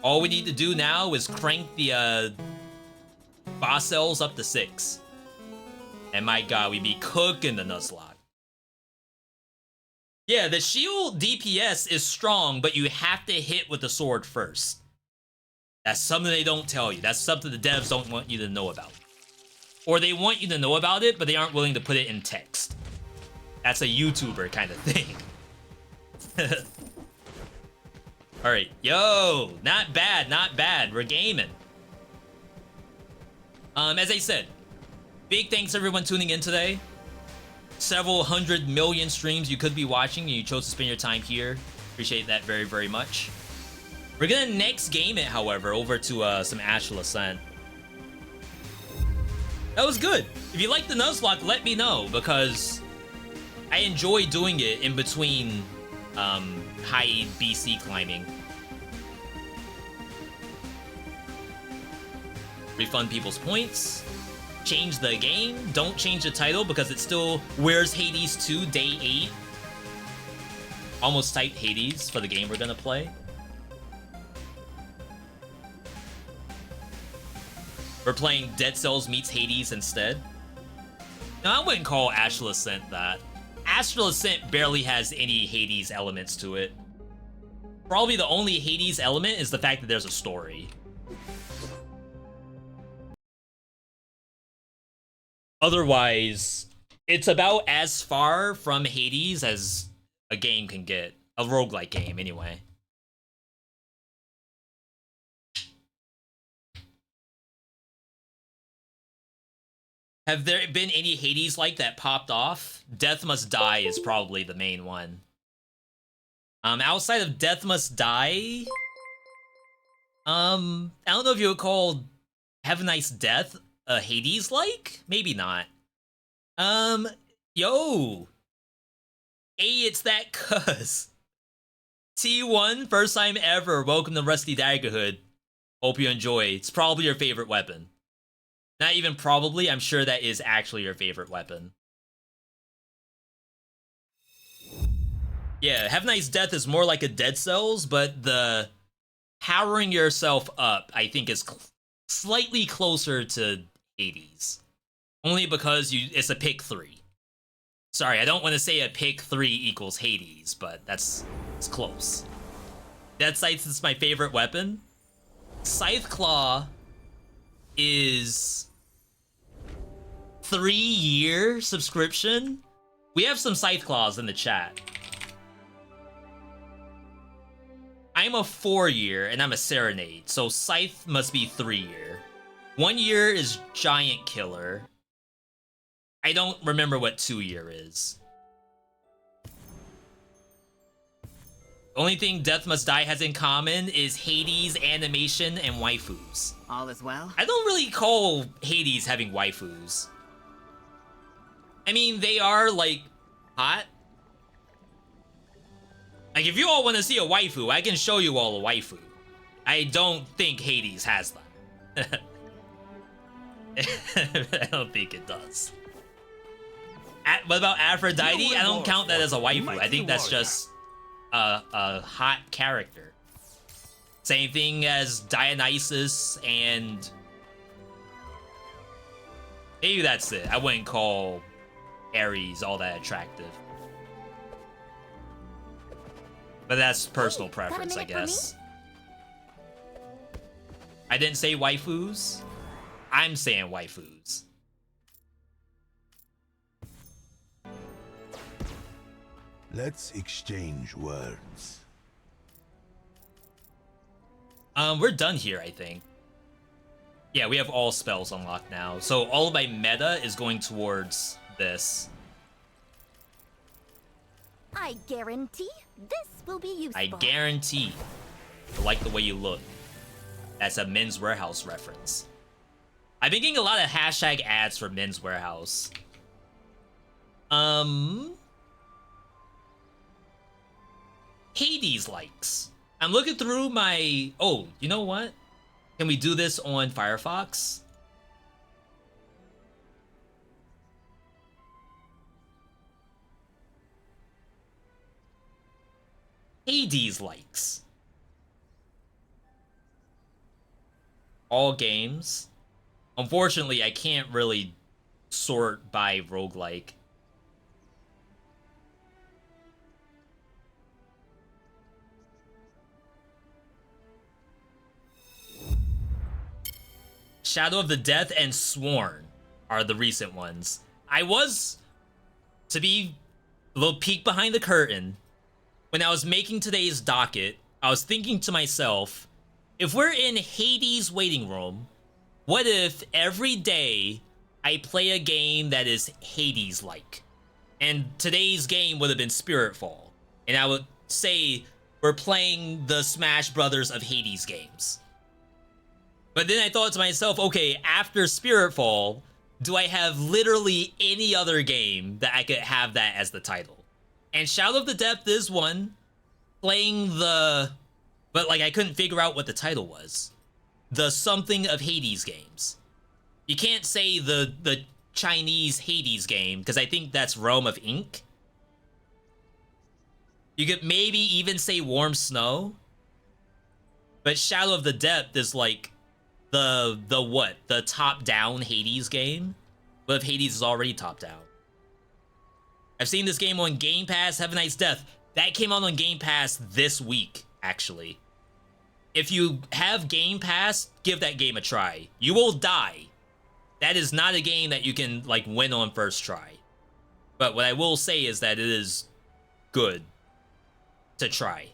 All we need to do now is crank the boss cells up to 6. And my god, we be cooking the Nuzlocke. Yeah, the shield DPS is strong, but you have to hit with the sword first. That's something they don't tell you. That's something the devs don't want you to know about. Or they want you to know about it, but they aren't willing to put it in text. That's a YouTuber kind of thing. Alright, yo, not bad, not bad. We're gaming. As I said, big thanks everyone tuning in today. Several 100 million streams you could be watching, and you chose to spend your time here. Appreciate that very, very much. We're gonna next game it, however, over to some Astral Ascent. That was good. If you like the Nuzlocke, let me know, because I enjoy doing it in between high BC climbing. Refund people's points. Change the game. Don't change the title because it's still Where's Hades 2 Day 8. Almost typed Hades for the game we're gonna play. We're playing Dead Cells meets Hades instead. No, I wouldn't call Astral Ascent that. Astral Ascent barely has any Hades elements to it. Probably the only Hades element is the fact that there's a story. Otherwise, it's about as far from Hades as a game can get. A roguelike game, anyway. Have there been any Hades-like that popped off? Death Must Die is probably the main one. Outside of Death Must Die... I don't know if you would call Have a Nice Death a Hades-like? Maybe not. Yo! Hey, it's that cuz. T1, first time ever. Welcome to Rusty Daggerhood. Hope you enjoy. It's probably your favorite weapon. Not even probably, I'm sure that is actually your favorite weapon. Yeah, Have a Nice Death is more like a Dead Cells, but the powering yourself up, I think, is slightly closer to Hades. Only because it's a pick 3. Sorry, I don't want to say a pick 3 equals Hades, but it's close. Dead Scythe is my favorite weapon. Scythe Claw is 3-year subscription. We have some Scythe Claws in the chat. I'm a 4-year and I'm a Serenade, so Scythe must be 3-year. 1 year is Giant Killer. I don't remember what 2-year is. Only thing Death Must Die has in common is Hades, animation, and waifus. All is well? I don't really call Hades having waifus. I mean, they are, like, hot. Like, if you all want to see a waifu, I can show you all a waifu. I don't think Hades has that. I don't think it does. What about Aphrodite? I don't count that as a waifu. I think that's just a hot character. Same thing as Dionysus and... maybe that's it. I wouldn't call Ares all that attractive. But that's personal preference, I guess. I didn't say waifus. I'm saying waifus. Let's exchange words. We're done here, I think. Yeah, we have all spells unlocked now. So all of my meta is going towards this. I guarantee this will be useful. I guarantee. I like the way you look. That's a Men's Warehouse reference. I've been getting a lot of hashtag ads for Men's Warehouse. Hades likes. I'm looking through my... Oh, you know what? Can we do this on Firefox? Hades likes. All games. Unfortunately, I can't really sort by roguelike. Shadow of the Death and Sworn are the recent ones. I was, to be a little peek behind the curtain, when I was making today's docket, I was thinking to myself, if we're in Hades' waiting room, what if every day I play a game that is Hades-like? And today's game would have been Spiritfall. And I would say we're playing the Smash Brothers of Hades games. But then I thought to myself, okay, after Spiritfall, do I have literally any other game that I could have that as the title? And Shadow of the Depth is one. Playing the... But, like, I couldn't figure out what the title was. The something of Hades games. You can't say the Chinese Hades game, because I think that's Realm of Ink. You could maybe even say Warm Snow. But Shadow of the Depth is, like... The what? The top-down Hades game? But if Hades is already top-down. I've seen this game on Game Pass, Heaven Knight's Death. That came out on Game Pass this week, actually. If you have Game Pass, give that game a try. You will die. That is not a game that you can, like, win on first try. But what I will say is that it is good to try.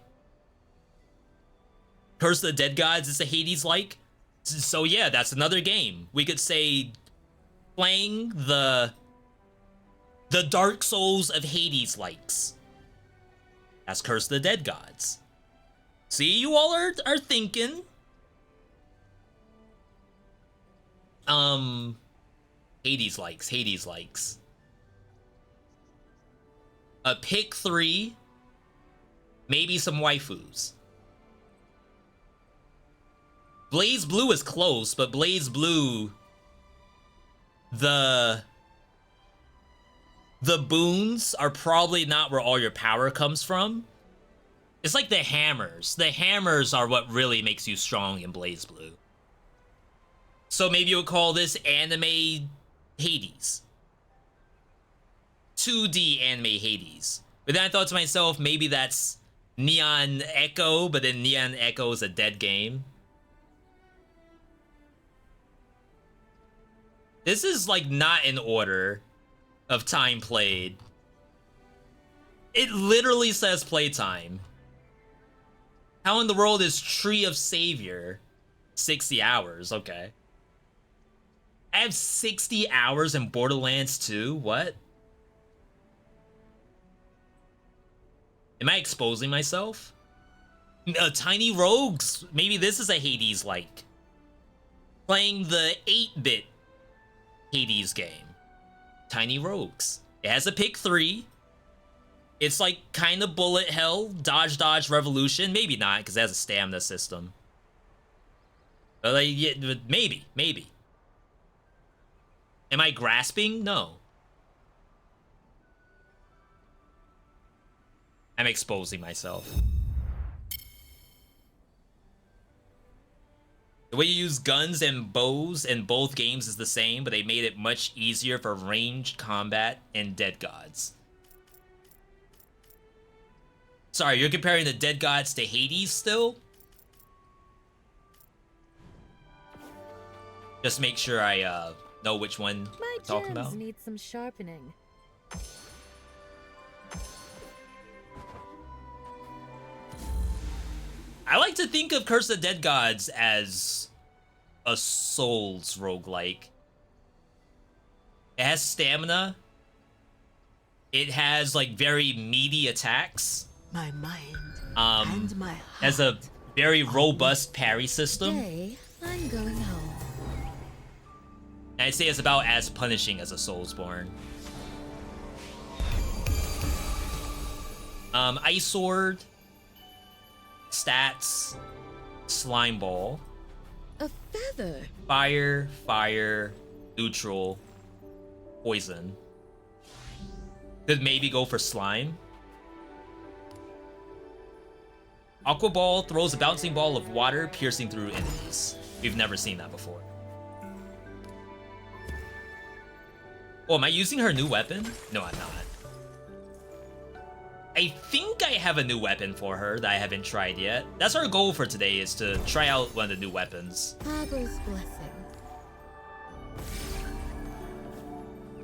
Curse of the Dead Gods is a Hades-like. So yeah, that's another game. We could say playing the Dark Souls of Hades likes. That's Curse of the Dead Gods. See, you all are thinking. Hades likes. A pick 3, maybe some waifus. Blaze Blue is close, but Blaze Blue, the boons are probably not where all your power comes from. It's like the hammers. The hammers are what really makes you strong in Blaze Blue. So maybe you would call this anime Hades. 2D anime Hades. But then I thought to myself, maybe that's Neon Echo, but then Neon Echo is a dead game. This is, like, not in order of time played. It literally says playtime. How in the world is Tree of Savior 60 hours? Okay. I have 60 hours in Borderlands 2? What? Am I exposing myself? Tiny Rogues. Maybe this is a Hades-like. Playing the 8-bit Hades game. Tiny Rogues. It has a pick 3. It's like kind of bullet hell, dodge revolution. Maybe not, because it has a stamina system. But like, yeah, maybe. Am I grasping? No. I'm exposing myself. The way you use guns and bows in both games is the same, but they made it much easier for ranged combat in Dead Gods. Sorry, you're comparing the Dead Gods to Hades still? Just make sure I know which one My we're talking gems about. need some sharpening. like to think of Curse of the Dead Gods as a Souls roguelike. It has stamina. It has like very meaty attacks. My mind and my heart. Has a very robust parry system. Today, I'm going home. And I'd say it's about as punishing as a Soulsborne. Ice Sword, stats, Slime Ball, A feather. Fire, Fire, Neutral, Poison. Could maybe go for Slime. Aqua Ball throws a bouncing ball of water piercing through enemies. We've never seen that before. Oh, am I using her new weapon? No, I'm not. I think I have a new weapon for her that I haven't tried yet. That's our goal for today, is to try out one of the new weapons. Father's blessing.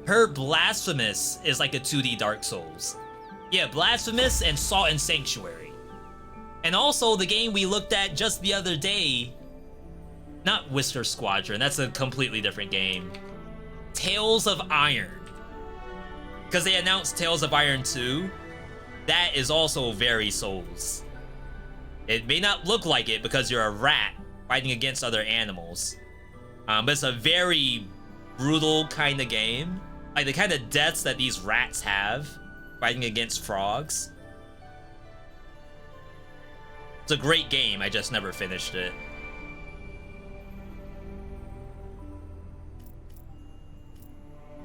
Her Blasphemous is like a 2D Dark Souls. Yeah, Blasphemous and Salt and Sanctuary. And also the game we looked at just the other day, not Whisker Squadron, that's a completely different game. Tales of Iron. Because they announced Tales of Iron 2. That is also very Souls. It may not look like it because you're a rat fighting against other animals. But it's a very brutal kind of game. Like the kind of deaths that these rats have fighting against frogs. It's a great game, I just never finished it.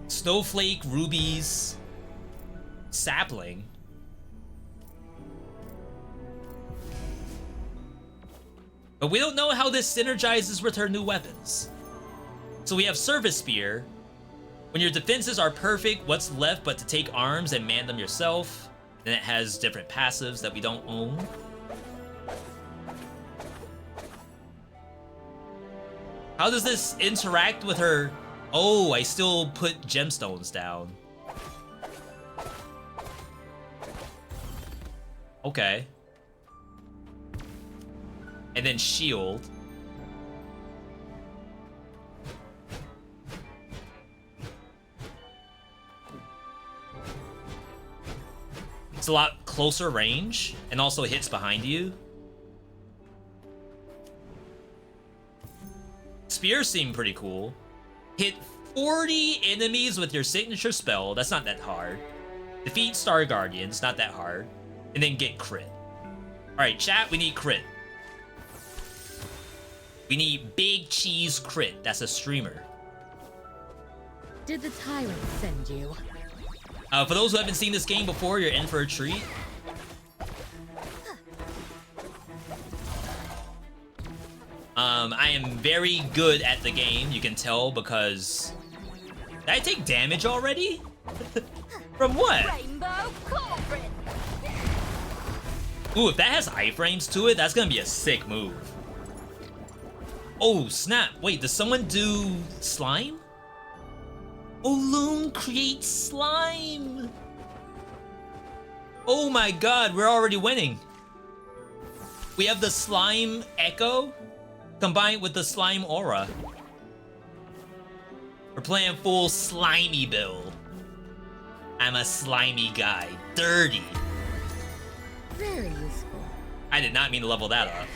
Snowflake, Rubies, Sapling. But we don't know how this synergizes with her new weapons. So we have Service Spear. When your defenses are perfect, what's left but to take arms and man them yourself? Then it has different passives that we don't own. How does this interact with her? Oh, I still put gemstones down. Okay. And then shield. It's a lot closer range and also hits behind you. Spears seem pretty cool. Hit 40 enemies with your signature spell. That's not that hard. Defeat Star Guardians. Not that hard. And then get crit. Alright, chat, we need crit. We need Big Cheese Crit. That's a streamer. Did the tyrant send you? For those who haven't seen this game before, you're in for a treat. I am very good at the game, you can tell, because... Did I take damage already? From what? Rainbow Cauldron. Ooh, if that has iframes to it, that's gonna be a sick move. Oh, snap. Wait, does someone do slime? Oh, Loom creates slime. Oh my god, we're already winning. We have the slime echo combined with the slime aura. We're playing full slimy build. I'm a slimy guy. Dirty. Very useful. I did not mean to level that up.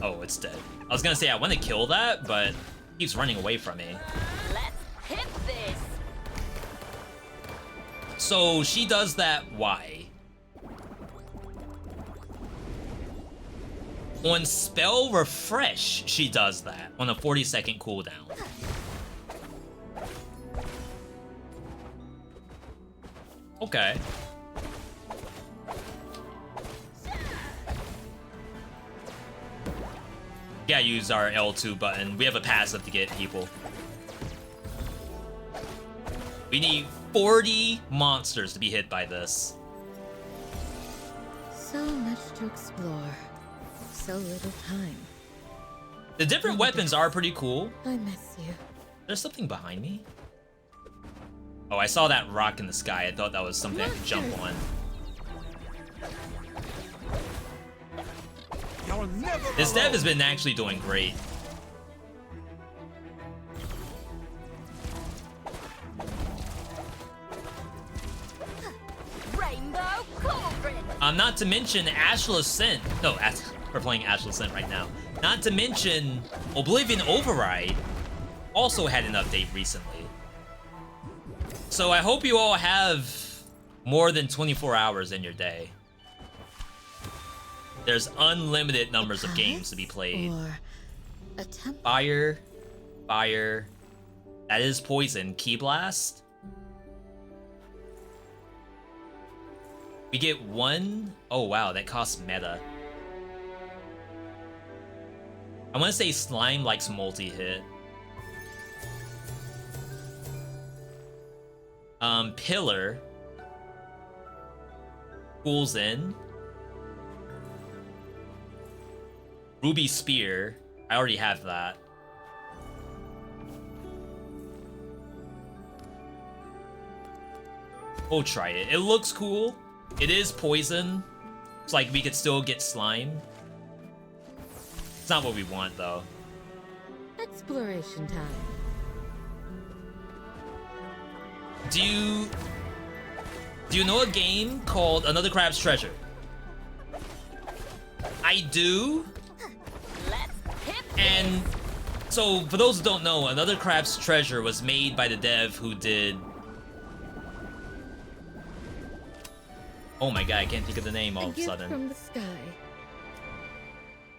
Oh, it's dead. I was gonna say I want to kill that, but it keeps running away from me. Let's hit this. So she does that, why? On spell refresh, she does that on a 40-second cooldown. Okay. Gotta use our L2 button. We have a passive to get people. We need 40 monsters to be hit by this. So much to explore. So little time. The different weapons are pretty cool. I miss you. There's something behind me. Oh, I saw that rock in the sky. I thought that was something I could jump on. This dev has been actually doing great. Rainbow cauldron. Not to mention Astral Ascent. No, we're playing Astral Ascent right now. Not to mention Oblivion Override also had an update recently. So I hope you all have more than 24 hours in your day. There's unlimited numbers of games to be played. Or a temple. Fire. Fire. That is poison. Key Blast. We get one. Oh wow, that costs meta. I want to say Slime likes multi-hit. Pillar. Cools in. Ruby Spear. I already have that. We'll try it. It looks cool. It is poison. It's like we could still get slime. It's not what we want though. Exploration time. Do you know a game called Another Crab's Treasure? I do. Let's hit And so for those who don't know, Another Crab's Treasure was made by the dev who did... Oh my god, I can't think of the name all of a gift sudden. from the sky.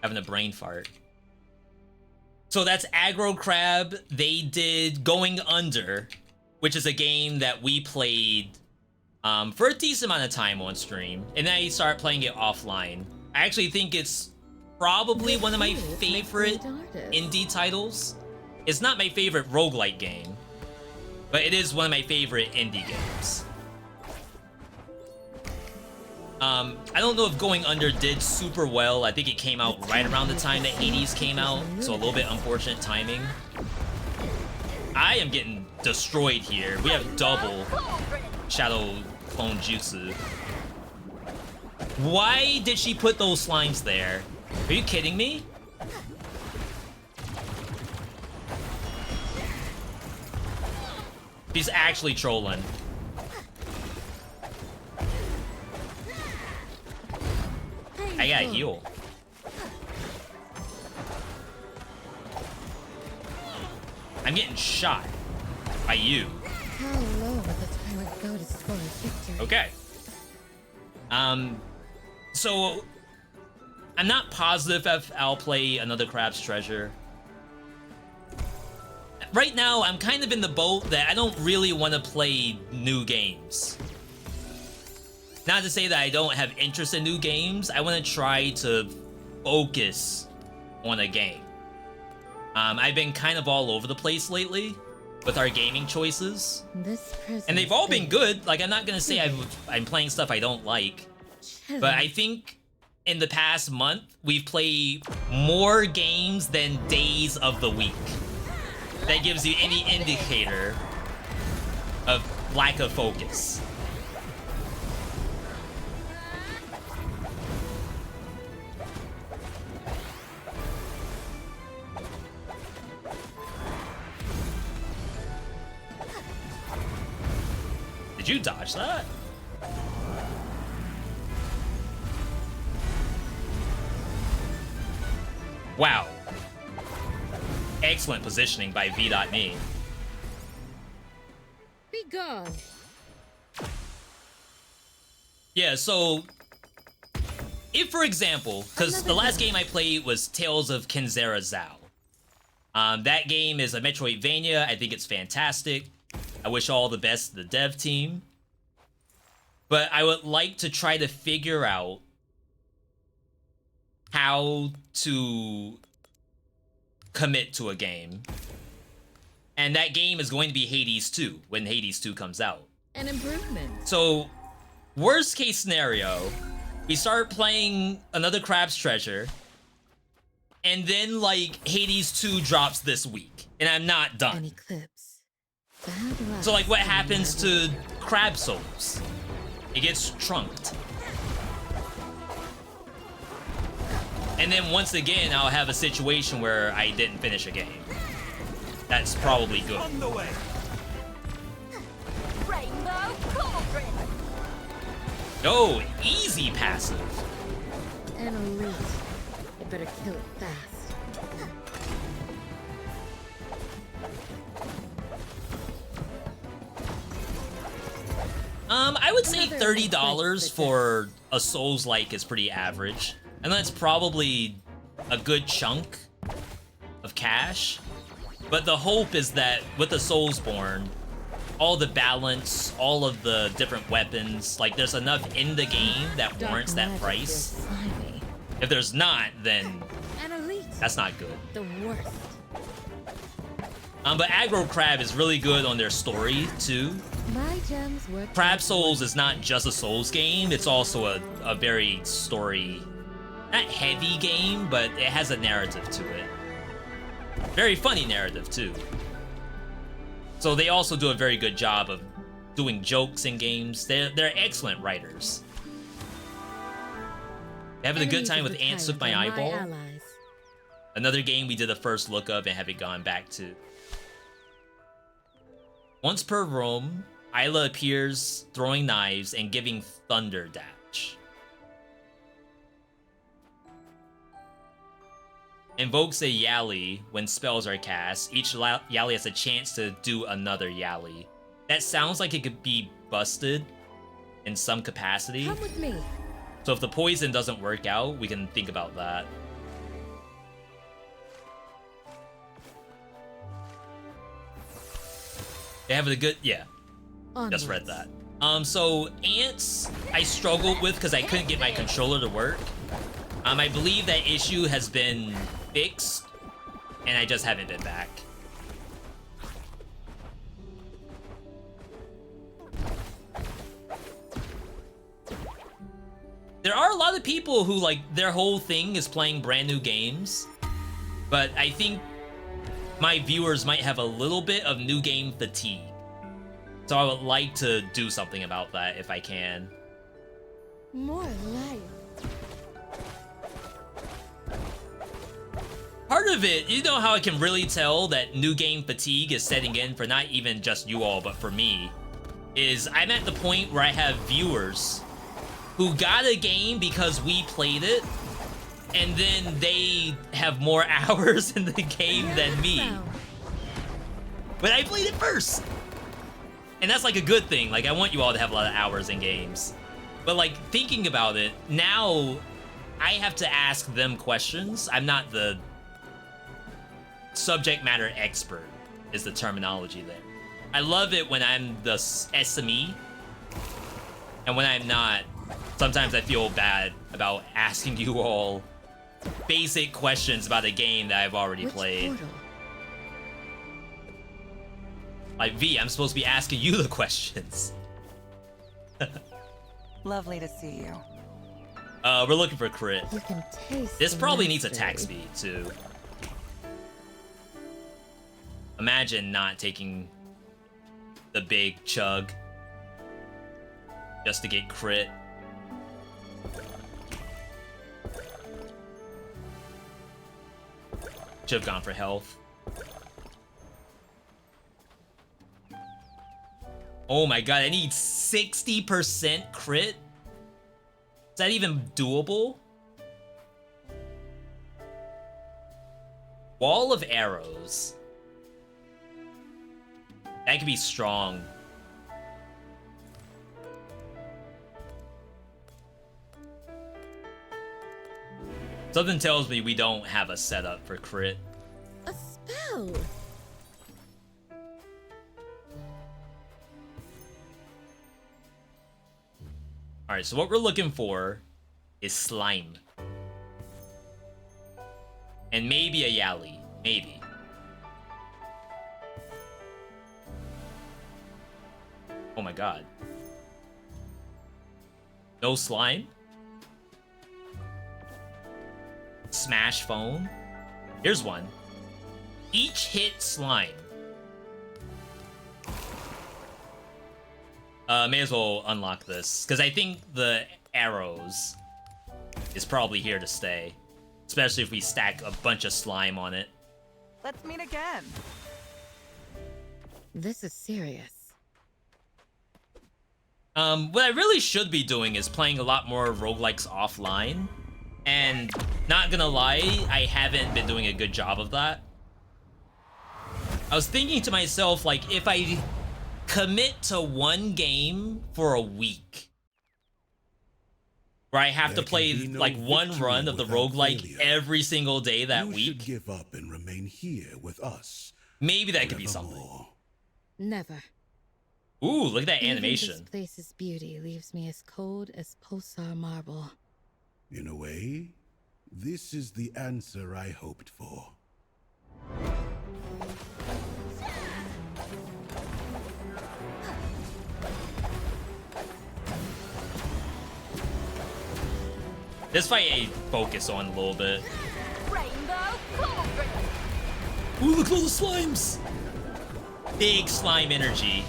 Having a brain fart. So that's Aggro Crab. They did Going Under, which is a game that we played for a decent amount of time on stream. And then I started playing it offline. I actually think it's probably one of my favorite indie titles. It's not my favorite roguelike game, but it is one of my favorite indie games. I don't know if Going Under did super well. I think it came out right around the time that Hades came out, so a little bit unfortunate timing. I am getting destroyed here. We have double Shadow Clone Jutsu. Why did she put those slimes there? Are you kidding me? She's actually trolling. I gotta heal. I'm getting shot by you. How low would the tyrant go to score a victory? Okay. So I'm not positive if I'll play Another Crab's Treasure. Right now, I'm kind of in the boat that I don't really want to play new games. Not to say that I don't have interest in new games. I want to try to focus on a game. I've been kind of all over the place lately with our gaming choices. And they've all been good. Like, I'm not going to say I'm playing stuff I don't like. But I think in the past month, we've played more games than days of the week. That gives you any indicator of lack of focus. Did you dodge that? Wow. Excellent positioning by VeeDotVod. Be gone. Yeah, so if, for example, because the last game I played was Tales of Kenzera Zao. That game is a Metroidvania. I think it's fantastic. I wish all the best to the dev team. But I would like to try to figure out how to commit to a game. And that game is going to be Hades 2 when Hades 2 comes out. An improvement. So, worst case scenario, we start playing Another Crab's Treasure, and then, like, Hades 2 drops this week, and I'm not done. An eclipse. Bad luck. So like what happens to crab souls? It gets trunked. And then once again, I'll have a situation where I didn't finish a game. That's probably good. On the way. Rainbow cauldron. Oh, easy passive. An elite. You better kill it fast. I would say Another $30 for a Souls-like is pretty average. And that's probably a good chunk of cash. But the hope is that with the Soulsborne, all the balance, all of the different weapons, like there's enough in the game that warrants that Dark magic price. is slimy. If there's not, then An elite. that's not good. The worst. But Aggro Crab is really good on their story too. My gems work. Crab Souls is not just a Souls game, it's also a very story, not heavy game, but it has a narrative to it. Very funny narrative too. So they also do a very good job of doing jokes in games. They're excellent writers. Having a good time with Ants with My Eyeball. Allies. Another game we did a first look of and haven't gone back to. Once per room, Isla appears throwing knives and giving Thunder Dash. Invokes a Yali when spells are cast. Each Yali has a chance to do another Yali. That sounds like it could be busted in some capacity. Come with me. So if the poison doesn't work out, we can think about that. They have a good, yeah, just read that. So Ants, I struggled with because I couldn't get my controller to work. I believe that issue has been fixed, and I just haven't been back. There are a lot of people who, like, their whole thing is playing brand new games, but I think my viewers might have a little bit of new game fatigue. So I would like to do something about that if I can. More life. Part of it, you know how I can really tell that new game fatigue is setting in for not even just you all, but for me, is I'm at the point where I have viewers who got a game because we played it, and then they have more hours in the game than me. But I played it first! And that's like a good thing. Like, I want you all to have a lot of hours in games. But like, thinking about it, now I have to ask them questions. I'm not the subject matter expert, is the terminology there. I love it when I'm the SME, and when I'm not, sometimes I feel bad about asking you all basic questions about a game that I've already played. Portal? Like, V, I'm supposed to be asking you the questions. Lovely to see you. We're looking for crit. You can taste This the probably needs mastery. attack speed, too. Imagine not taking the big chug just to get crit. Should have gone for health. Oh my god, I need 60% crit? Is that even doable? Wall of arrows. That could be strong. Something tells me we don't have a setup for crit. A spell. Alright, so what we're looking for is slime. And maybe a Yali. Maybe. Oh my god. No slime? Smash phone? Here's one. Each hit slime May as well unlock this, because I think the arrows is probably here to stay. Especially if we stack a bunch of slime on it. Let's meet again. This is serious. What I really should be doing is playing a lot more roguelikes offline. And not gonna lie, I haven't been doing a good job of that. I was thinking to myself, like, if I commit to one game for a week, where I have to play like one run of the roguelike every single day that week, should give up and remain here with us. Maybe that could be something. Never. Ooh, look at that Even animation. this place's beauty leaves me as cold as pulsar marble. In a way, this is the answer I hoped for. This fight I focus on a little bit. Rainbow cauldron. Ooh, look at all the slimes! Big slime energy.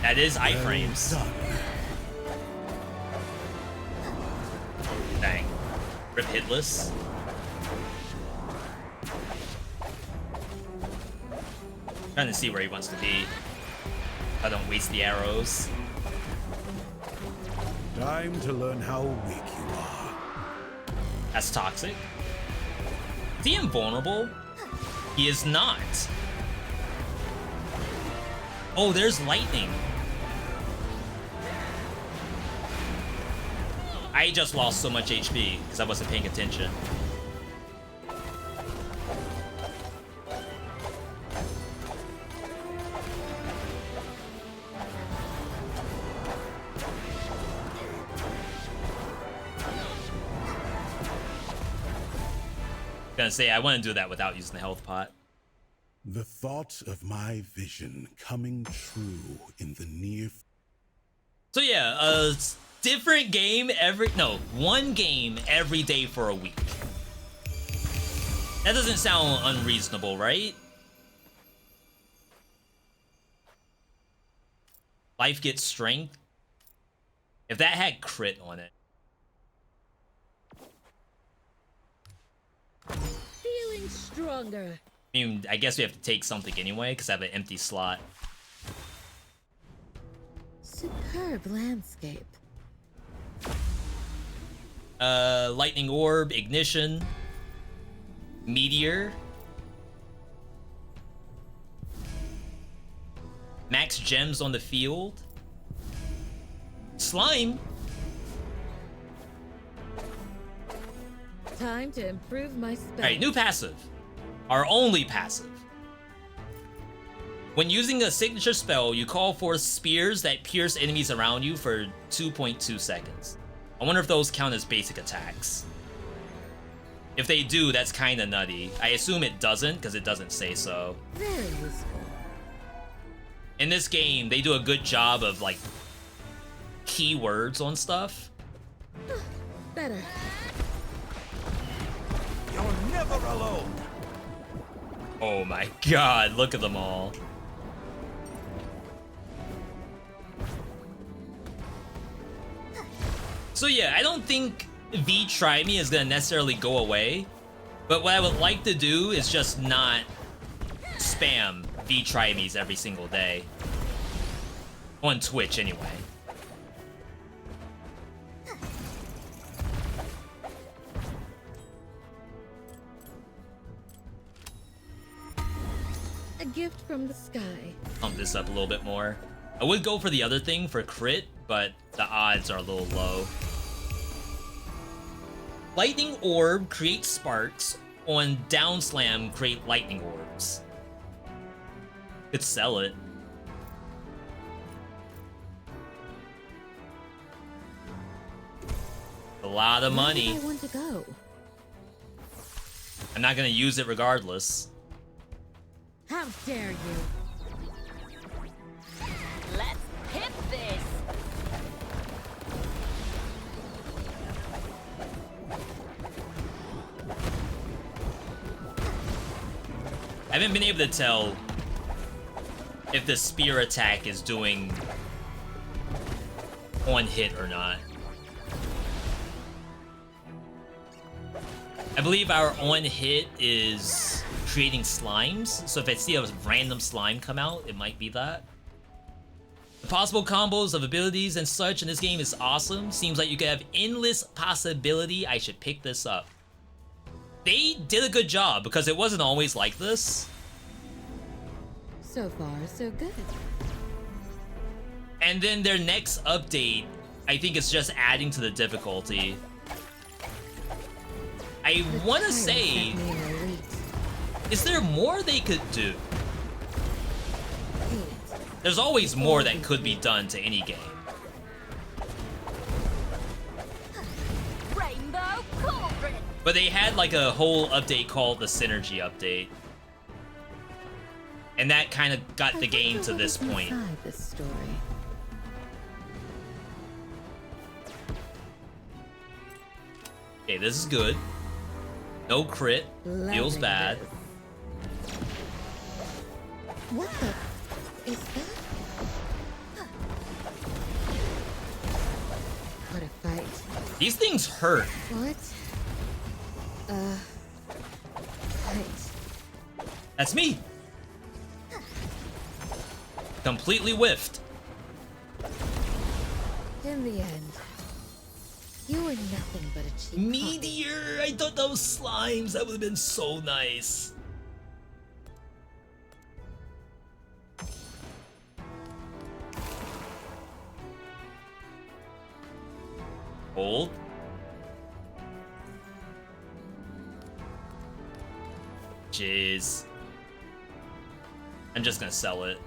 That is iframes. Dang. Rip hitless. Trying to see where he wants to be. I don't waste the arrows. Time to learn how weak you are. That's toxic. Is he invulnerable? He is not. Oh, there's lightning. I just lost so much HP because I wasn't paying attention. Gonna say I want to do that without using the health pot. The thought of my vision coming true in the near So yeah, different game one game every day for a week. That doesn't sound unreasonable, right? Life gets strength. If that had crit on it. Feeling stronger. I mean, I guess we have to take something anyway, because I have an empty slot. Superb landscape. Lightning orb, ignition, meteor, max gems on the field, slime. Time to improve my spell. Alright, new passive. Our only passive. When using a signature spell, you call forth spears that pierce enemies around you for 2.2 seconds. I wonder if those count as basic attacks. If they do, that's kinda nutty. I assume it doesn't, because it doesn't say so. Very useful. In this game, they do a good job of, like, keywords on stuff. Better. You're never alone. Oh my god, look at them all. So yeah, I don't think V Try Me is gonna necessarily go away, but what I would like to do is just not spam V Try Me's every single day. On Twitch, anyway. A gift from the sky. Pump this up a little bit more. I would go for the other thing for crit, but the odds are a little low. Lightning Orb creates sparks. On down slam, create lightning orbs. Could sell it. A lot of money. Where do I want to go? I'm not gonna use it regardless. How dare you? Let's hit this. I haven't been able to tell if the spear attack is doing on hit or not. I believe our on hit is creating slimes, so if I see a random slime come out, it might be that. The possible combos of abilities and such in this game is awesome. Seems like you could have endless possibility. I should pick this up. They did a good job because it wasn't always like this. So far, so good. And then their next update, I think it's just adding to the difficulty. I want to say, is there more they could do? There's always more that could be done to any game. Rainbow cauldron. But they had like a whole update called the Synergy Update. And that kind of got the game to this point. This story. Okay, this is good. No crit. Feels bad. What the is that? What a fight. These things hurt. What? Fight. That's me. Completely whiffed. In the end, you were nothing but a cheap Meteor! I thought those slimes. That would have been so nice. Hold. Jeez. I'm just gonna sell it.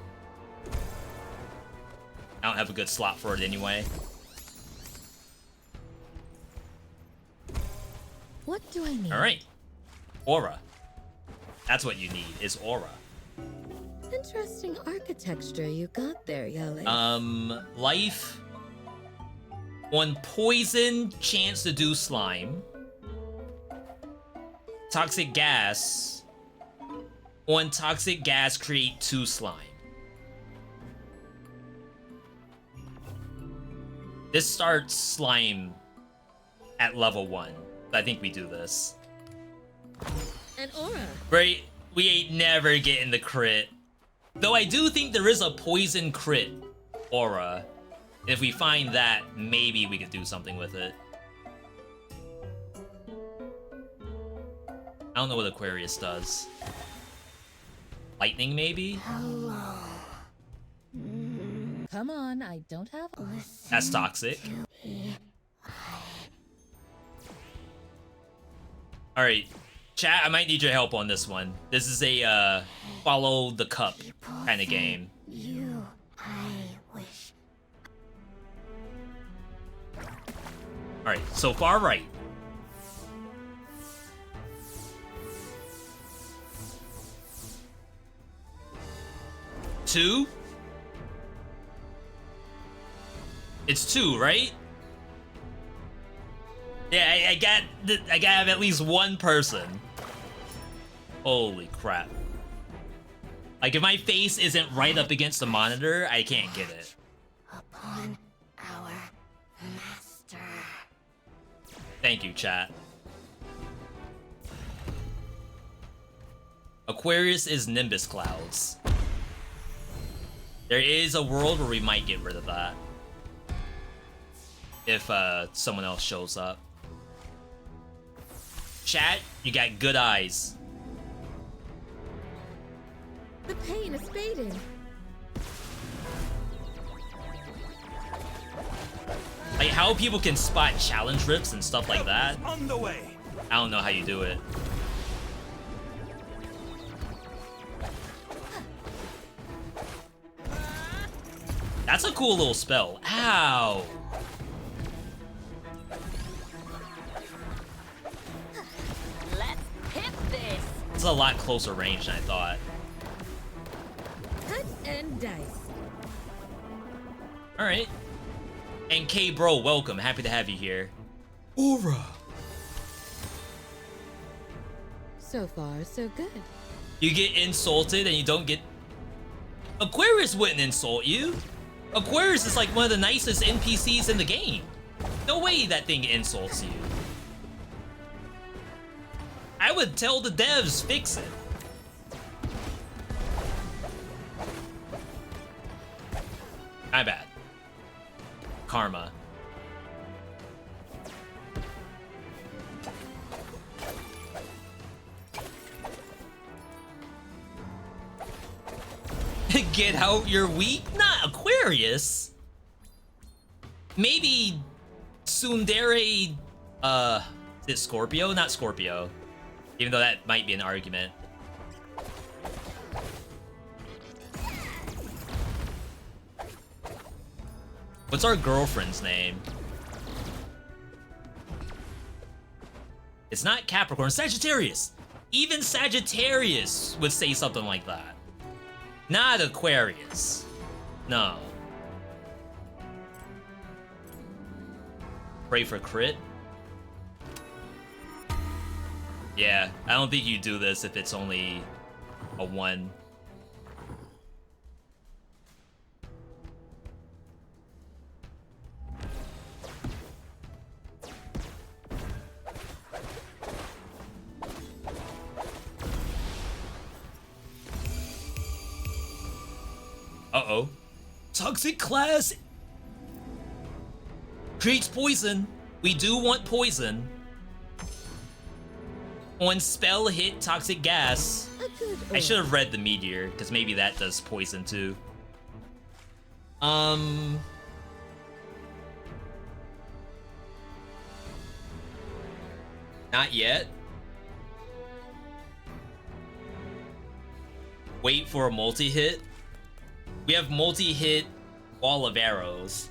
I don't have a good slot for it anyway. What do I need? Alright. Aura. That's what you need, is aura. Interesting architecture you got there, Yale. Life. On poison, chance to do slime. Toxic gas. On toxic gas, create 2 slime. This starts slime at level 1. I think we do this. An aura. Right, we ain't never getting the crit. Though I do think there is a poison crit aura. And if we find that, maybe we could do something with it. I don't know what Aquarius does. Lightning, maybe? Come on, I don't have. That's toxic. Alright, chat, I might need your help on this one. This is a, follow the cup kind of game. Alright, so far right. Two? It's 2, right? Yeah, I gotta have at least one person. Holy crap. Like, if my face isn't right up against the monitor, I can't get it. Upon our master. Thank you, chat. Aquarius is Nimbus Clouds. There is a world where we might get rid of that. If someone else shows up. Chat, you got good eyes. The pain is fading. Like, how people can spot challenge rips and stuff like that. On the way. I don't know how you do it. That's a cool little spell. Ow! Let's hit this. It's a lot closer range than I thought. Cut and dice. Alright. And K Bro, welcome. Happy to have you here. Aura. So far, so good. You get insulted and you don't get... Aquarius wouldn't insult you. Aquarius is like one of the nicest NPCs in the game. No way that thing insults you. I would tell the devs, fix it. My bad. Karma. Get out, you're weak? Not Aquarius. Maybe Tsundere, is it Scorpio? Not Scorpio. Even though that might be an argument. What's our girlfriend's name? It's not Capricorn, Sagittarius. Even Sagittarius would say something like that. Not Aquarius. No. Pray for crit? Yeah, I don't think you do this if it's only a 1. Uh-oh. Toxic class creates poison. We do want poison. On spell hit toxic gas. I should have read the meteor, because maybe that does poison too. Not yet. Wait for a multi-hit. We have multi-hit wall of arrows.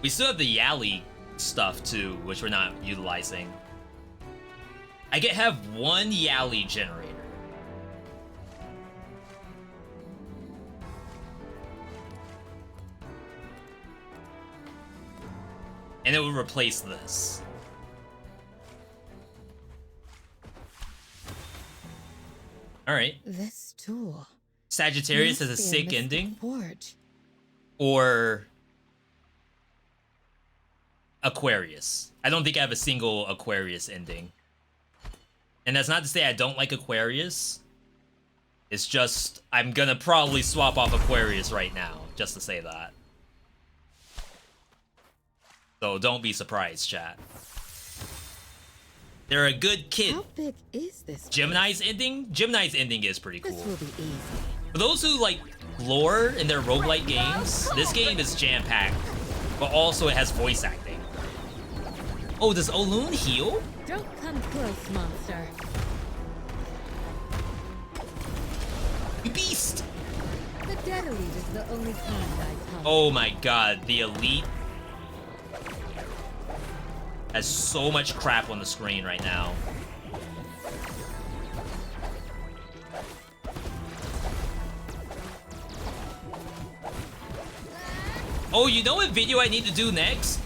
We still have the Yali stuff too, which we're not utilizing. I can have 1 Yali generator. And it will replace this. Alright. This tool. Sagittarius has a sick ending. Forge. Or Aquarius. I don't think I have a single Aquarius ending. And that's not to say I don't like Aquarius. It's just, I'm gonna probably swap off Aquarius right now, just to say that. So don't be surprised, chat. They're a good kid. How big is this? Gemini's ending? Gemini's ending is pretty cool. This will be easy. For those who like lore in their roguelike games, this game is jam-packed. But also it has voice acting. Oh, does Olun heal? Don't come close, monster. You beast! The dead elite is the only kind I come. Oh my god, the elite has so much crap on the screen right now. Oh, you know what video I need to do next?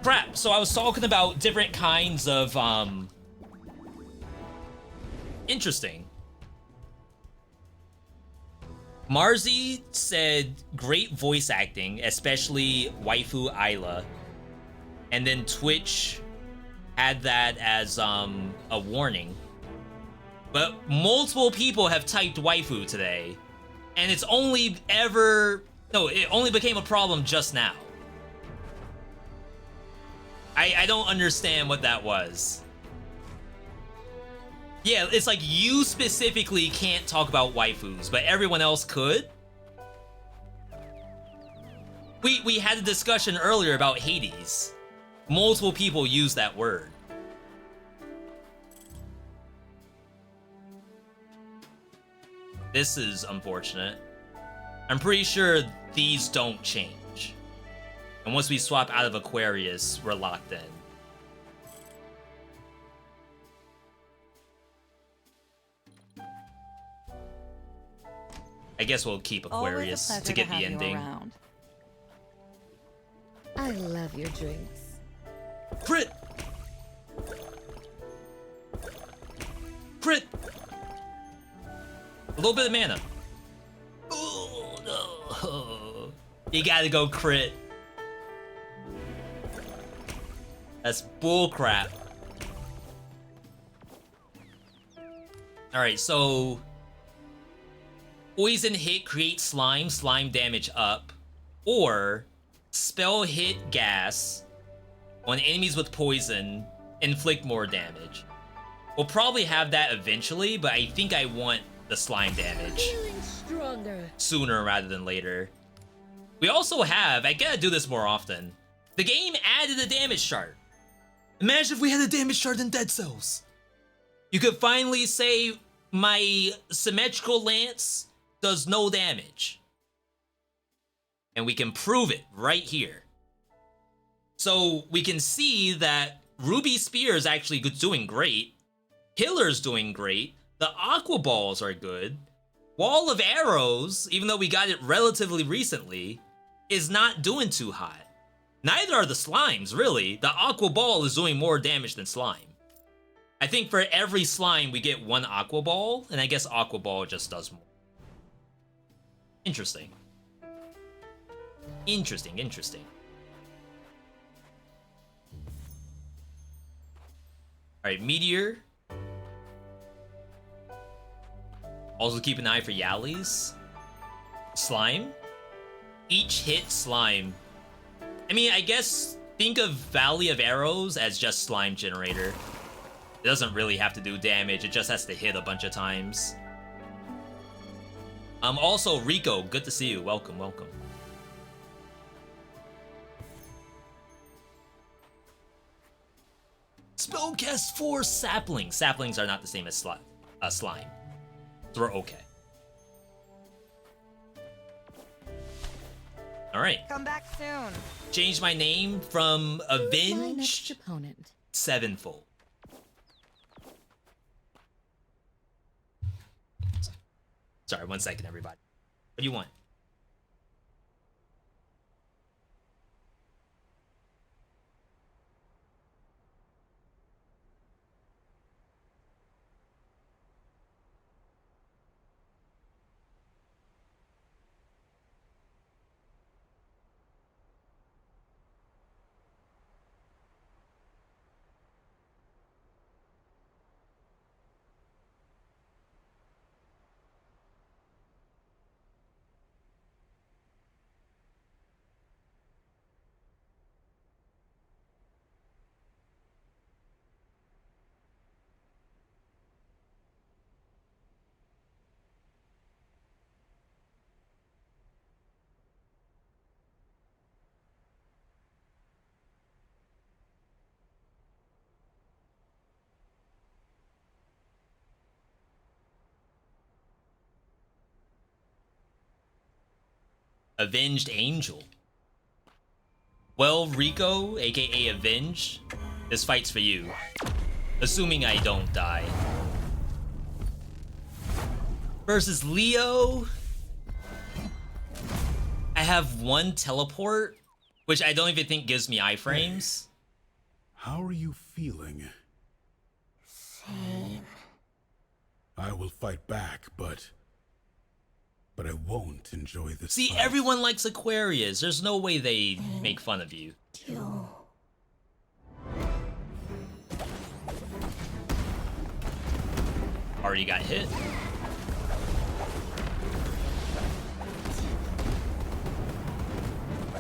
Crap, so I was talking about different kinds of, interesting. Marzi said great voice acting, especially waifu Ayla. And then Twitch had that as a warning. But multiple people have typed waifu today. And it's only ever... No, it only became a problem just now. I don't understand what that was. Yeah, it's like you specifically can't talk about waifus, but everyone else could? We had a discussion earlier about Hades. Multiple people use that word. This is unfortunate. I'm pretty sure these don't change. And once we swap out of Aquarius, we're locked in. I guess we'll keep Aquarius to get the ending. I love your drinks. Crit! Crit! A little bit of mana. Oh, no. You gotta go crit. That's bullcrap. Alright, so... Poison hit creates slime, slime damage up. Or... Spell hit gas on enemies with poison, inflict more damage. We'll probably have that eventually, but I think I want the slime damage Feeling stronger. sooner rather than later. We also have, I gotta do this more often, the game added a damage chart. Imagine if we had a damage chart in Dead Cells. You could finally say, my symmetrical lance does no damage. And we can prove it right here. So we can see that Ruby Spear is actually doing great. Killer's doing great. The Aqua Balls are good. Wall of Arrows, even though we got it relatively recently, is not doing too hot. Neither are the slimes, really. The Aqua Ball is doing more damage than slime. I think for every slime we get one Aqua Ball, and I guess Aqua Ball just does more. Interesting. Interesting, interesting. Alright, Meteor. Also keep an eye for Yallies. Slime. Each hit slime. I mean, I guess think of Valley of Arrows as just slime generator. It doesn't really have to do damage, it just has to hit a bunch of times. Also, Rico, good to see you. Welcome, welcome. Spellcast 4 Saplings. Saplings are not the same as slime. So we're okay. Alright. Come back soon. Change my name from My next Avenged opponent. Sevenfold. Sorry, 1 second, everybody. What do you want? Avenged Angel. Well, Rico, aka Avenged, this fight's for you. Assuming I don't die. Versus Leo. I have 1 teleport, which I don't even think gives me iframes. How are you feeling? Same. I will fight back, but I won't enjoy this. See, fight. everyone likes Aquarius. There's no way they make fun of you. You. Already got hit.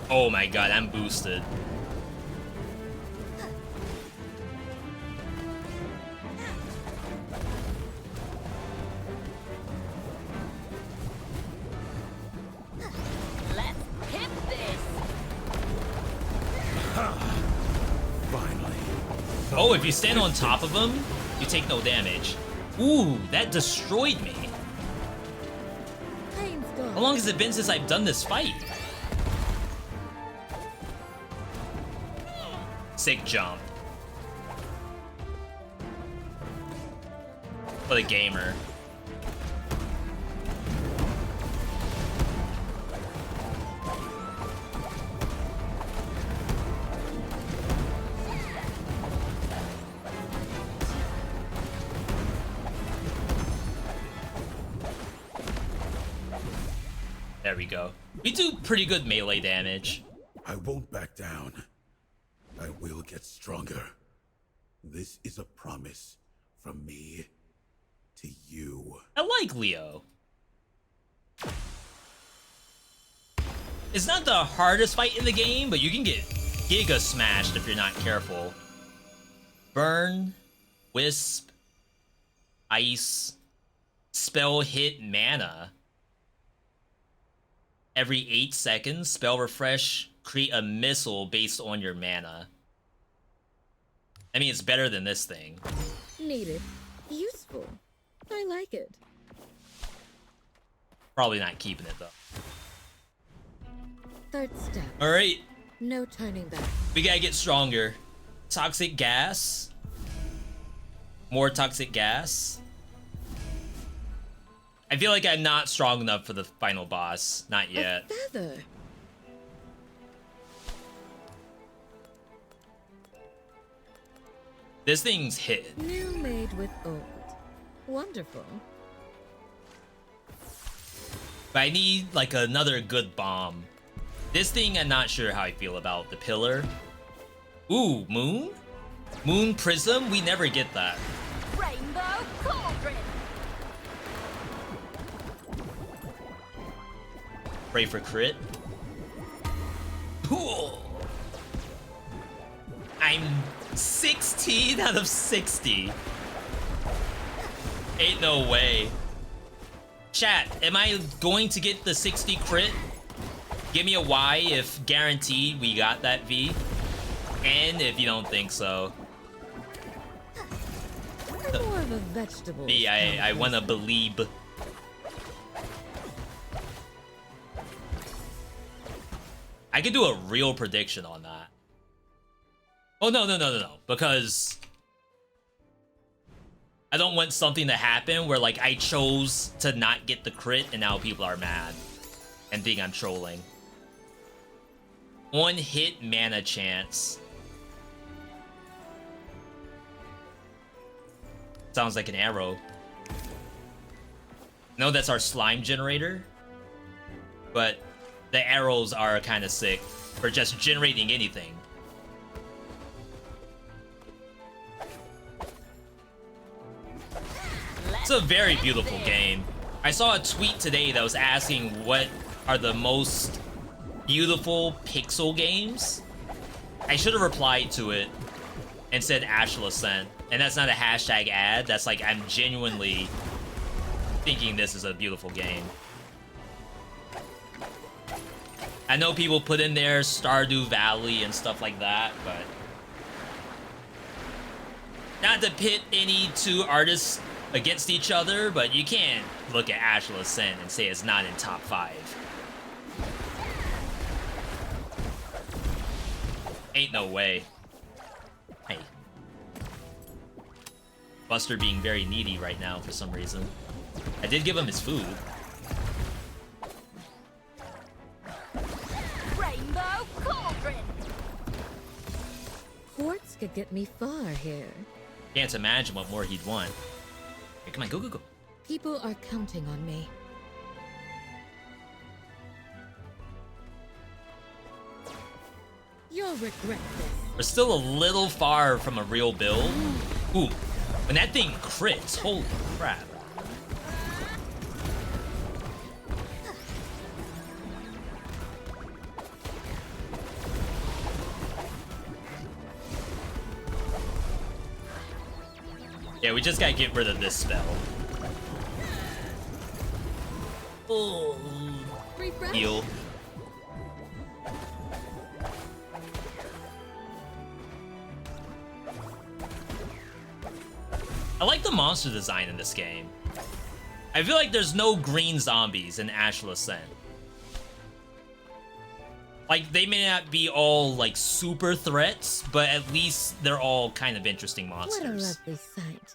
Oh my god, I'm boosted. Let's hit this. Finally. Oh, if you stand on top of him, you take no damage. Ooh, that destroyed me. Pain's gone. How long has it been since I've done this fight? Sick jump. For the gamer. There we go. We do pretty good melee damage. I won't back down. I will get stronger. This is a promise from me to you. I like Leo. It's not the hardest fight in the game, but you can get giga smashed if you're not careful. Burn, Wisp, Ice, Spell hit mana. Every 8 seconds, spell refresh, create a missile based on your mana. I mean, it's better than this thing. Needed. Useful. I like it. Probably not keeping it, though. Third step. Alright, No turning back. we gotta get stronger. Toxic gas. More toxic gas. I feel like I'm not strong enough for the final boss. Not yet. A feather. This thing's hit. New made with old. Wonderful. But I need, like, another good bomb. This thing, I'm not sure how I feel about. The pillar. Ooh, moon? Moon prism? We never get that. Rainbow cauldron. Pray for crit. Cool. I'm 16 out of 60. Ain't no way. Chat, am I going to get the 60 crit? Give me a Y if guaranteed we got that V. And if you don't think so. I'm more of a vegetable. V, I wanna believe. I could do a real prediction on that. Oh, no. Because I don't want something to happen where, like, I chose to not get the crit and now people are mad and think I'm trolling. 1 hit mana chance. Sounds like an arrow. No, that's our slime generator. But the arrows are kind of sick for just generating anything. It's a very beautiful game. I saw a tweet today that was asking what are the most beautiful pixel games. I should have replied to it and said Astral Ascent. And that's not a hashtag ad. That's like, I'm genuinely thinking this is a beautiful game. I know people put in there Stardew Valley and stuff like that, but not to pit any two artists against each other, but you can't look at Astral Ascent and say it's not in top 5. Ain't no way. Hey. Buster being very needy right now for some reason. I did give him his food. Rainbow cauldron. Quartz could get me far here. Can't imagine what more he'd want. Here, come on, go. People are counting on me. You'll regret this. We're still a little far from a real build. Ooh, when that thing crits, holy crap. Yeah, we just gotta get rid of this spell. Oh, Refresh. heal. I like the monster design in this game. I feel like there's no green zombies in Astral Ascent. Like, they may not be all, like, super threats, but at least they're all kind of interesting monsters. What a lovely sight.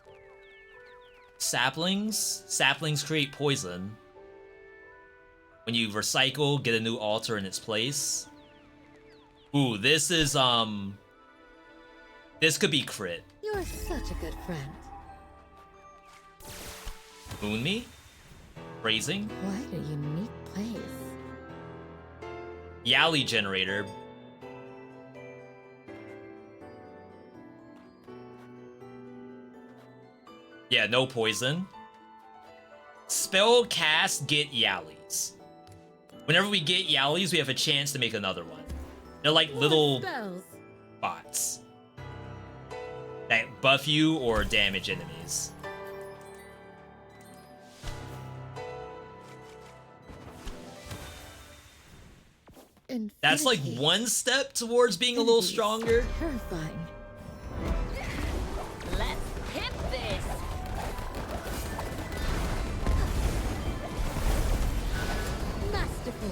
Saplings? Saplings create poison. When you recycle, get a new altar in its place. Ooh, this is, this could be crit. You're such a good friend. Moon me? Phrasing? Quite a unique place. Yali generator. Yeah, no poison. Spell cast get Yalis. Whenever we get Yalis, we have a chance to make another one. They're like little Spells. bots that buff you or damage enemies. That's like Infinity. one step towards being a little Infinity is stronger. Terrifying. Let's hit this. Masterful.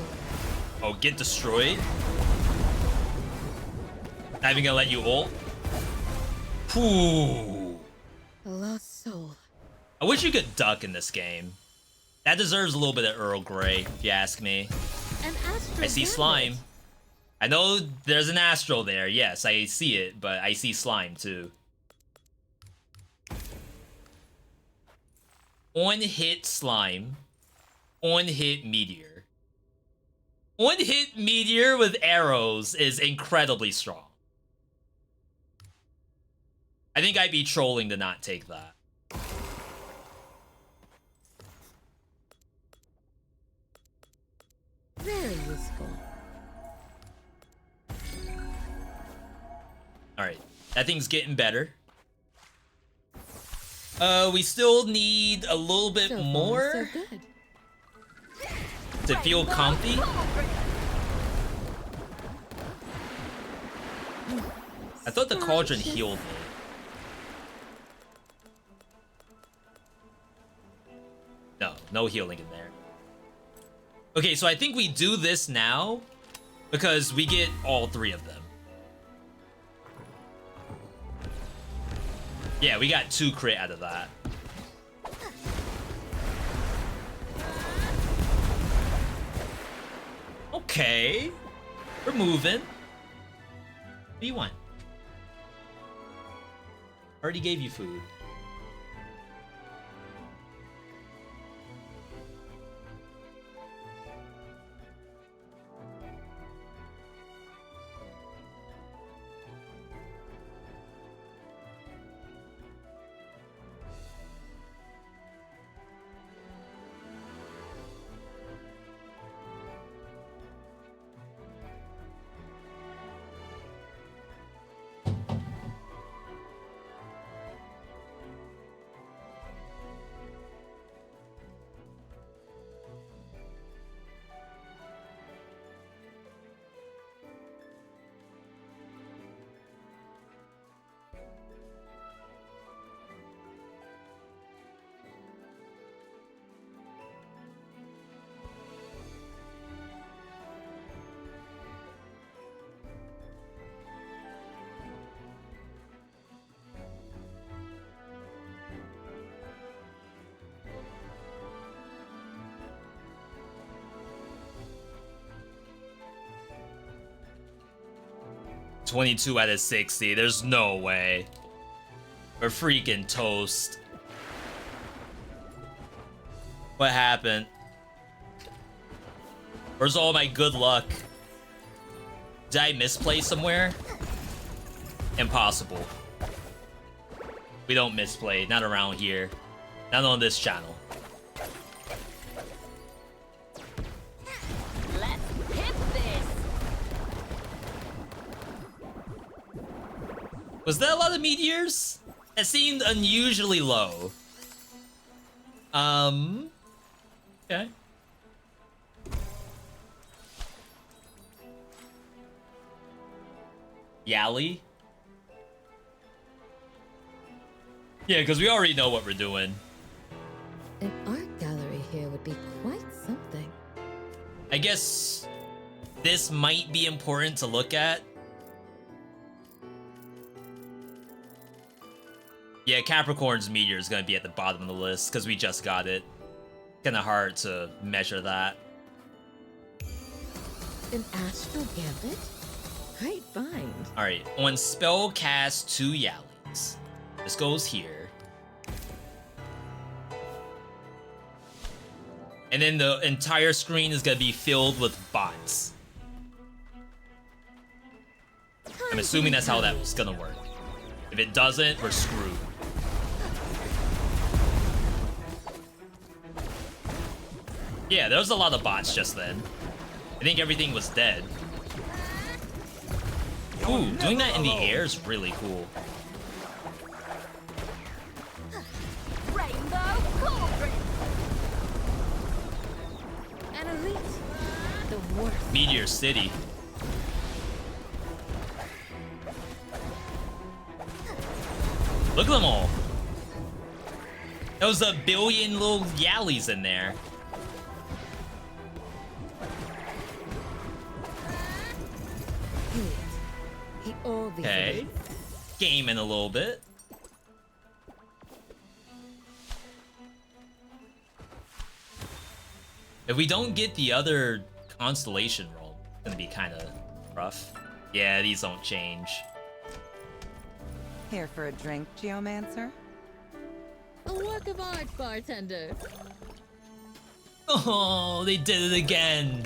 Oh, get destroyed. Not even gonna let you ult. Ooh. A lost soul. I wish you could duck in this game. That deserves a little bit of Earl Grey, if you ask me. An Astral I see slime. I know there's an Astral there. Yes, I see it, but I see slime too. On hit slime. On hit meteor. On hit meteor with arrows is incredibly strong. I think I'd be trolling to not take that. Very useful. Alright, that thing's getting better. We still need a little bit So far, more so good. to feel comfy. I thought the cauldron healed me. No, no healing in there. Okay, so I think we do this now because we get all three of them. Yeah, we got 2 crit out of that. Okay. We're moving. What do you want? Already gave you food. $22 out of 60. There's no way. We're freaking toast. What happened? Where's all my good luck? Did I misplay somewhere? Impossible. We don't misplay. Not around here. Not on this channel. Let's hit this. Was that a lot of meteors? It seemed unusually low. Okay. Yali? Yeah, because we already know what we're doing. An art gallery here would be quite something. I guess this might be important to look at. Yeah, Capricorn's meteor is going to be at the bottom of the list because we just got it. Kind of hard to measure that. An astral gambit? Great find. Alright, on spell cast 2 Yalis. This goes here. And then the entire screen is going to be filled with bots. I'm assuming that's how that's gonna work. If it doesn't, we're screwed. Yeah, there was a lot of bots just then. I think everything was dead. Ooh, doing that in the air is really cool. Rainbow cauldron. An elite. The worst. Meteor City. Look at them all. There was a billion little yallies in there. Okay. Gaming a little bit. If we don't get the other constellation roll, it's gonna be kind of rough. Yeah, these don't change. Here for a drink, Geomancer? A work of art, bartender. Oh, they did it again.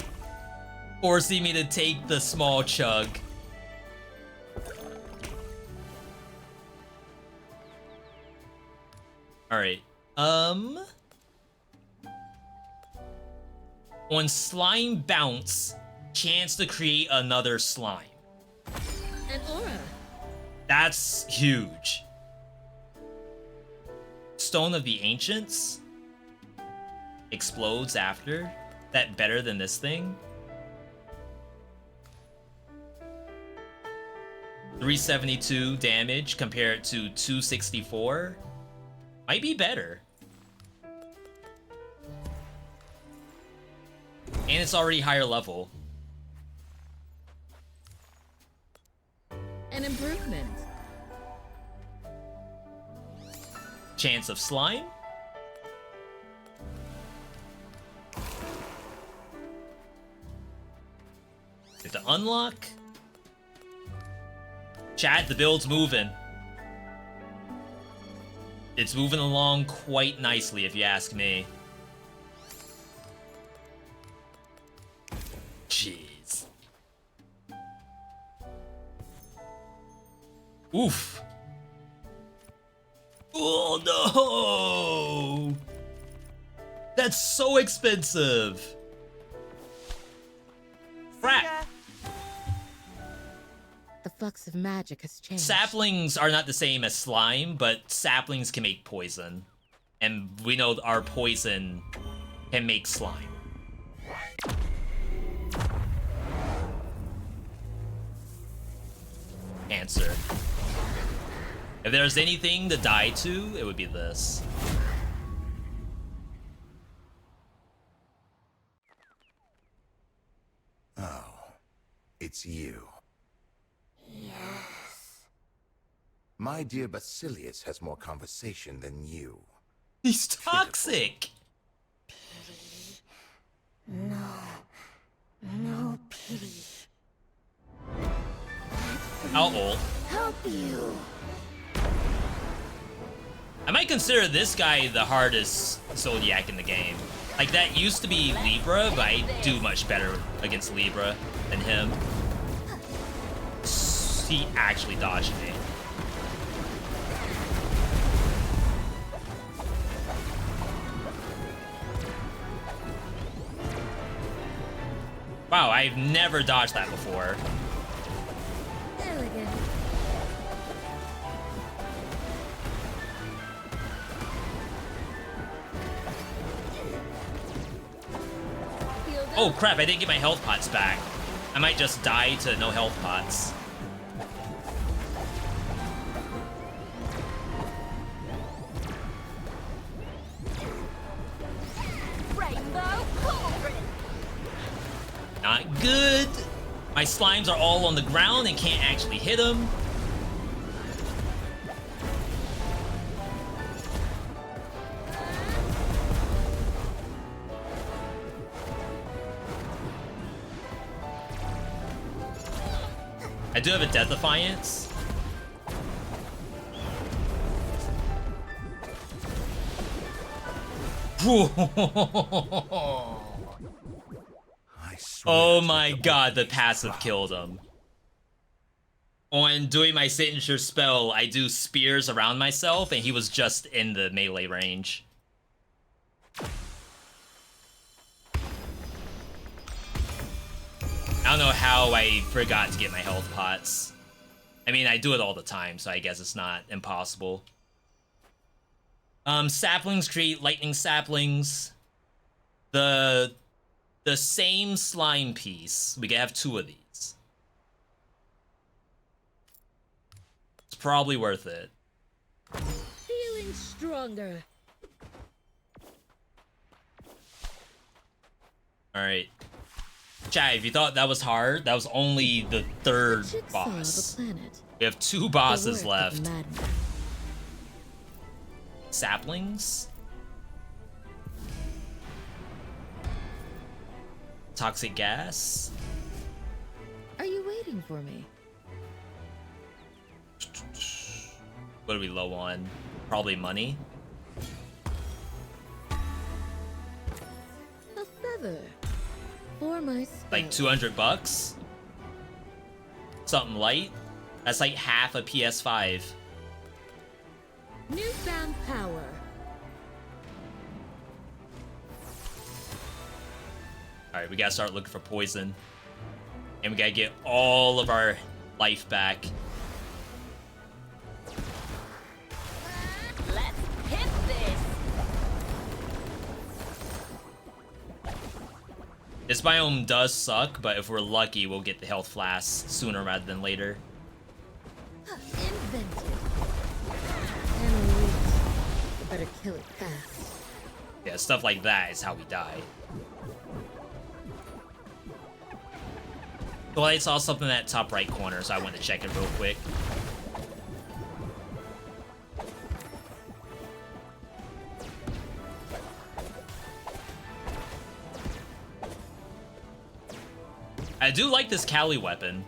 Forcing me to take the small chug. Alright, on slime bounce, chance to create another slime. An aura. That's huge. Stone of the Ancients explodes after. That better than this thing? 372 damage compared to 264. Might be better. And it's already higher level. An improvement. Chance of slime. Get to unlock. Chat, the build's moving. It's moving along quite nicely, if you ask me. Jeez. Oof. Oh no! That's so expensive. Crap. The flux of magic has changed. Saplings are not the same as slime, but saplings can make poison. And we know our poison can make slime. Answer. If there's anything to die to, it would be this. Oh, it's you. Yes. My dear Basilius has more conversation than you. He's toxic! No pity. How old? Help you. I might consider this guy the hardest Zodiac in the game. Like, that used to be Libra, but I do much better against Libra than him. He actually dodged me. Wow, I've never dodged that before. Elegant. Oh crap, I didn't get my health pots back. I might just die to no health pots. Rainbow cauldron. Not good. My slimes are all on the ground and can't actually hit them. I do have a Death Defiance. Oh my god, the passive killed him. On doing my signature spell, I do spears around myself, and he was just in the melee range. I don't know how I forgot to get my health pots. I mean, I do it all the time, so I guess it's not impossible. Saplings create lightning saplings. The same slime piece. We can have 2 of these. It's probably worth it. Feeling stronger. Alright. Chat, if you thought that was hard, that was only the 3rd boss. We have 2 bosses left. Saplings? Toxic gas? Are you waiting for me? What are we low on? Probably money? A feather. For my spell. Like 200 bucks? Something light? That's like half a PS5. Newfound power. Alright, we gotta start looking for poison. And we gotta get all of our life back. Let's hit this. This biome does suck, but if we're lucky, we'll get the health flasks sooner rather than later. Invented. And elite. You better kill it fast. Yeah, stuff like that is how we die. Well, I saw something in that top right corner, so I went to check it real quick. I do like this Kali weapon.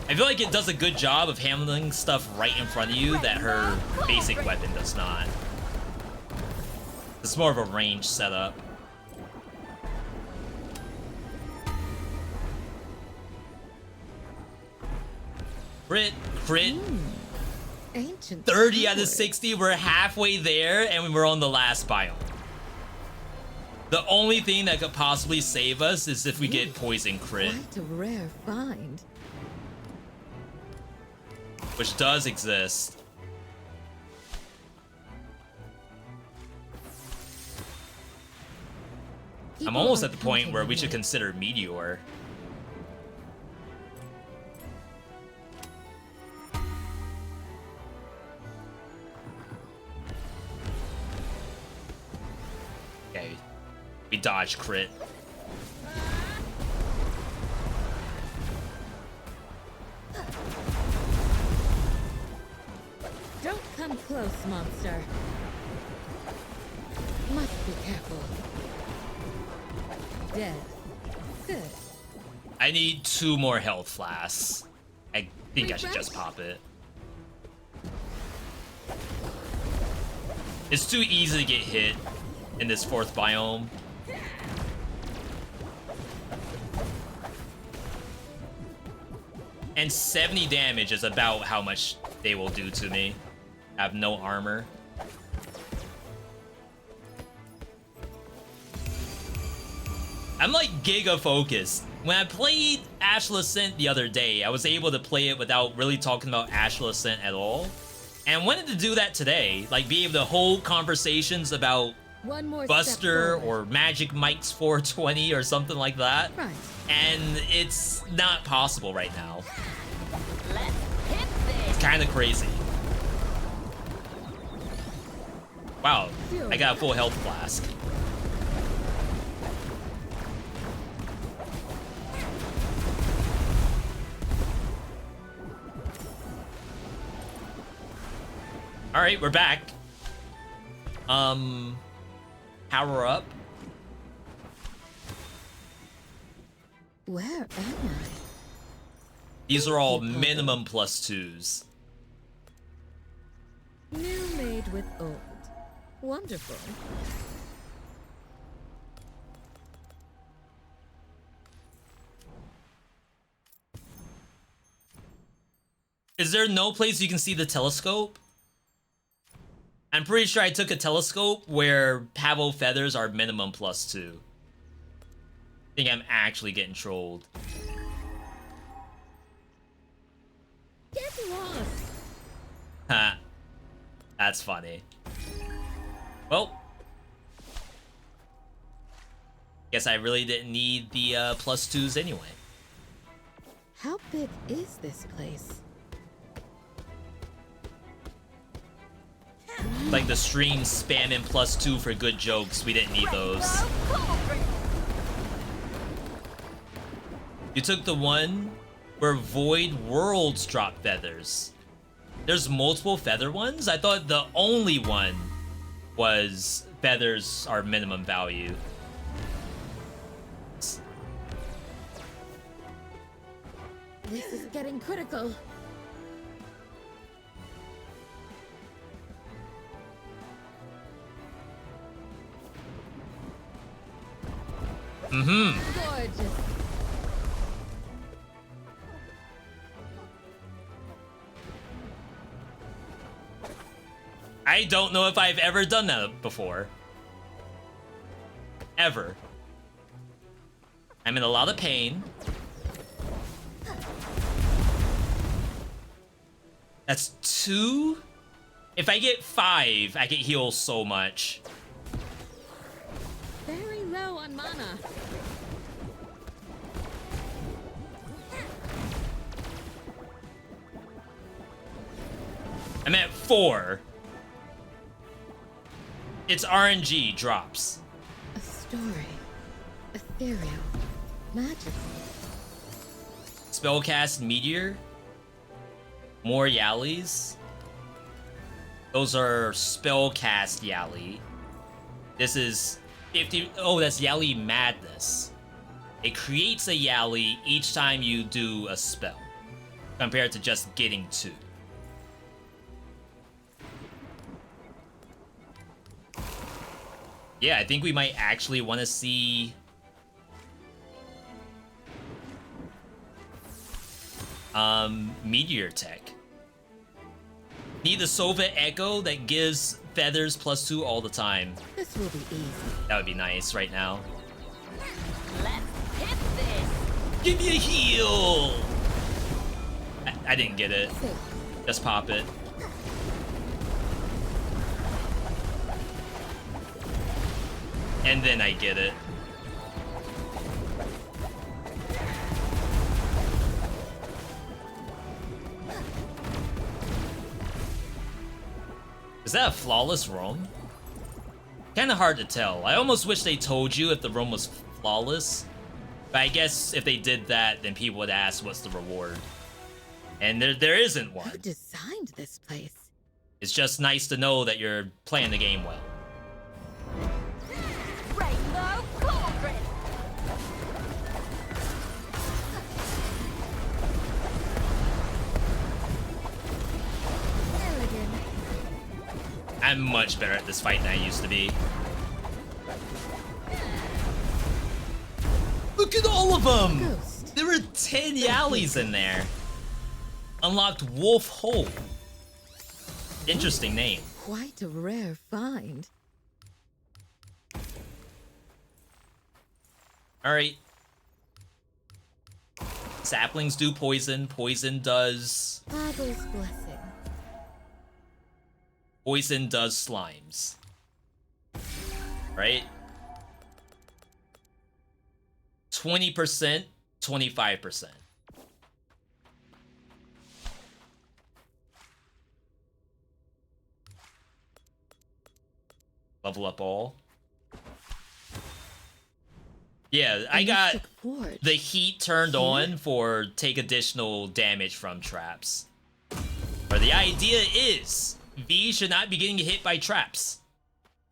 I feel like it does a good job of handling stuff right in front of you that her basic weapon does not. It's more of a range setup. Crit, crit. Ancient 30 out of power. 60, we're halfway there, and we're on the last biome. The only thing that could possibly save us is if we get poison crit, Quite a rare find. which does exist. I'm People almost are at the point counting where on we should me. consider Meteor. Okay, we dodged crit. Don't come close, monster. Must be careful. Dead. Good. I need 2 more health flasks. I think I should just Refresh. pop it. It's too easy to get hit in this 4th biome. And 70 damage is about how much they will do to me. I have no armor. I'm like giga focused. When I played Astral Ascent the other day, I was able to play it without really talking about Astral Ascent at all. And I wanted to do that today, like be able to hold conversations about One more Buster step forward. or Magic Mike's 420 or something like that. Right. And it's not possible right now. Let's hit this. It's kind of crazy. Wow, I got a full health flask. All right, we're back. Power up. Where am I? These are all minimum +2s. New made with old. Wonderful. Is there no place you can see the telescope? I'm pretty sure I took a telescope where Pavo feathers are minimum +2. I think I'm actually getting trolled. Get lost. Ha. That's funny. Well. Guess I really didn't need the +2s anyway. How big is this place? Like the stream spamming +2 for good jokes. We didn't need those. You took the one where Void Worlds drop feathers. There's multiple feather ones? I thought the only one was feathers are minimum value. This is getting critical. Gorgeous. I don't know if I've ever done that before. Ever. I'm in a lot of pain. That's 2? If I get 5, I can heal so much. Very low on mana. I'm at 4. It's RNG drops. A story. Ethereal. Magical. Spellcast Meteor. More Yallies. Those are Spellcast Yalli. This is 50. Oh, that's Yalli Madness. It creates a Yalli each time you do a spell, compared to just getting 2. Yeah, I think we might actually want to see Meteor Tech. Need the Sova Echo that gives feathers +2 all the time. This will be easy. That would be nice right now. Let's hit this. Give me a heal! I didn't get it. Safe. Just pop it. And then I get it. Is that a flawless roam? Kinda hard to tell. I almost wish they told you if the roam was flawless. But I guess if they did that, then people would ask what's the reward. And there isn't one. Who designed this place? It's just nice to know that you're playing the game well. Rainbow cauldron. Elegant. I'm much better at this fight than I used to be. Look at all of them! Ghost. There were 10 Yallies in there. Unlocked Wolf Hole. Interesting name. Quite a rare find. Alright. Saplings do poison. Poison does... Father's blessing. Poison does slimes. Right? 20%, 25%. Level up all. Yeah, I got Mystic Forge. the heat turned on for take additional damage from traps. Or the idea is, V should not be getting hit by traps.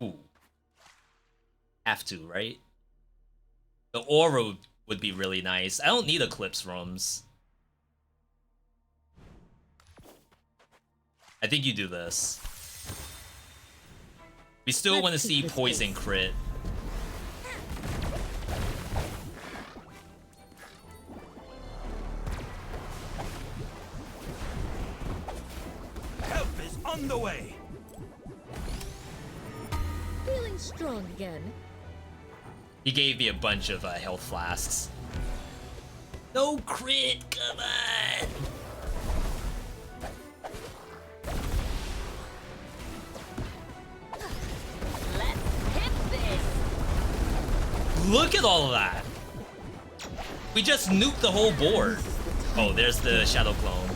Ooh. Have to, right? The aura would be really nice. I don't need Eclipse rooms. I think you do this. We still want to see poison crit. Leading the way. Feeling strong again. He gave me a bunch of health flasks. No crit, come on! Let's hit this. Look at all of that! We just nuked the whole board. Oh, there's the shadow clone.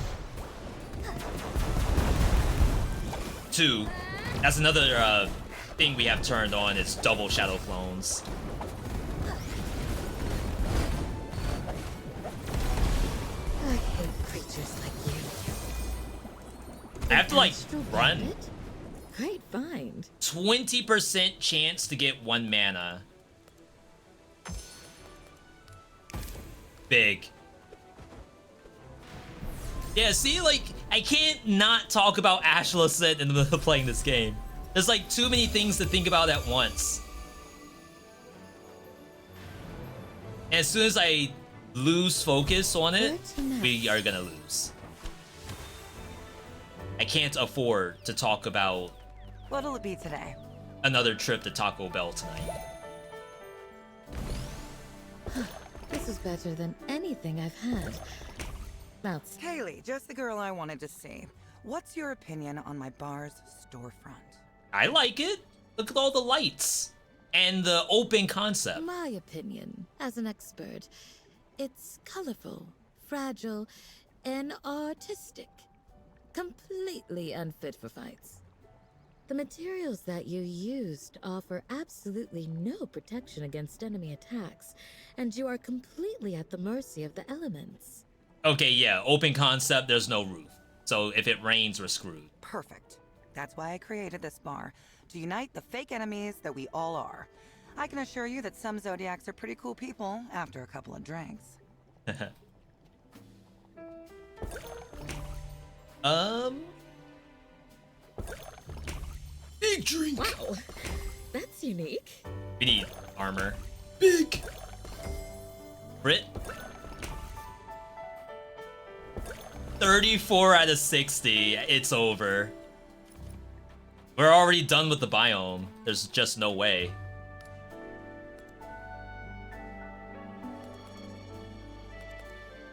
2. That's another thing we have turned on is double shadow clones. I hate creatures like you. I have to like Astral run. Bandit? Great find. 20% chance to get 1 mana. Big. Yeah, see, like, I can't not talk about Astral Ascent in the middle of playing this game. There's like too many things to think about at once. And as soon as I lose focus on it, we are gonna lose. I can't afford to talk about What'll it be today? another trip to Taco Bell tonight. This is better than anything I've had. Mouths. Kaylee, just the girl I wanted to see. What's your opinion on my bar's storefront? I like it. Look at all the lights and the open concept. My opinion, as an expert, it's colorful, fragile, and artistic. Completely unfit for fights. The materials that you used offer absolutely no protection against enemy attacks, and you are completely at the mercy of the elements. Okay, yeah, open concept, there's no roof. So if it rains, we're screwed. Perfect. That's why I created this bar, to unite the fake enemies that we all are. I can assure you that some Zodiacs are pretty cool people after a couple of drinks. Big drink. Wow, that's unique. We need armor. Big. Crit. 34 out of 60. It's over. We're already done with the biome. There's just no way.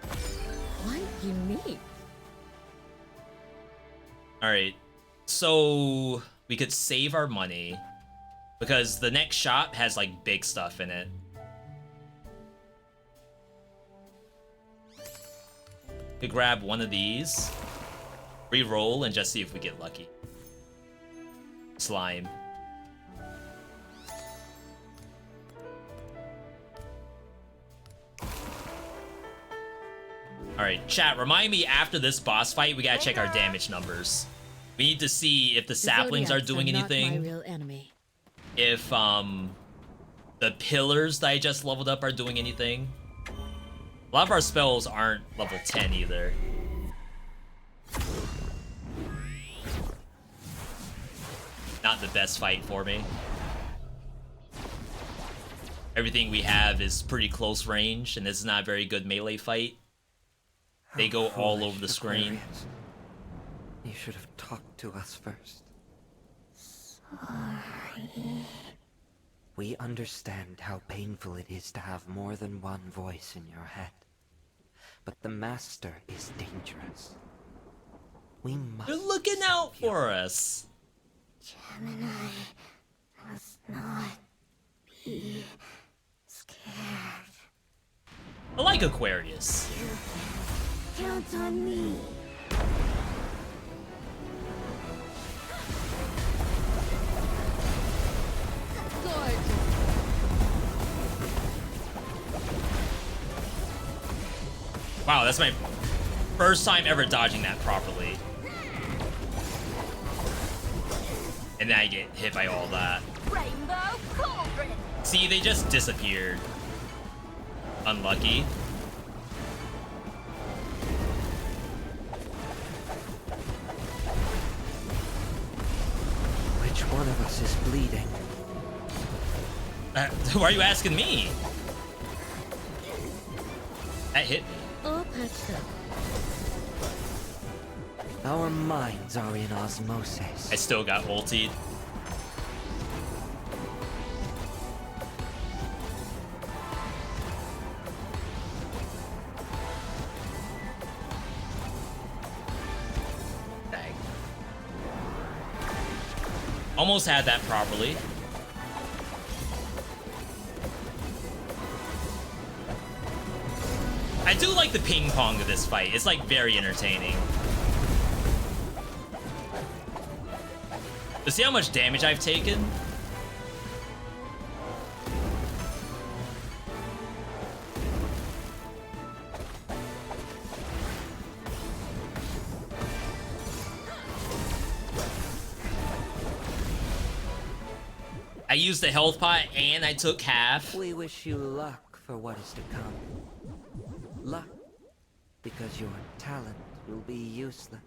Quite unique. Alright. So we could save our money because the next shop has like big stuff in it. We could grab one of these, re-roll, and just see if we get lucky. Slime. Alright, chat, remind me after this boss fight, we gotta check our damage numbers. We need to see if the saplings are doing anything. My real enemy. If the pillars that I just leveled up are doing anything. A lot of our spells aren't level 10 either. Not the best fight for me. Everything we have is pretty close range, and this is not a very good melee fight. They go all over the screen. You should have talked to us first. Sorry. We understand how painful it is to have more than one voice in your head. But the Master is dangerous. We must... They're looking out for us. Gemini must not be scared. I like Aquarius. Count on me. Wow, that's my first time ever dodging that properly. And then I get hit by all that. Rainbow Cauldron. See, they just disappeared. Unlucky. Which one of us is bleeding? Why are you asking me? That hit me. All patched up. Our minds are in osmosis. I still got ultied. Dang. Almost had that properly. I do like the ping pong of this fight. It's like very entertaining. To see how much damage I've taken. I used the health pot and I took half. We wish you luck for what is to come. Luck, because your talent will be useless.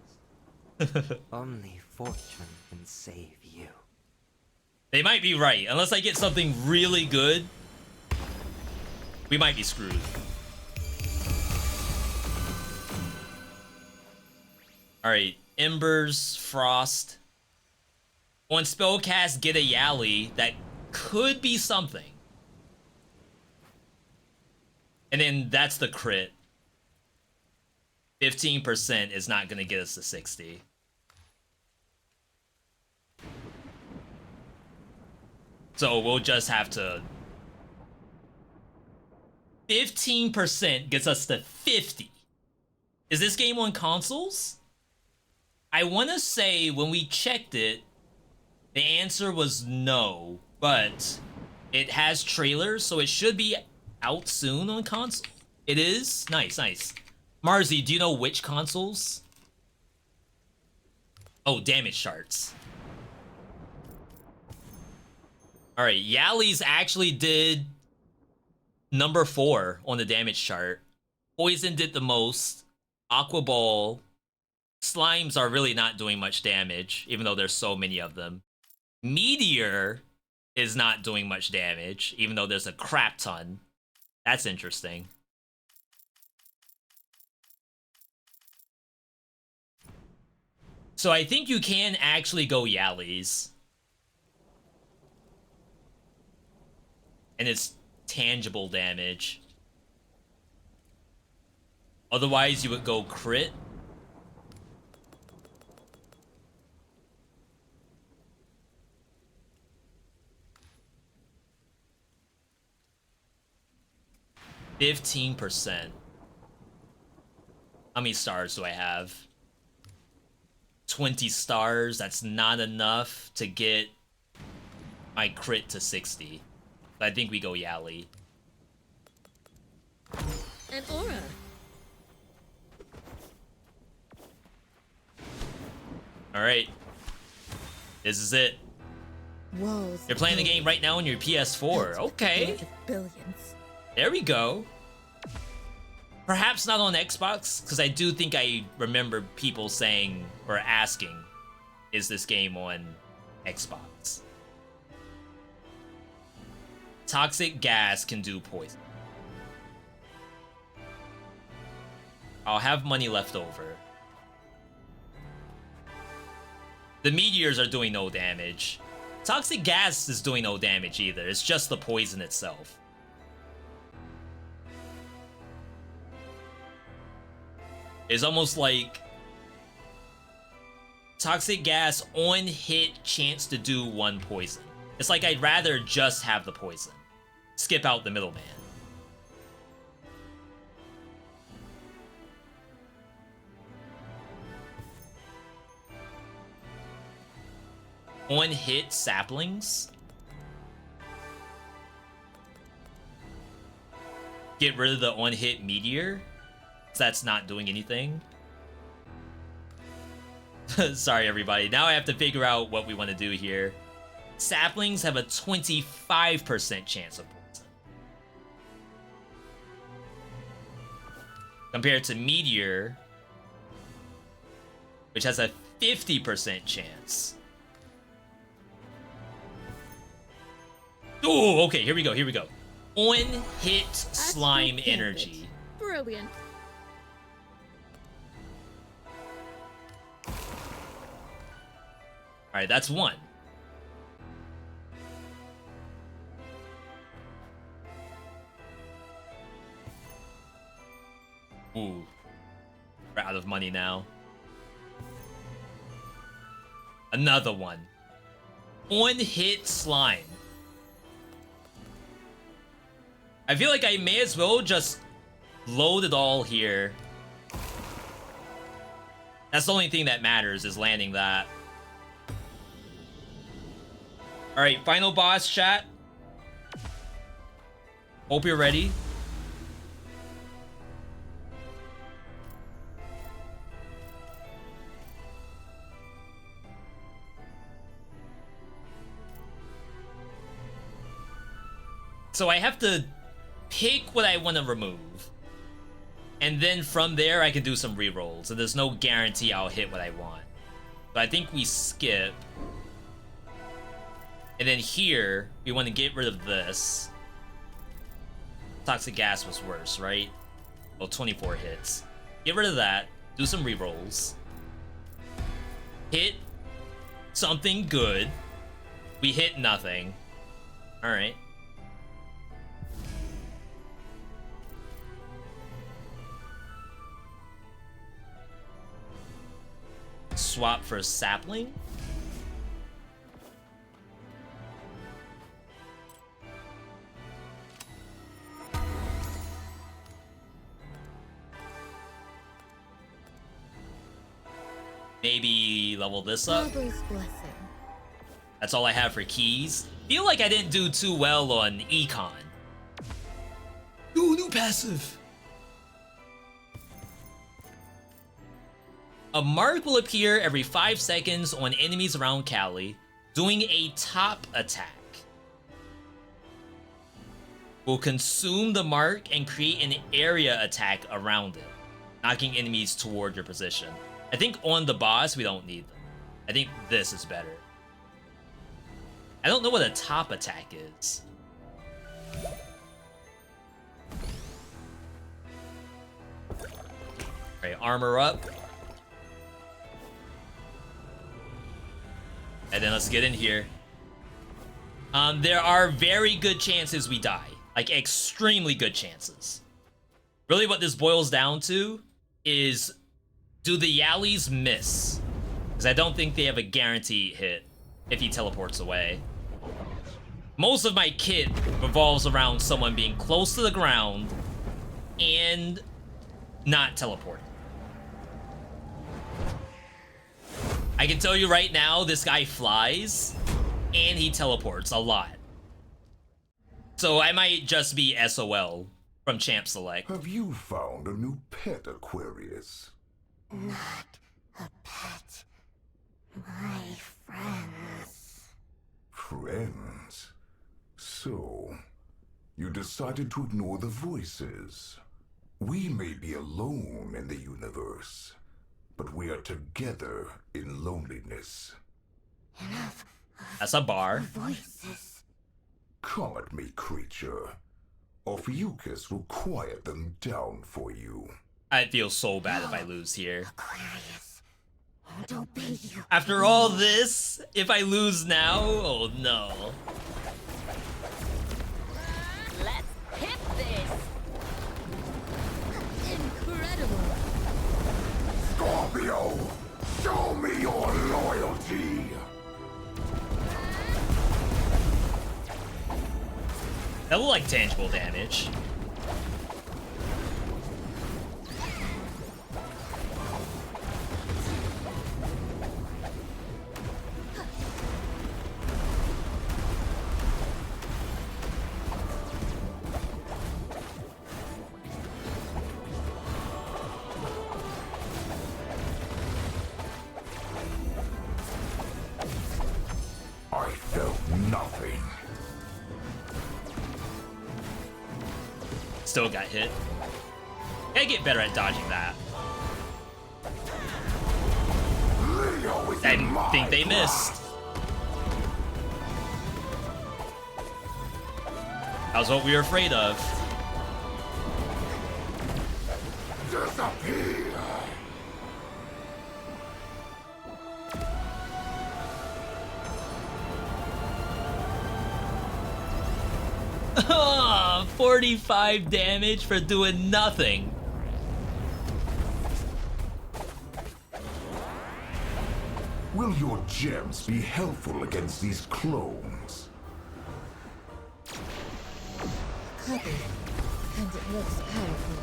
Only fortune can save you. They might be right. Unless I get something really good, we might be screwed. Alright, Embers, Frost. On spellcast, get a Yali. That could be something. And then that's the crit. 15% is not going to get us to 60. So we'll just have to... 15% gets us to 50. Is this game on consoles? I want to say when we checked it, the answer was no, but it has trailers, so it should be out soon on console. It is? Nice, nice. Marzi, do you know which consoles? Oh, damage charts. Alright, Yali's actually did number 4 on the damage chart. Poison did the most. Aqua Ball. Slimes are really not doing much damage, even though there's so many of them. Meteor is not doing much damage, even though there's a crap ton. That's interesting. So I think you can actually go Yali's. And it's tangible damage. Otherwise, you would go crit. %. How many stars do I have? 20 stars. That's not enough to get my crit to 60. I think we go Yali. An aura. Alright. This is it. Whoa. You're playing the game right now on your PS4. Okay. Billions. There we go. Perhaps not on Xbox, because I do think I remember people saying or asking, is this game on Xbox? Toxic gas can do poison. I'll have money left over. The meteors are doing no damage. Toxic gas is doing no damage either. It's just the poison itself. It's almost like toxic gas on hit chance to do 1 poison. It's like I'd rather just have the poison. Skip out the middleman. On hit saplings. Get rid of the on hit meteor. That's not doing anything. Sorry, everybody. Now I have to figure out what we want to do here. Saplings have a 25% chance of poison. Compared to Meteor, which has a 50% chance. Oh, okay. Here we go. Here we go. On hit slime energy. Brilliant. Alright, that's one. Ooh. We're out of money now. Another one. One-hit slime. I feel like I may as well just load it all here. That's the only thing that matters, is landing that. Alright, final boss, chat. Hope you're ready. So I have to pick what I want to remove. And then from there, I can do some rerolls. And there's no guarantee I'll hit what I want. So I think we skip. And then here, we want to get rid of this. Toxic gas was worse, right? Well, 24 hits. Get rid of that. Do some rerolls. Hit something good. We hit nothing. Alright. Swap for a sapling. Maybe level this up. That's all I have for keys. Feel like I didn't do too well on econ. Ooh, new passive. A mark will appear every 5 seconds on enemies around Cali, doing a top attack. Will consume the mark and create an area attack around it, knocking enemies toward your position. I think on the boss, we don't need them. I think this is better. I don't know what a top attack is. Alright, armor up. And then let's get in here. There are very good chances we die. Like, extremely good chances. Really what this boils down to is, do the Yallies miss? Because I don't think they have a guaranteed hit if he teleports away. Most of my kit revolves around someone being close to the ground and not teleporting. I can tell you right now, this guy flies, and he teleports a lot. So I might just be SOL from Champ Select. Have you found a new pet, Aquarius? Not a pet. My friends. Friends? So, you decided to ignore the voices. We may be alone in the universe, but we are together in loneliness. Enough. That's a bar. Voices. Come at me, creature. Ophiuchus will quiet them down for you. I'd feel so bad if I lose here. Aquarius. Won't obey you. After all this, if I lose now, oh no. Let's hit this. Incredible. Scorpio, show me your loyalty. That looked like tangible damage. I felt nothing. Still got hit. Gotta get better at dodging that. I think they missed. That was what we were afraid of. Disappear. 45 damage for doing nothing. Will your gems be helpful against these clones? Copy. And it looks powerful.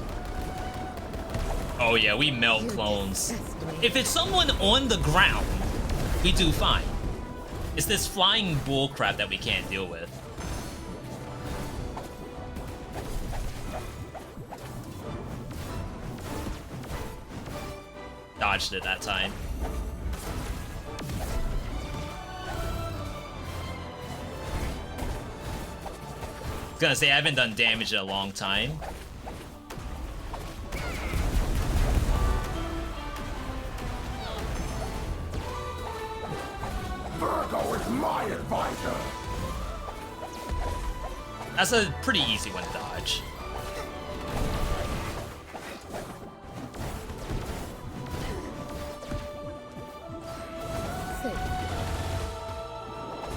Oh yeah, we melt clones. If it's someone on the ground, we do fine. It's this flying bullcrap that we can't deal with. Dodged it that time. I was gonna say, I haven't done damage in a long time. Virgo is my advisor. That's a pretty easy one to dodge.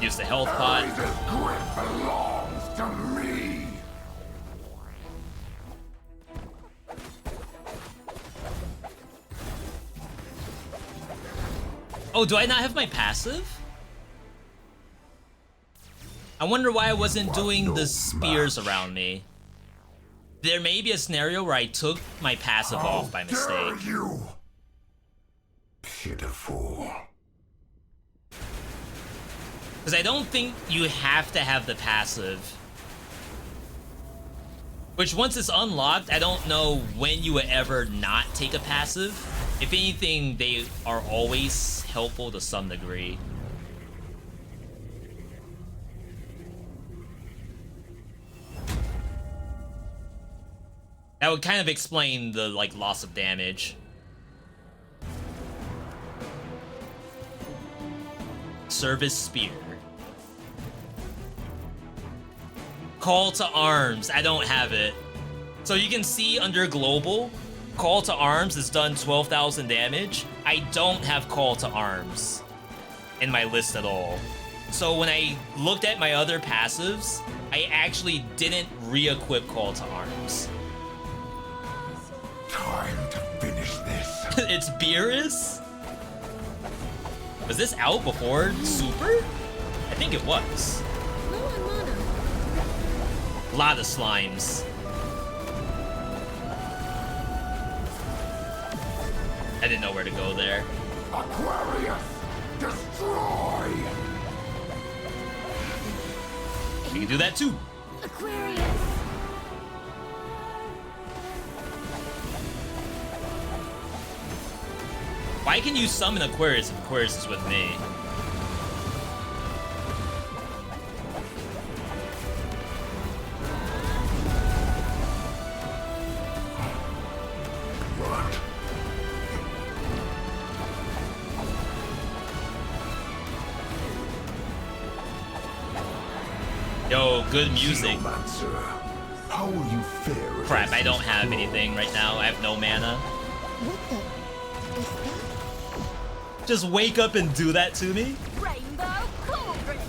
Use the health pot. Ares' grip belongs to me. Oh, do I not have my passive? I wonder why I wasn't doing the spears around me. There may be a scenario where I took my passive off by mistake. Dare you? Pitiful. Because I don't think you have to have the passive. Which, once it's unlocked, I don't know when you would ever not take a passive. If anything, they are always helpful to some degree. That would kind of explain the, like, loss of damage. Service Spear. Call to Arms. I don't have it. So you can see under Global, Call to Arms has done 12,000 damage. I don't have Call to Arms in my list at all. So when I looked at my other passives, I actually didn't re-equip Call to Arms. Time to finish this. It's Beerus? Was this out before Super? I think it was. Low on mana. A lot of slimes. I didn't know where to go there. Aquarius, destroy! You can do that too. Aquarius! Why can you summon Aquarius if Aquarius is with me? What? Yo, good music. Geomancer, how will you fare? Crap, I against don't these have clones? anything right now. I have no mana. What the? Is that? Just wake up and do that to me? Rainbow Cauldron.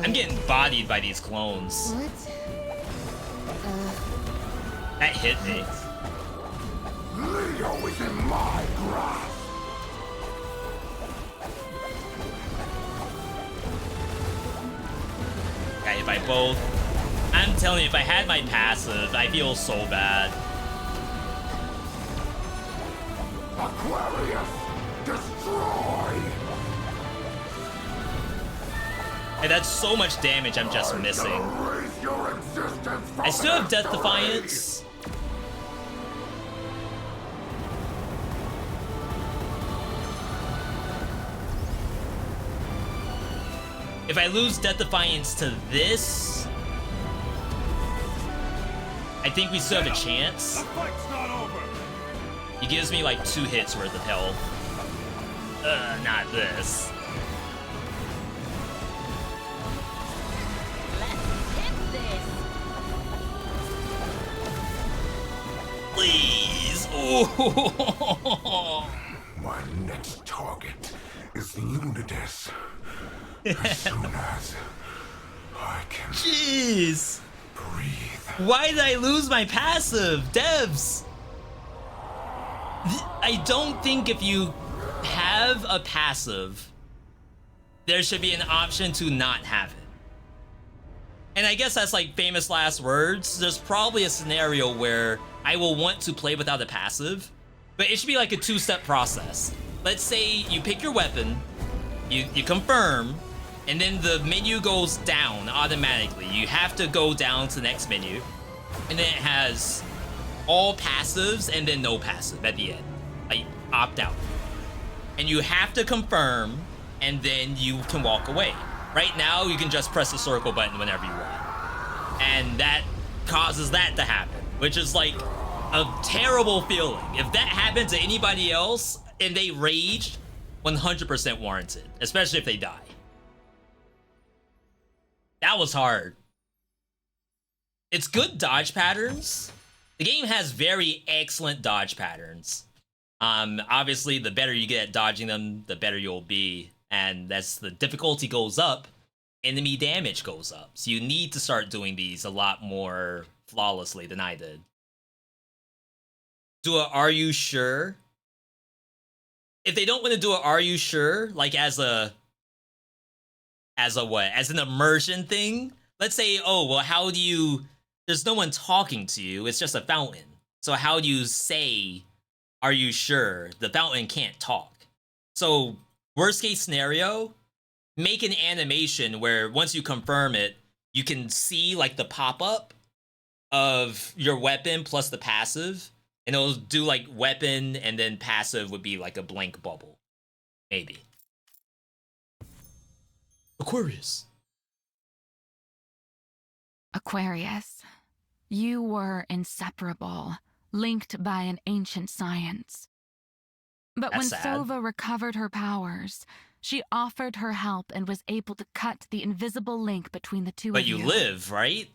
I'm getting bodied by these clones. What? That hit me. Leo is in my grasp. Got hit by both. I'm telling you, if I had my passive, I feel so bad. Aquarius, destroy! And that's so much damage I'm just missing. Erase your existence from I still have Death history. Defiance. If I lose Death Defiance to this, I think we still have a chance. The fight's not over. He gives me like 2 hits worth of health. Not this. Let's hit this. Please. Oh! My next target is Lunatus. As soon as I can Jeez! breathe. Why did I lose my passive? Devs! I don't think if you have a passive, there should be an option to not have it. And I guess that's like famous last words. There's probably a scenario where I will want to play without a passive, but it should be like a two-step process. Let's say you pick your weapon, you confirm, and then the menu goes down automatically. You have to go down to the next menu, and then it has all passives and then no passive at the end. Like, opt out. And you have to confirm, and then you can walk away. Right now, you can just press the circle button whenever you want. And that causes that to happen, which is like a terrible feeling. If that happened to anybody else and they raged, 100% warranted, especially if they die. That was hard. It's good dodge patterns. The game has very excellent dodge patterns. Obviously, the better you get at dodging them, the better you'll be. And as the difficulty goes up, enemy damage goes up. So you need to start doing these a lot more flawlessly than I did. Do a "Are you sure?" If they don't want to do a "Are you sure?" like as an immersion thing. Let's say, oh, well, how do you... There's no one talking to you. It's just a fountain. So how do you say, "Are you sure?" The fountain can't talk. So worst case scenario, make an animation where once you confirm it, you can see like the pop-up of your weapon plus the passive, and it'll do like weapon and then passive would be like a blank bubble. Maybe. Aquarius. Aquarius, you were inseparable, linked by an ancient science. But That's when sad. Sova recovered her powers, she offered her help and was able to cut the invisible link between the two But of you you. live, right?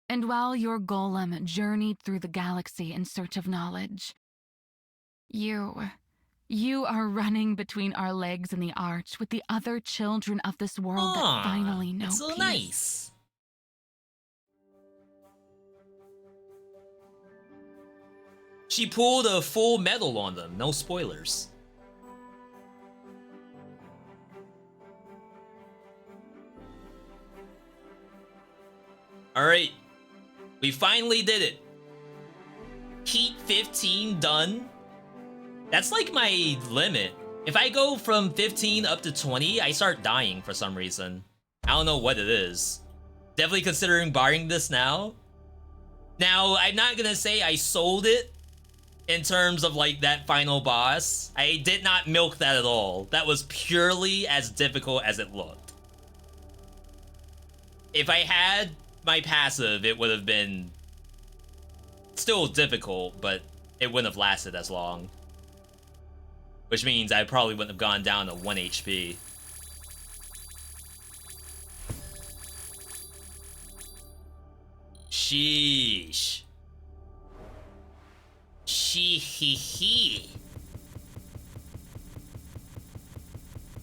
And while your golem journeyed through the galaxy in search of knowledge, you are running between our legs in the arch with the other children of this world that finally know It's so peace. nice. She pulled a full metal on them. No spoilers. Alright. We finally did it. Heat 15 done. That's like my limit. If I go from 15 up to 20, I start dying for some reason. I don't know what it is. Definitely considering buying this now. Now, I'm not gonna say I sold it in terms of like that final boss. I did not milk that at all. That was purely as difficult as it looked. If I had my passive, it would have been still difficult, but it wouldn't have lasted as long. Which means I probably wouldn't have gone down to 1 HP. Sheesh. Shee-hee-hee.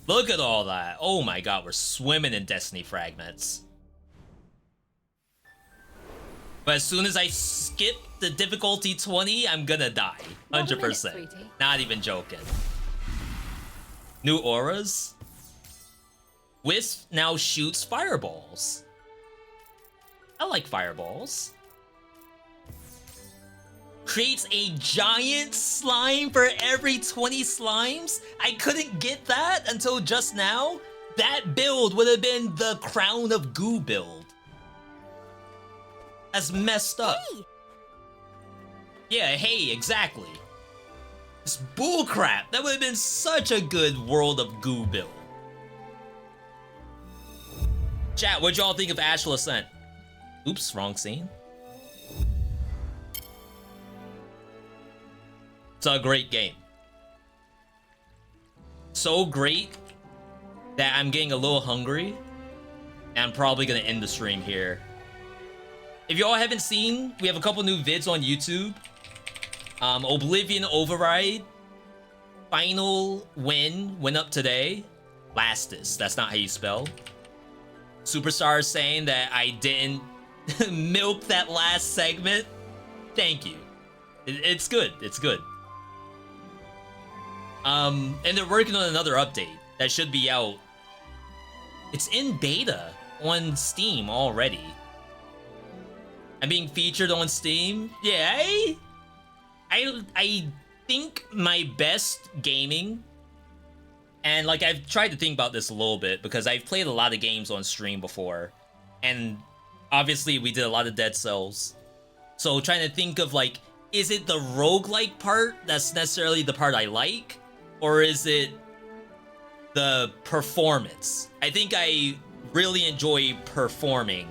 Look at all that. Oh my god, we're swimming in Destiny fragments. But as soon as I skip the difficulty 20, I'm gonna die. 100%. Not even joking. New auras? Wisp now shoots fireballs. I like fireballs. Creates a giant slime for every 20 slimes? I couldn't get that until just now? That build would have been the Crown of Goo build. That's messed up. Hey! Yeah, hey, exactly. It's bullcrap. That would have been such a good World of Goo build. Chat, what'd y'all think of Astral Ascent? Oops, wrong scene. It's a great game. So great that I'm getting a little hungry, and I'm probably gonna end the stream here. If y'all haven't seen, we have a couple new vids on YouTube. Oblivion Override final win went up today. Lastus, that's not how you spell. Superstar is saying that I didn't milk that last segment. Thank you. It's good. It's good. And they're working on another update that should be out. It's in beta on Steam already. I'm being featured on Steam. Yeah, I think my best gaming, and like I've tried to think about this a little bit because I've played a lot of games on stream before, and obviously we did a lot of Dead Cells. So trying to think of like, is it the roguelike part that's necessarily the part I like, or is it the performance? I think I really enjoy performing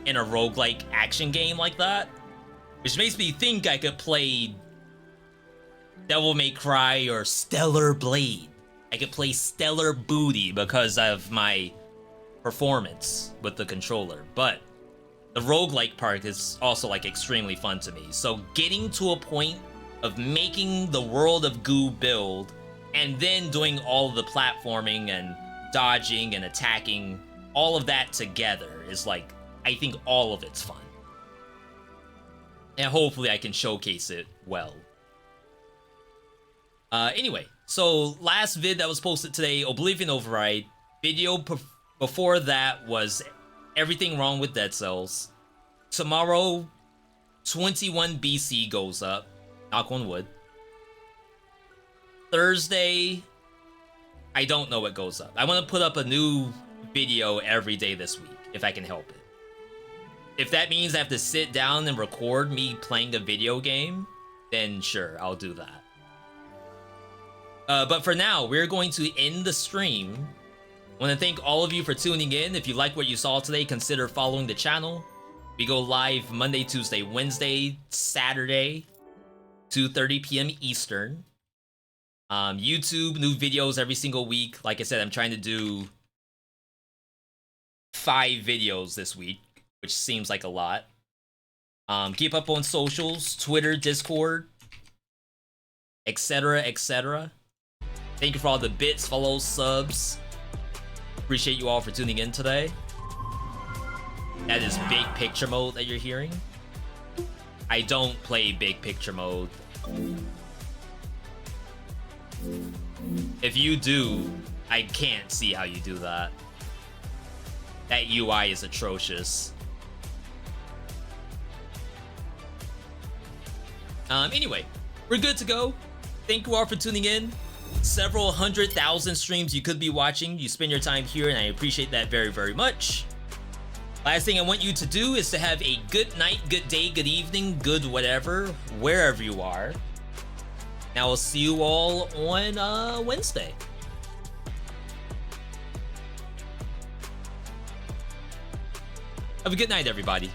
in a roguelike action game like that, which makes me think I could play Devil May Cry or Stellar Blade. I could play Stellar Booty because of my performance with the controller, but the roguelike part is also like extremely fun to me. So getting to a point of making the World of Goo build and then doing all of the platforming and dodging and attacking, all of that together is like, I think all of it's fun. And hopefully I can showcase it well. Anyway, so last vid that was posted today, Oblivion Override. Video before that was everything wrong with Dead Cells. Tomorrow, 21 BC goes up. Knock on wood. Thursday, I don't know what goes up. I want to put up a new video every day this week, if I can help it. If that means I have to sit down and record me playing a video game, then sure, I'll do that. But for now, we're going to end the stream. I want to thank all of you for tuning in. If you like what you saw today, consider following the channel. We go live Monday, Tuesday, Wednesday, Saturday, 2:30 p.m. Eastern. YouTube, new videos every single week. Like I said, I'm trying to do 5 videos this week, which seems like a lot. Keep up on socials, Twitter, Discord, etc., etc. Thank you for all the bits, follows, subs. Appreciate you all for tuning in today. That is big picture mode that you're hearing. I don't play big picture mode. If you do, I can't see how you do that. That UI is atrocious. Anyway, we're good to go. Thank you all for tuning in. Several 100,000 streams you could be watching. You spend your time here, and I appreciate that very, very much. Last thing I want you to do is to have a good night, good day, good evening, good whatever, wherever you are. Now I'll see you all on Wednesday. Have a good night, everybody.